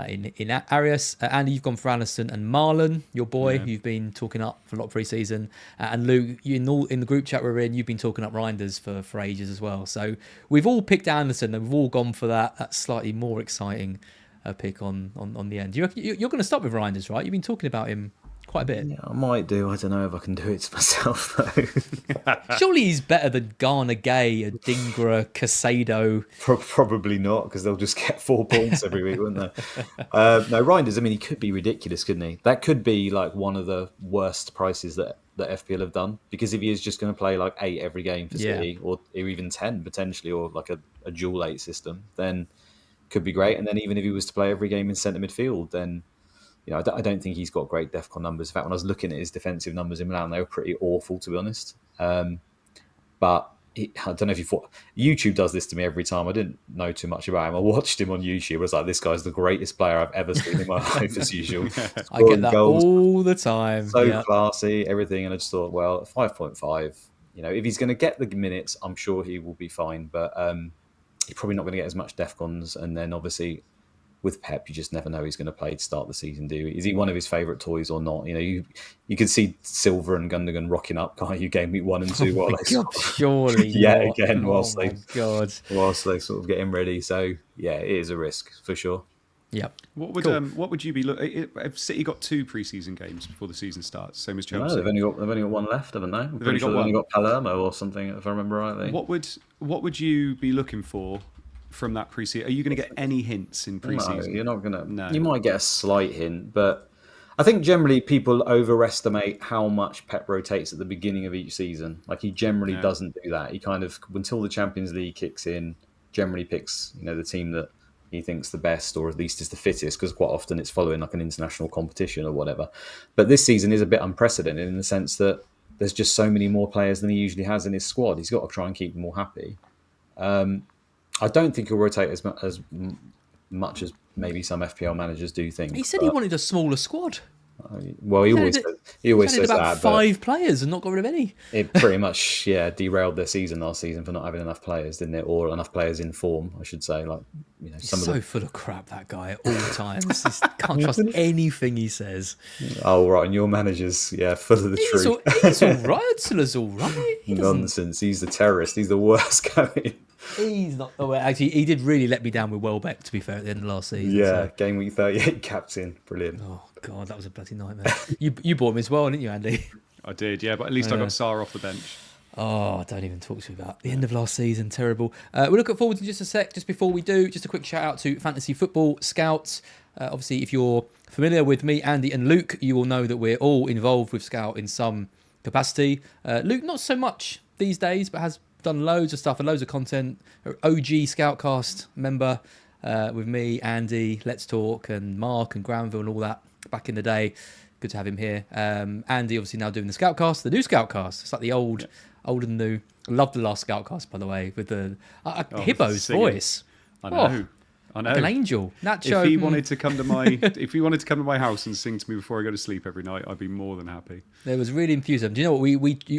in Arias. Andy, you've gone for Anderson and Marlon, your boy, who you've been talking up for a lot of pre-season. And Luke, in the group chat we're in, you've been talking up Reinders for ages as well. So we've all picked Anderson and we've all gone for that slightly more exciting pick on the end. You're going to stop with Reinders, right? You've been talking about him quite a bit. Yeah, I might do. I don't know if I can do it myself, though. Surely he's better than Garner Gay, Adingra, Casado. Probably not, because they'll just get 4 points every week, wouldn't they? No, Reinders, I mean, he could be ridiculous, couldn't he? That could be like one of the worst prices that FPL have done, because if he is just going to play like 8 every game for City, or even 10 potentially, or like a dual 8 system, then could be great. And then even if he was to play every game in centre midfield, then I don't think he's got great DEFCON numbers. In fact, when I was looking at his defensive numbers in Milan, they were pretty awful, to be honest. But I don't know if you thought... YouTube does this to me every time. I didn't know too much about him. I watched him on YouTube. I was like, this guy's the greatest player I've ever seen in my life, as usual. I get that goals, all the time. So classy, everything. And I just thought, well, 5.5, if he's going to get the minutes, I'm sure he will be fine. But he's probably not going to get as much DEFCONs. And then obviously... with Pep, you just never know who's going to play to start the season, do you? Is he one of his favourite toys or not? You can see Silver and Gundogan rocking up, can't you? Game week 1 and 2. Surely yeah, not. again, whilst they sort of get him ready. So, yeah, it is a risk, for sure. Yep. What would you be looking? Have City got 2 pre-season games before the season starts, same as Chelsea? No, they've only got one left, haven't they? They've only got Palermo or something, if I remember rightly. What would you be looking for from that pre-season? Are you going to get any hints in pre-season? No, you're not going to. No. You might get a slight hint, but I think generally people overestimate how much Pep rotates at the beginning of each season. Like, he generally doesn't do that. He kind of, until the Champions League kicks in, generally picks the team that he thinks the best, or at least is the fittest, because quite often it's following like an international competition or whatever. But this season is a bit unprecedented in the sense that there's just so many more players than he usually has in his squad. He's got to try and keep them all happy. I don't think he'll rotate as much as maybe some FPL managers do think. He said he wanted a smaller squad. Well, he always says about that. 5 players and not got rid of any. It pretty much derailed their season last season for not having enough players, didn't it? Or enough players in form, I should say. Like, He's full of crap, that guy, at all times. Can't trust anything he says. Oh, right, and your manager's full of the truth. He's all right. Silla's all right. Nonsense. He's the terrorist. He's the worst going. He's not. Oh, actually, he did really let me down with Welbeck, to be fair, at the end of last season. Yeah, so. Game week 38 captain. Brilliant. Oh, God, that was a bloody nightmare. You bought him as well, didn't you, Andy? I did, yeah, but at least I got Sarr off the bench. Oh, don't even talk to me about the end of last season. Terrible. We'll look forward to just a sec. Just before we do, just a quick shout out to Fantasy Football Scouts. Obviously, if you're familiar with me, Andy and Luke, you will know that we're all involved with Scout in some capacity. Luke, not so much these days, but has done loads of stuff and loads of content. OG Scoutcast member with me, Andy, Let's Talk, and Mark and Granville and all that back in the day. Good to have him here. Andy obviously now doing the Scoutcast, the new Scoutcast. It's like the old and new. I love the last Scoutcast, by the way, with the Hibbo's voice. I know. Like an angel. Nacho. If he wanted to come to my house and sing to me before I go to sleep every night, I'd be more than happy. There was really enthusiasm. Do you know what?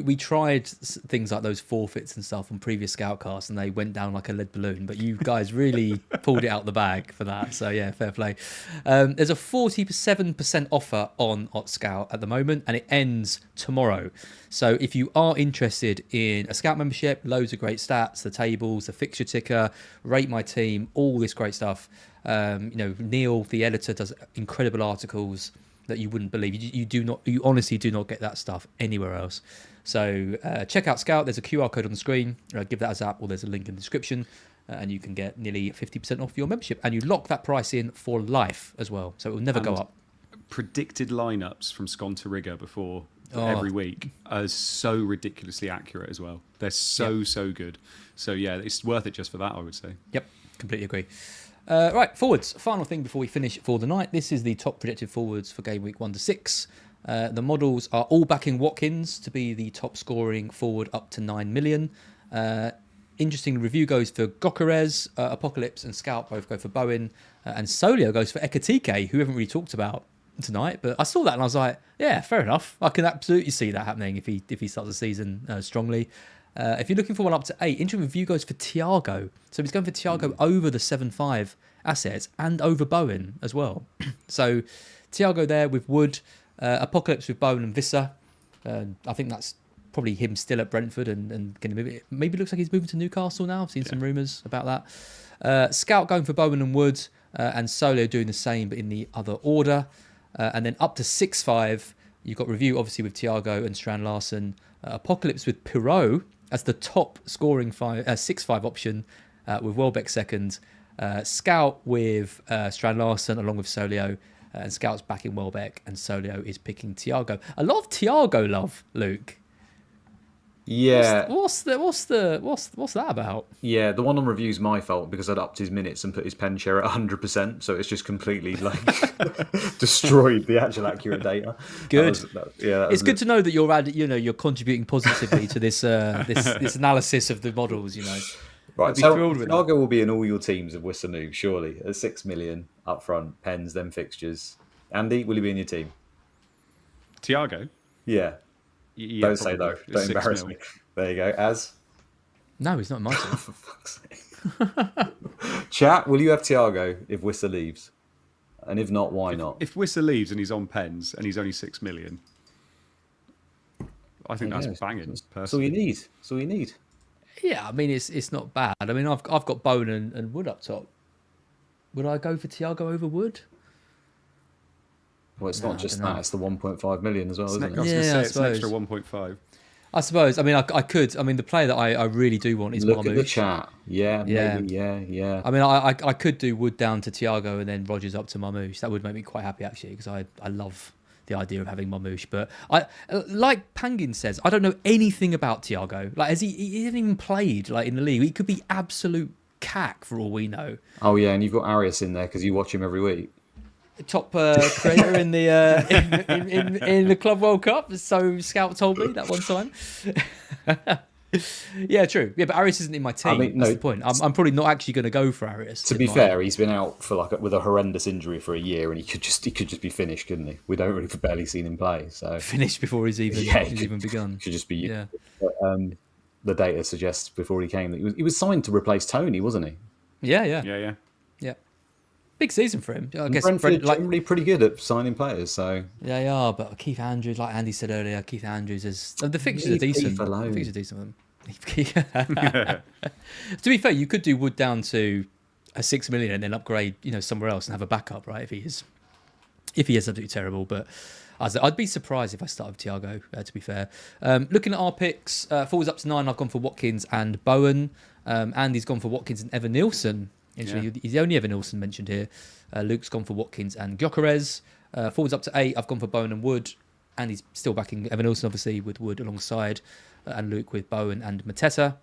We tried things like those forfeits and stuff on previous Scoutcasts, and they went down like a lead balloon. But you guys really pulled it out the bag for that. So yeah, fair play. There's a 47% offer on Hot Scout at the moment, and it ends tomorrow. So if you are interested in a Scout membership, loads of great stats, the tables, the fixture ticker, rate my team, all this great stuff. stuff. Neil, the editor, does incredible articles that you wouldn't believe. You honestly do not get that stuff anywhere else. So check out Scout. There's a QR code on the screen. Give that a zap, or there's a link in the description, and you can get nearly 50% off your membership. And you lock that price in for life as well, so it will never go up. Predicted lineups from Scon to Rigger before every week are so ridiculously accurate as well. They're so good. So yeah, it's worth it just for that, I would say. Yep, completely agree. Right, forwards. Final thing before we finish for the night. This is the top predicted forwards for game week 1 to 6. The models are all backing Watkins to be the top scoring forward up to 9 million. Interesting review goes for Gokares, Apocalypse and Scout both go for Bowen, and Solio goes for Ekatike, who we haven't really talked about tonight. But I saw that and I was like, yeah, fair enough. I can absolutely see that happening if he starts the season strongly. If you're looking for one up to 8, interesting review goes for Thiago. So he's going for Thiago over the 7.5 assets and over Bowen as well. So Thiago there with Wood, Apocalypse with Bowen and Visser. I think that's probably him still at Brentford and going to move it. Maybe looks like he's moving to Newcastle now. I've seen some rumours about that. Scout going for Bowen and Wood, and Solo doing the same but in the other order. And then up to 6.5, you've got review obviously with Thiago and Strand Larsen. Apocalypse with Pirot as the top scoring 6.5 option with Welbeck second. Scout with Strand Larsen along with Solio. And Scout's backing Welbeck and Solio is picking Thiago. A lot of Thiago love, Luke. Yeah. What's that about? Yeah, the one on review's my fault because I'd upped his minutes and put his pen share at 100%, so it's just completely destroyed the actual accurate data. Good. It's good to know that you're contributing positively to this this analysis of the models. Right, so Thiago will be in all your teams of Worcester Move, surely, at 6 million up front, pens, then fixtures. Andy, will he be in your team? Thiago? Yeah. Don't say no. Don't embarrass me. There you go. Az? No, he's not in my team. For fuck's sake. Chat, will you have Thiago if Worcester leaves? And if not, why not? If Worcester leaves and he's on pens and he's only 6 million, I think that's banging. That's all you need. That's all you need. Yeah, I mean, it's not bad. I mean, I've got Bowen and Wood up top. Would I go for Thiago over Wood? Well, it's not just that. It's the 1.5 million as well, isn't it? I was going to say it's an extra 1.5. I suppose. I mean, I could. I mean, the player that I really do want is Look Marmoush. at the chat. Yeah, maybe, yeah. I mean, I could do Wood down to Thiago and then Rodgers up to Marmoush. That would make me quite happy, actually, because I love the idea of having Marmoush. But like Pangin says, I don't know anything about Thiago. Like, he hasn't even played in the league. He could be absolute cack for all we know. Oh yeah, and you've got Arias in there because you watch him every week. Top creator in the in the Club World Cup, so Scout told me that one time. Yeah, true. Yeah, but Arias isn't in my team. I mean, that's the point. I'm probably not actually going to go for Arias. To be fair, he's been out for with a horrendous injury for a year, and he could just be finished, couldn't he? We don't really barely seen him play. So finished before he's even begun. Should just be. Yeah. But, the data suggests before he came that he was signed to replace Tony, wasn't he? Yeah. Big season for him. I guess Brentford generally pretty good at signing players. So yeah, they are. But Keith Andrews, like Andy said earlier, Keith Andrews is the fixtures are decent. The fixtures are decent with him. To be fair, you could do Wood down to a 6 million and then upgrade, somewhere else and have a backup, right? If he is absolutely terrible, but I'd be surprised if I started with Thiago. To be fair, looking at our picks, forwards up to 9, I've gone for Watkins and Bowen. Andy's gone for Watkins and Evan Nilsson. He's the only Evan Nilsson mentioned here. Luke's gone for Watkins and Gyökeres. Forwards up to 8, I've gone for Bowen and Wood. And he's still backing Evan Nilsson, obviously, with Wood alongside. And Luke with Bowen and Mateta.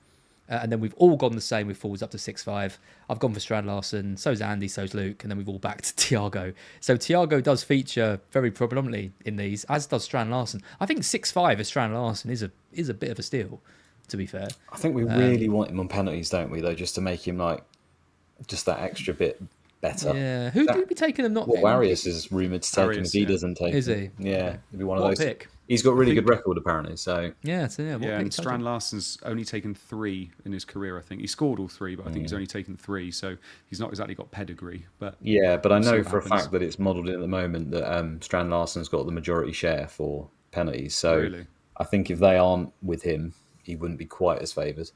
And then we've all gone the same with forwards up to 6.5. I've gone for Strand Larsen, so's Andy, so's Luke. And then we've all backed Thiago. So Thiago does feature very prominently in these, as does Strand Larsen. I think 6.5 as Strand Larsen is a bit of a steal, to be fair. I think we really want him on penalties, don't we, though, just to make him just that extra bit better. Yeah. Who'd be taking him? Arias is rumoured to take him if he doesn't take him. Is he? Yeah. It'd be one of those. Pick? He's got a really good record, apparently. So and Strand Larsen's only taken 3 in his career, I think. He scored all 3, but I think he's only taken 3, so he's not exactly got pedigree. But but I know for a fact that it's modelled in at the moment that Strand Larsen's got the majority share for penalties. So I think if they aren't with him, he wouldn't be quite as favoured.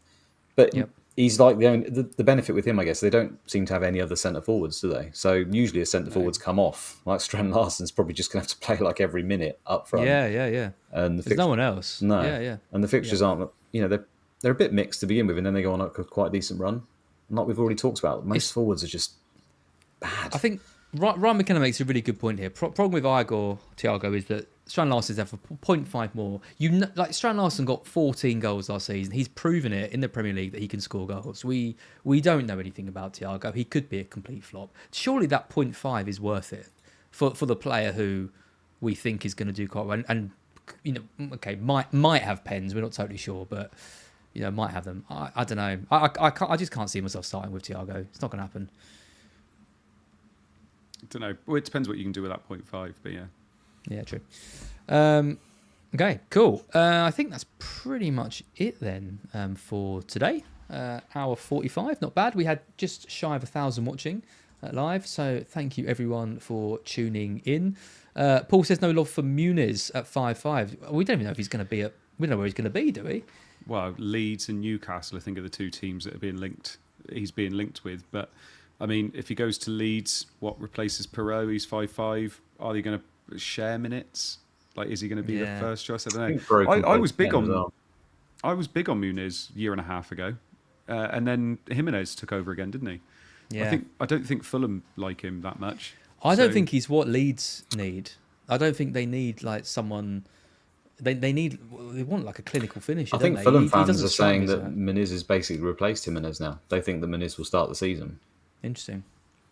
But he's like the benefit with him, I guess. They don't seem to have any other centre forwards, do they? So usually a centre forwards come off. Like Strand Larsen's probably just going to have to play like every minute up front. Yeah. And there's no one else. No. Yeah. And the fixtures aren't. They're a bit mixed to begin with, and then they go on a quite decent run. And like we've already talked about, most forwards are just bad. I think Ryan McKenna makes a really good point here. Problem with Igor Thiago is that Strand Larsen's have a 0.5 more. Like Strand Larsen got 14 goals last season. He's proven it in the Premier League that he can score goals. We don't know anything about Thiago. He could be a complete flop. Surely that 0.5 is worth it for the player who we think is going to do quite well. And okay, might have pens. We're not totally sure, but might have them. I don't know. I just can't see myself starting with Thiago. It's not going to happen. I don't know. Well, it depends what you can do with that 0.5, but yeah. Yeah, true. Okay, cool. I think that's pretty much it then for today. Hour 45, not bad. We had just shy of 1,000 watching live, so thank you everyone for tuning in. Paul says no love for Muniz at 5-5. We don't even know if he's going to be we don't know where he's going to be, do we? Well, Leeds and Newcastle, I think, are the two teams that are being linked. He's being linked with, but I mean, if he goes to Leeds, what replaces Perot? He's 5-5. Are they going to share minutes? Like, is he going to be the first choice? I don't know. I was big on Muniz a year and a half ago, and then Jimenez took over again, didn't he? Yeah. I don't think Fulham like him that much. I don't think he's what Leeds need. I don't think they need like someone. They want like a clinical finisher. I think don't they? Fulham fans are saying that Muniz has basically replaced Jimenez now. They think that Muniz will start the season. Interesting.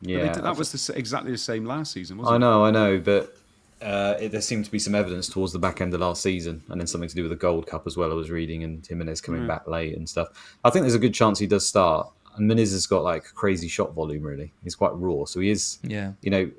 Yeah, that was exactly the same last season, wasn't it? I know, but there seemed to be some evidence towards the back end of last season, and then something to do with the Gold Cup as well. I was reading, and Jimenez coming back late and stuff. I think there's a good chance he does start. And Muniz has got like crazy shot volume. Really, he's quite raw, so he is. Yeah. Again,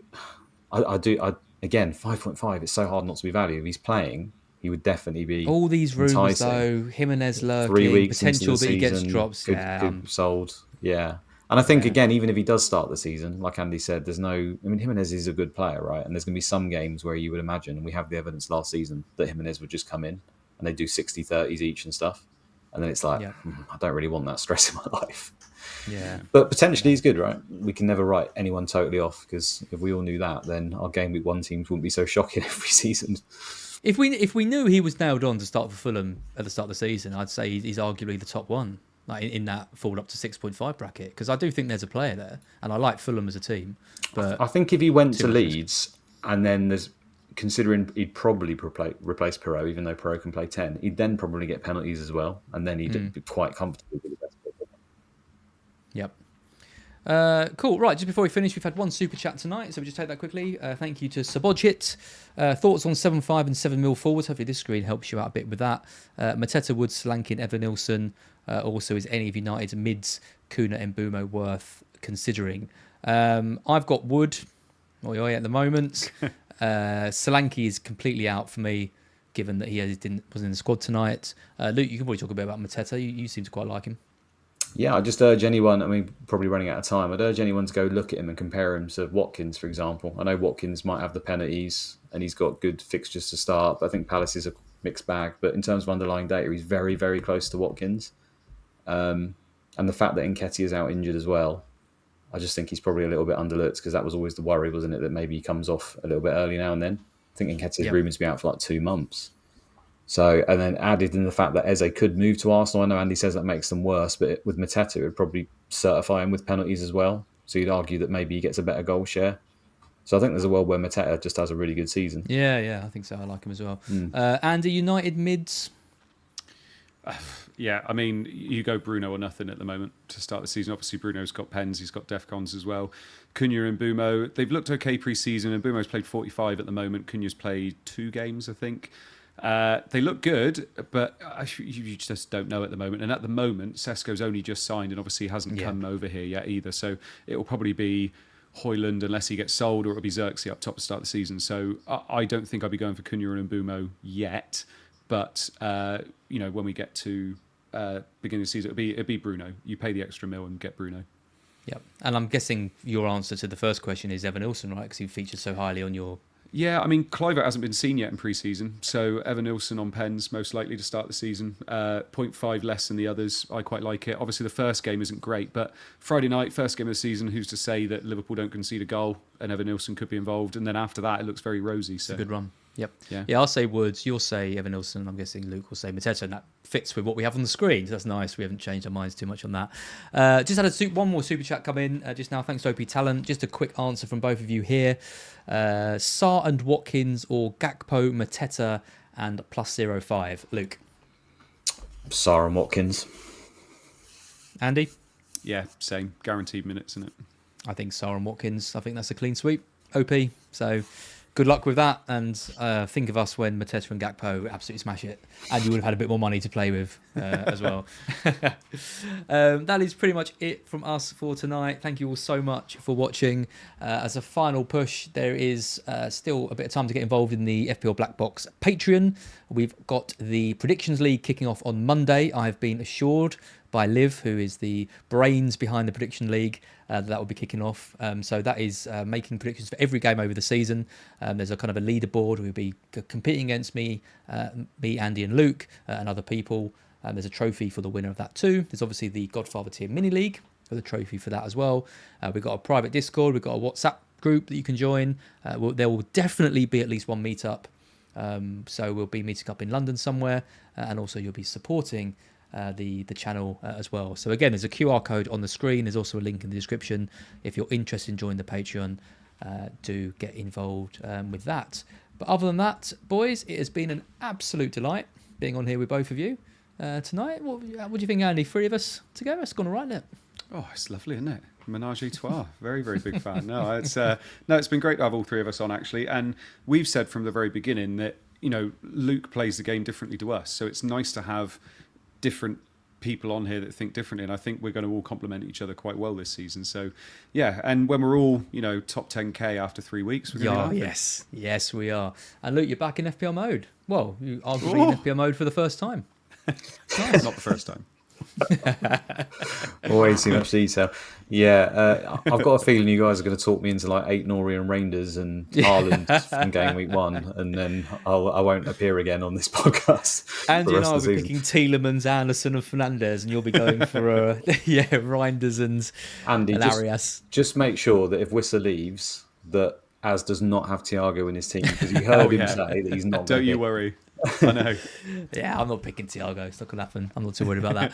5.5. It's so hard not to be valued. If he's playing, he would definitely be. All these rumours though, Jimenez lurking, 3 weeks potential that he gets season, drops. Good sold. Yeah. And I think, again, even if he does start the season, like Andy said, Jimenez is a good player, right? And there's going to be some games where you would imagine, and we have the evidence last season, that Jimenez would just come in and they do 60-30s each and stuff. And then it's like, I don't really want that stress in my life. Yeah. But potentially he's good, right? We can never write anyone totally off, because if we all knew that, then our game week 1 teams wouldn't be so shocking every season. If we knew he was nailed on to start for Fulham at the start of the season, I'd say he's arguably the top one. Like in that forward up to 6.5 bracket, because I do think there's a player there, and I like Fulham as a team. But I think if he went to Leeds, and then considering he'd probably replace Perot, even though Perot can play 10, he'd then probably get penalties as well, and then he'd be quite comfortable with the best player. Yep. Cool. Right, just before we finish, we've had one super chat tonight, so we'll just take that quickly. Thank you to Sabodjit. Thoughts on 7.5 and 7 mil forwards? Hopefully this screen helps you out a bit with that. Mateta, Wood, Slankin, Evanilson. Also, is any of United's mids, Kuna and Mbumo, worth considering? I've got Wood at the moment. Solanke is completely out for me, given that he wasn't in the squad tonight. Luke, you can probably talk a bit about Mateta. You seem to quite like him. Yeah, I just urge anyone, probably running out of time, I'd urge anyone to go look at him and compare him to Watkins, for example. I know Watkins might have the penalties and he's got good fixtures to start, but I think Palace is a mixed bag. But in terms of underlying data, he's very, very close to Watkins. And the fact that Nketiah is out injured as well, I just think he's probably a little bit underlooked, because that was always the worry, wasn't it, that maybe he comes off a little bit early now and then. I think Nketiah's rumoured to be out for like 2 months. So, and then added in the fact that Eze could move to Arsenal. I know Andy says that makes them worse, but with Mateta, it would probably certify him with penalties as well. So you'd argue that maybe he gets a better goal share. So I think there's a world where Mateta just has a really good season. Yeah, I think so. I like him as well. Andy, United mids? Yeah, you go Bruno or nothing at the moment to start the season. Obviously, Bruno's got pens, he's got Defcons as well. Cunha and Mbumo, they've looked okay pre-season, and Mbumo's played 45 at the moment. Cunha's played 2 games, I think. They look good, but you just don't know at the moment. And at the moment, Sesko's only just signed and obviously hasn't come over here yet either. So it will probably be Højlund unless he gets sold, or it'll be Xerxes up top to start the season. So I don't think I'll be going for Cunha and Mbumo yet. But, when we get to beginning of the season, it'll be Bruno. You pay the extra mil and get Bruno. Yep. And I'm guessing your answer to the first question is Evanilson, right? Because he features so highly on your Yeah, I mean, Cliver hasn't been seen yet in pre-season, so Evan Nilsson on pens, most likely to start the season. 0.5 less than the others. I quite like it. Obviously, the first game isn't great, but Friday night, first game of the season, who's to say that Liverpool don't concede a goal and Evan Nilsson could be involved? And then after that, it looks very rosy. So. It's a good run. Yep. Yeah. I'll say Woods. You'll say Evan Nilsson. I'm guessing Luke will say Mateta, and that fits with what we have on the screen. So that's nice. We haven't changed our minds too much on that. Just had one more super chat come in just now. Thanks to OP Talent. Just a quick answer from both of you here. Sarr and Watkins or Gakpo, Mateta, and +0.5. Luke. Sarr and Watkins. Andy. Yeah, same. Guaranteed minutes, isn't it? I think Sarr and Watkins. I think that's a clean sweep. OP. So good luck with that. And think of us when Mateta and Gakpo absolutely smash it. And you would have had a bit more money to play with as well. That is pretty much it from us for tonight. Thank you all so much for watching. As a final push, there is still a bit of time to get involved in the FPL BlackBox Patreon. We've got the Predictions League kicking off on Monday. I've been assured by Liv, who is the brains behind the Prediction League, that will be kicking off. So that is making predictions for every game over the season. There's a kind of a leaderboard. We'll be competing against me, Andy and Luke, and other people. There's a trophy for the winner of that too. There's obviously the Godfather Tier Mini League with a trophy for that as well. We've got a private Discord. We've got a WhatsApp group that you can join. There will definitely be at least one meetup. So we'll be meeting up in London somewhere, and also you'll be supporting the channel as well. So again, there's a QR code on the screen. There's also a link in the description. If you're interested in joining the Patreon, do get involved with that. But other than that, boys, it has been an absolute delight being on here with both of you tonight. What do you think, Andy? 3 of us together? It's gone all right, isn't it? Oh, it's lovely, isn't it? Menage a trois. Very, very big fan. No, it's been great to have all 3 of us on, actually. And we've said from the very beginning that, Luke plays the game differently to us. So it's nice to have different people on here that think differently, and I think we're going to all complement each other quite well this season. So yeah, and when we're all top 10k after 3 weeks, we're going to be yes we are. And Luke, you're back in FPL mode. Well, you arguably in FPL mode for the first time. Nice. Not the first time. Always too much detail. Yeah, I've got a feeling you guys are going to talk me into like 8 Norian Reinders and Haaland from game week 1, and then I won't appear again on this podcast. Andy and I will be picking Tielemans, Anderson, and Fernandez, and you'll be going for Reinders and Andy. Arias. Just make sure that if Whistler leaves, that Az does not have Thiago in his team, because you heard him say that he's not. Don't you worry. I know. Yeah, I'm not picking Thiago. It's not going to happen. I'm not too worried about that.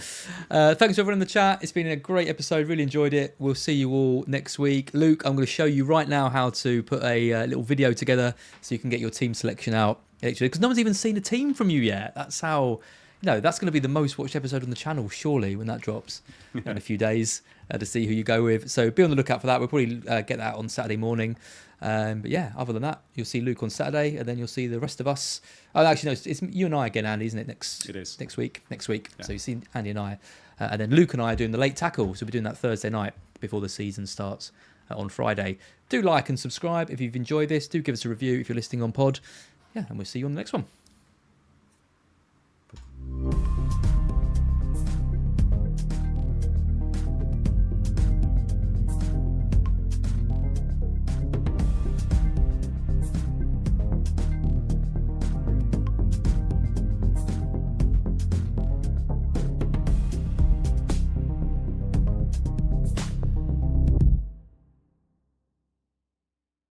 Thanks to everyone in the chat. It's been a great episode. Really enjoyed it. We'll see you all next week. Luke, I'm going to show you right now how to put a little video together so you can get your team selection out. Because no one's even seen a team from you yet. That's how... that's going to be the most watched episode on the channel, surely, when that drops in a few days to see who you go with. So be on the lookout for that. We'll probably get that on Saturday morning. But yeah, other than that, you'll see Luke on Saturday, and then you'll see the rest of us. Oh, actually, no, it's you and I again, Andy, isn't it? It is. Next week. Yeah. So you see Andy and I. And then Luke and I are doing the late tackle. So we're doing that Thursday night before the season starts on Friday. Do like and subscribe if you've enjoyed this. Do give us a review if you're listening on pod. Yeah, and we'll see you on the next one.